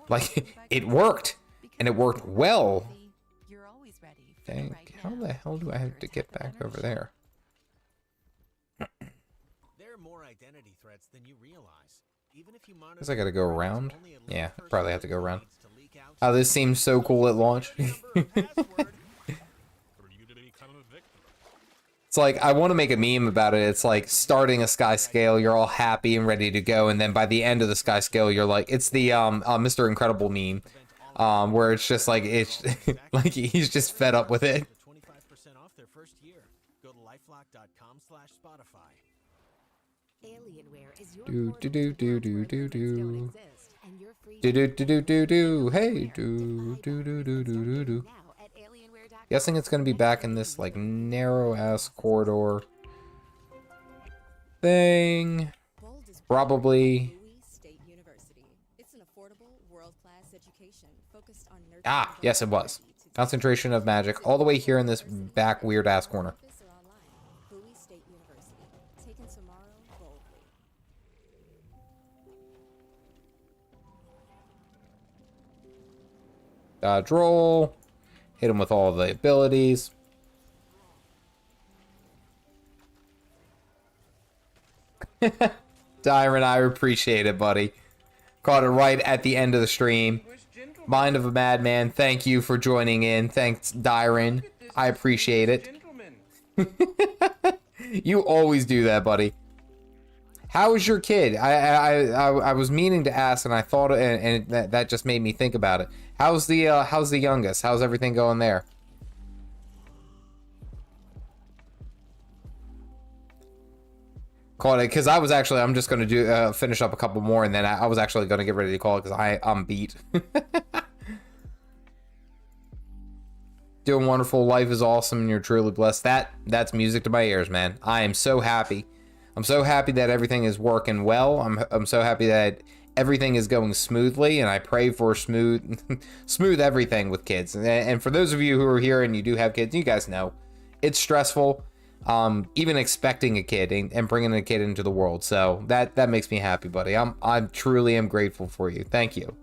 Speaker 1: like, it worked, and it worked well. How the hell do I have to get back over there?
Speaker 6: There are more identity threats than you realize. Even if you monitor,
Speaker 1: Guess I gotta go around. Yeah, probably have to go around. Oh, this seems so cool at launch. It's like, I want to make a meme about it. It's like starting a Skyscale, you're all happy and ready to go, and then by the end of the Skyscale, you're like, it's the Mr. Incredible meme. Where it's just like, it's like he's just fed up with it.
Speaker 6: 25% off their first year. Go to lifelock.com/Spotify.
Speaker 7: Alienware is your
Speaker 1: Do
Speaker 7: portal
Speaker 1: do do
Speaker 7: to
Speaker 1: do
Speaker 7: worlds
Speaker 1: do
Speaker 7: where
Speaker 1: do
Speaker 7: limits don't
Speaker 1: do.
Speaker 7: exist, and you're free
Speaker 1: Do
Speaker 7: to
Speaker 1: do do do do do. Hey, do do do do do do do.
Speaker 7: now at alienware.com.
Speaker 1: Guessing it's gonna be back in this like narrow ass corridor thing.
Speaker 7: Bold is
Speaker 1: Probably.
Speaker 7: Bowie State University. It's an affordable, world-class education focused on nurturing
Speaker 1: Ah, yes, it was.
Speaker 7: variety to
Speaker 1: Concentration of magic all the way here in this back weird ass corner.
Speaker 7: campus or online. Bowie State University. Taking tomorrow boldly.
Speaker 1: Dodge roll. Hit him with all the abilities. Dyron, I appreciate it, buddy. Caught it right at the end of the stream. Mind of a Madman, thank you for joining in. Thanks, Dyron. I appreciate it. You always do that, buddy. How is your kid? I was meaning to ask, and I thought, and that just made me think about it. How's the youngest? How's everything going there? Called it because I was actually, I'm just gonna do finish up a couple more, and then I was actually gonna get ready to call it because I'm beat. Doing wonderful. Life is awesome, and you're truly blessed. That's music to my ears, man. I am so happy. I'm so happy that everything is working well. I'm so happy that everything is going smoothly, and I pray for smooth everything with kids. And for those of you who are here and you do have kids, you guys know it's stressful. Even expecting a kid and bringing a kid into the world. So that makes me happy, buddy. I'm truly am grateful for you. Thank you.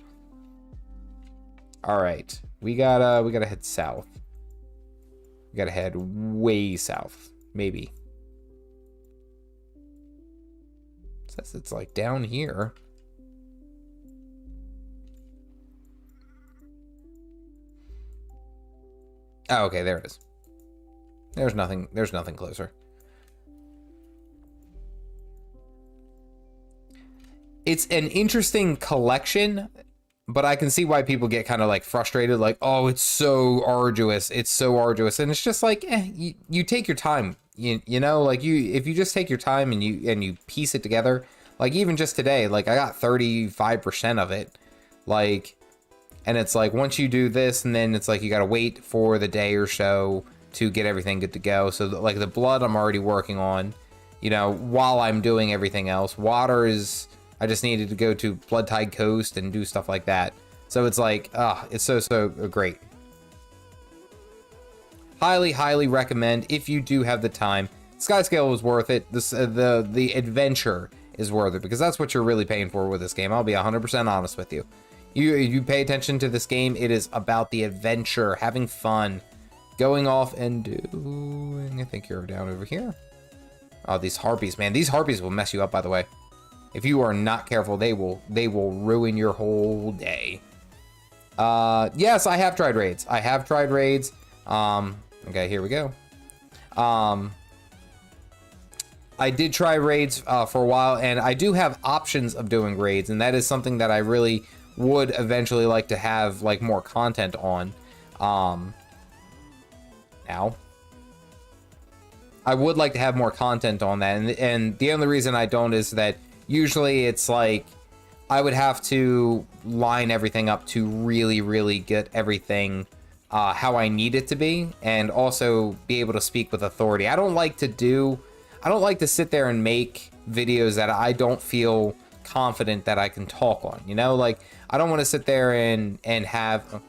Speaker 1: All right, we gotta head south. We gotta head way south, maybe. It says it's like down here. Oh, okay, there it is. There's nothing closer. It's an interesting collection, but I can see why people get kind of like frustrated, like, oh, it's so arduous. It's so arduous. And it's just like, you take your time, you know, like if you just take your time and you piece it together, like even just today, like I got 35% of it, like, and it's like, once you do this, and then it's like, you got to wait for the day or so to get everything good to go. So like the blood I'm already working on, you know, while I'm doing everything else. Water is, I just needed to go to Blood Tide Coast and do stuff like that. So it's like, it's so great. Highly recommend if you do have the time. Skyscale was worth it. The adventure is worth it, because that's what you're really paying for with this game. I'll be 100% honest with you. You pay attention to this game, it is about the adventure, having fun. Going off and doing, I think you're down over here. Oh, these harpies, man. These harpies will mess you up, by the way. If you are not careful, they will ruin your whole day. Yes, I have tried raids. I have tried raids. Okay, here we go. I did try raids for a while, and I do have options of doing raids, and that is something that I really would eventually like to have like more content on. Now, I would like to have more content on that, and the only reason I don't is that usually it's like I would have to line everything up to really get everything how I need it to be, and also be able to speak with authority. I don't like to sit there and make videos that I don't feel confident that I can talk on, you know? Like, I don't want to sit there and have...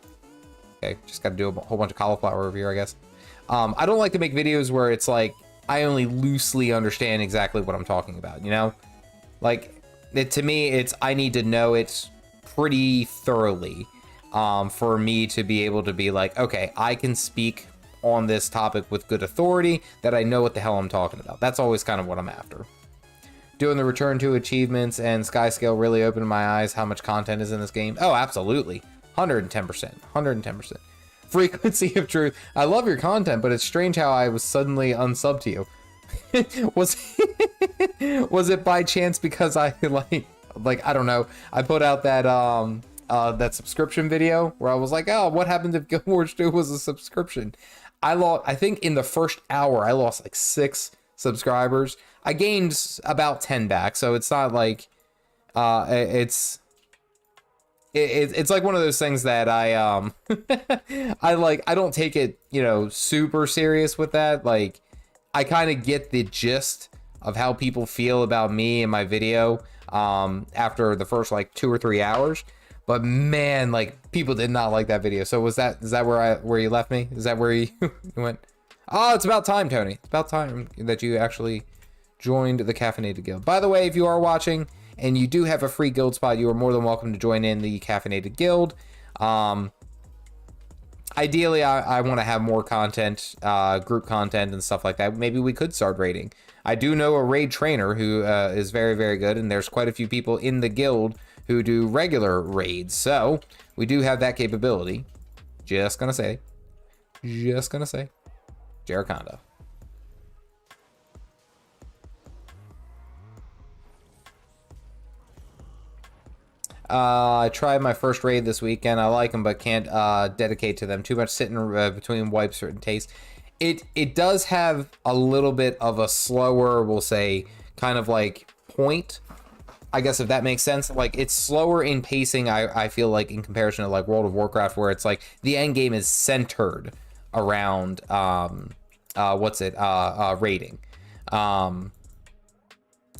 Speaker 1: Okay, just got to do a whole bunch of cauliflower over here, I guess. I don't like to make videos where it's like, I only loosely understand exactly what I'm talking about, you know? Like, to me, it's, I need to know it pretty thoroughly for me to be able to be like, okay, I can speak on this topic with good authority, that I know what the hell I'm talking about. That's always kind of what I'm after. Doing the return to achievements and Skyscale really opened my eyes how much content is in this game. Oh, absolutely. 110%. 110%. Frequency of truth. I love your content, but it's strange how I was suddenly unsubbed to you. Was it by chance because I like I don't know, I put out that that subscription video where I was like, oh, what happened if Gw2 2 was a subscription? I think in the first hour I lost like 6 subscribers. I gained about 10 back, so it's not like it's like one of those things that I I don't take it, you know, super serious with that. Like, I kind of get the gist of how people feel about me and my video after the first like 2 or 3 hours. But man, like, people did not like that video. So is that where you left me? Is that where you went? Oh, it's about time, Tony. It's about time that you actually joined the Caffeinated Guild. By the way, if you are watching and you do have a free guild spot, you are more than welcome to join in the Caffeinated Guild. Ideally, I want to have more content, group content and stuff like that. Maybe we could start raiding. I do know a raid trainer who is very good, and there's quite a few people in the guild who do regular raids. So we do have that capability. Just gonna say. Jericonda. I tried my first raid this weekend. I like them, but can't dedicate to them. Too much sitting between wipes, certain taste. It does have a little bit of a slower, we'll say, kind of like point, I guess, if that makes sense. Like, it's slower in pacing, I feel like, in comparison to like World of Warcraft, where it's like the end game is centered around raiding.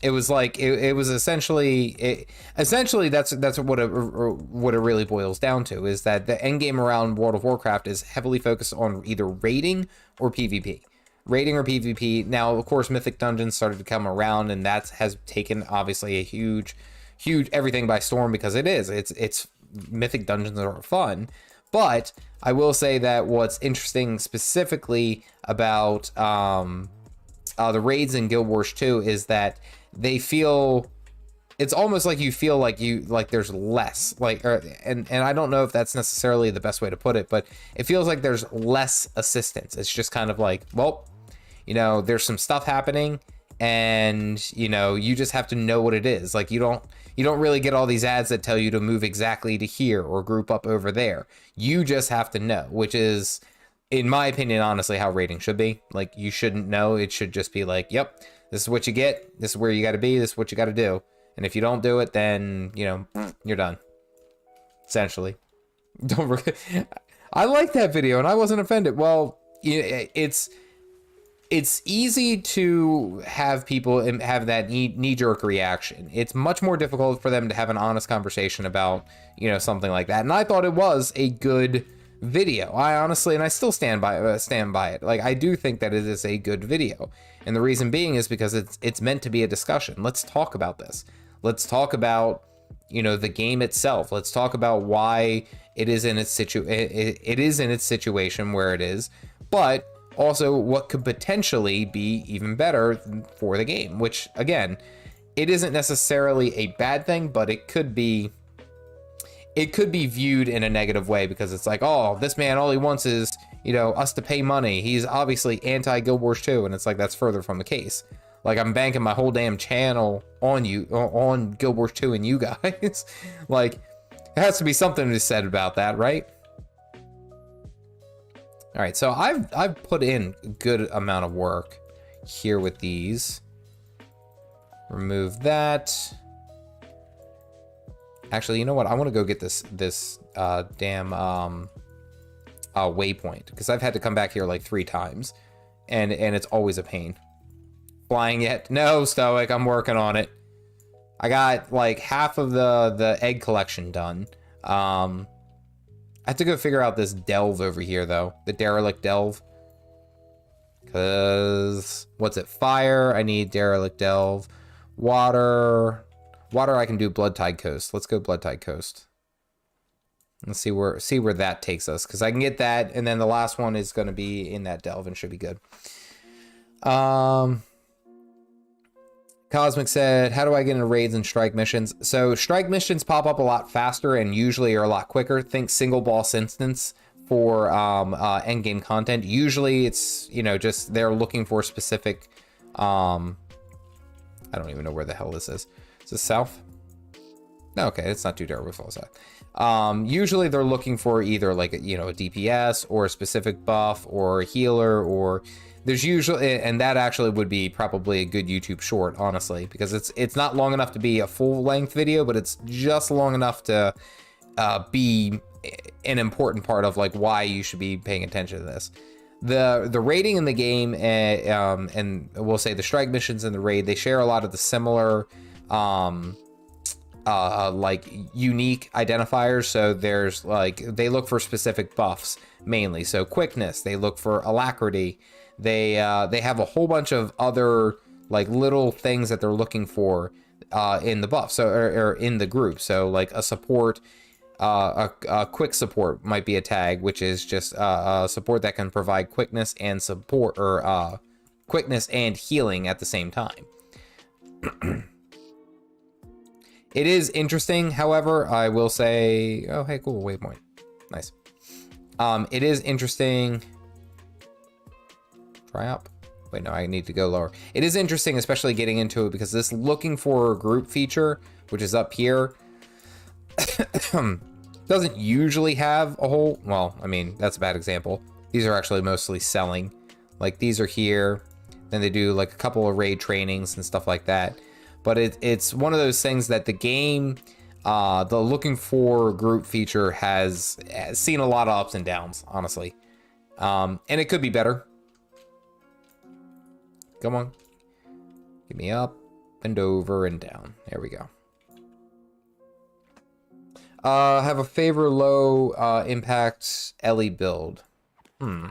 Speaker 1: It was like it was essentially that's what it really boils down to, is that the end game around World of Warcraft is heavily focused on either raiding or PvP. Raiding or PvP. Now, of course, Mythic Dungeons started to come around, and that has taken obviously a huge everything by storm, because it's Mythic Dungeons are fun. But I will say that what's interesting specifically about the raids in Guild Wars 2 is that they feel, it's almost like you feel like there's less, and I don't know if that's necessarily the best way to put it, but it feels like there's less assistance. It's just kind of like, well, you know, there's some stuff happening, and you know, you just have to know what it is. Like, you don't really get all these ads that tell you to move exactly to here or group up over there. You just have to know, which is, in my opinion, honestly, how raiding should be. Like, you shouldn't know. It should just be like, yep, this is what you get. This is where you got to be. This is what you got to do. And if you don't do it, then, you know, you're done. Essentially. I like that video, and I wasn't offended. Well, it's easy to have people have that knee-jerk reaction. It's much more difficult for them to have an honest conversation about, you know, something like that. And I thought it was a good video. I honestly, and I still stand by it. Like, I do think that it is a good video, and the reason being is because it's meant to be a discussion. Let's talk about this. Let's talk about, you know, the game itself. Let's talk about why it is in its situation where it is. But also what could potentially be even better for the game, which again, it isn't necessarily a bad thing, but it could be viewed in a negative way because it's like, oh, this man, all he wants is, you know, us to pay money. He's obviously anti Guild Wars 2, and it's like, that's further from the case. Like, I'm banking my whole damn channel on you, on Guild Wars 2 and you guys. Like, there has to be something to be said about that, right? All right, so I've put in a good amount of work here with these. Remove that. Actually, you know what? I want to go get this damn waypoint, because I've had to come back here like 3 times, and it's always a pain. Flying yet? No, Stoic. I'm working on it. I got like half of the egg collection done. I have to go figure out this delve over here, though. The derelict delve. Because, what's it? Fire. I need derelict delve. Water. Water, I can do Blood Tide Coast. Let's go Blood Tide Coast. Let's see where that takes us. Because I can get that, and then the last one is going to be in that delve and should be good. Cosmic said, how do I get into raids and strike missions? So strike missions pop up a lot faster and usually are a lot quicker. Think single boss instance for endgame content. Usually it's, you know, just they're looking for specific, I don't even know where the hell this is. Is this south? No, okay, it's not too terrible. Usually they're looking for either like, you know, a DPS or a specific buff or a healer, or there's usually, and that actually would be probably a good YouTube short, honestly, because it's not long enough to be a full length video, but it's just long enough to be an important part of like why you should be paying attention to this. The raiding in the game, and we'll say the strike missions in the raid, they share a lot of the similar like unique identifiers. So there's like, they look for specific buffs mainly. So quickness, they look for alacrity. They have a whole bunch of other like little things that they're looking for in the buff, so or in the group. So like a support, a quick support might be a tag, which is just a support that can provide quickness and support, or quickness and healing at the same time. It is interesting, however, I will say, oh hey, cool, waypoint, nice. It is interesting. Try up. Wait, no, I need to go lower. It is interesting, especially getting into it, because this looking for group feature, which is up here, doesn't usually have a whole, well, I mean, that's a bad example. These are actually mostly selling. Like these are here, then they do like a couple of raid trainings and stuff like that. But it's one of those things that the game, the looking for group feature has seen a lot of ups and downs, honestly. And it could be better. Come on. Give me up and over and down. There we go. Have a favor low impact Ellie build. Okay,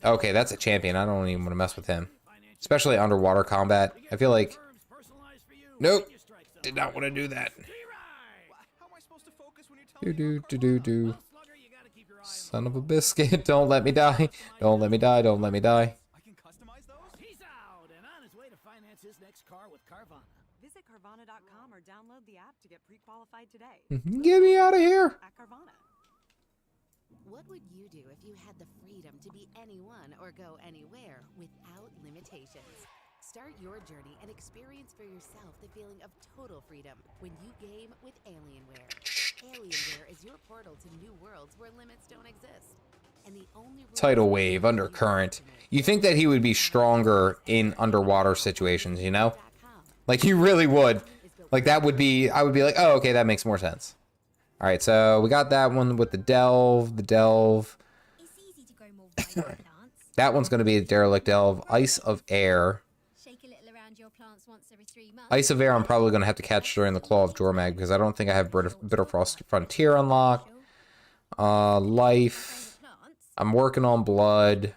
Speaker 1: okay, that's a champion. I don't even want to mess with him. Especially underwater combat. I feel like... Nope. Did not want to do that. Do. Son of a biscuit. Don't let me die. Don't let me die. Don't let me die.
Speaker 4: I can customize those? He's out and on his way to finance his next car with Carvana.
Speaker 5: Visit Carvana.com or download the app to get pre-qualified today.
Speaker 1: Get me out of here.
Speaker 5: At Carvana.
Speaker 8: What would you do if you had the freedom to be anyone or go anywhere without limitations? Start your journey and experience for yourself the feeling of total freedom when you game with Alienware. Alienware is your portal to new worlds where limits don't exist. And the only
Speaker 1: Tidal wave, undercurrent. You think that he would be stronger in underwater situations, you know? Like he really would. Like that would be, I would be like, oh, okay, that makes more sense. All right, so we got that one with the delve,
Speaker 7: It's easy to grow more vibrant plants.
Speaker 1: That one's going to be a derelict delve. Ice of air.
Speaker 7: Shake a little around your plants once every 3 months.
Speaker 1: Ice of air I'm probably going to have to catch during the Claw of Jormag, because I don't think I have Bitterfrost Frontier unlocked. Life. I'm working on blood.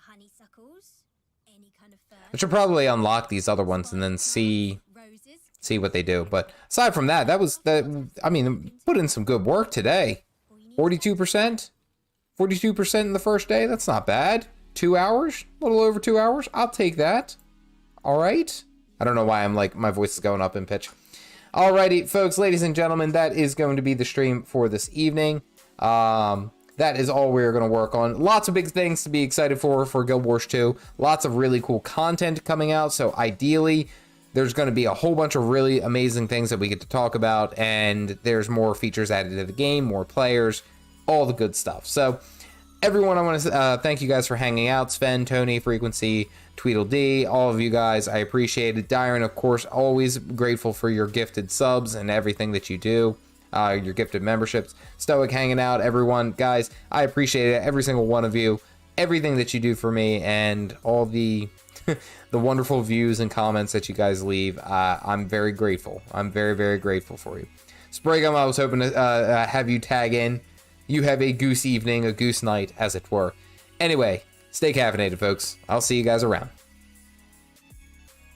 Speaker 7: Honeysuckles. Any kind of fern.
Speaker 1: I should probably unlock these other ones and then see what they do. But aside from that, I mean, put in some good work today. 42%. 42% in the first day. That's not bad. 2 hours, a little over 2 hours. I'll take that. All right. I don't know why I'm like, my voice is going up in pitch. Alrighty, folks, ladies and gentlemen, that is going to be the stream for this evening. That is all we're going to work on. Lots of big things to be excited for Guild Wars 2. Lots of really cool content coming out. So ideally, there's going to be a whole bunch of really amazing things that we get to talk about. And there's more features added to the game, more players, all the good stuff. So everyone, I want to thank you guys for hanging out. Sven, Tony, Frequency, Tweedledee, all of you guys, I appreciate it. Dyron, of course, always grateful for your gifted subs and everything that you do, your gifted memberships. Stoic hanging out, everyone, guys, I appreciate it, every single one of you, everything that you do for me, and all the the wonderful views and comments that you guys leave. I'm very grateful. I'm very, very grateful for you. Sprigum, I was hoping to have you tag in. You have a goose evening, a goose night, as it were. Anyway, stay caffeinated, folks. I'll see you guys around.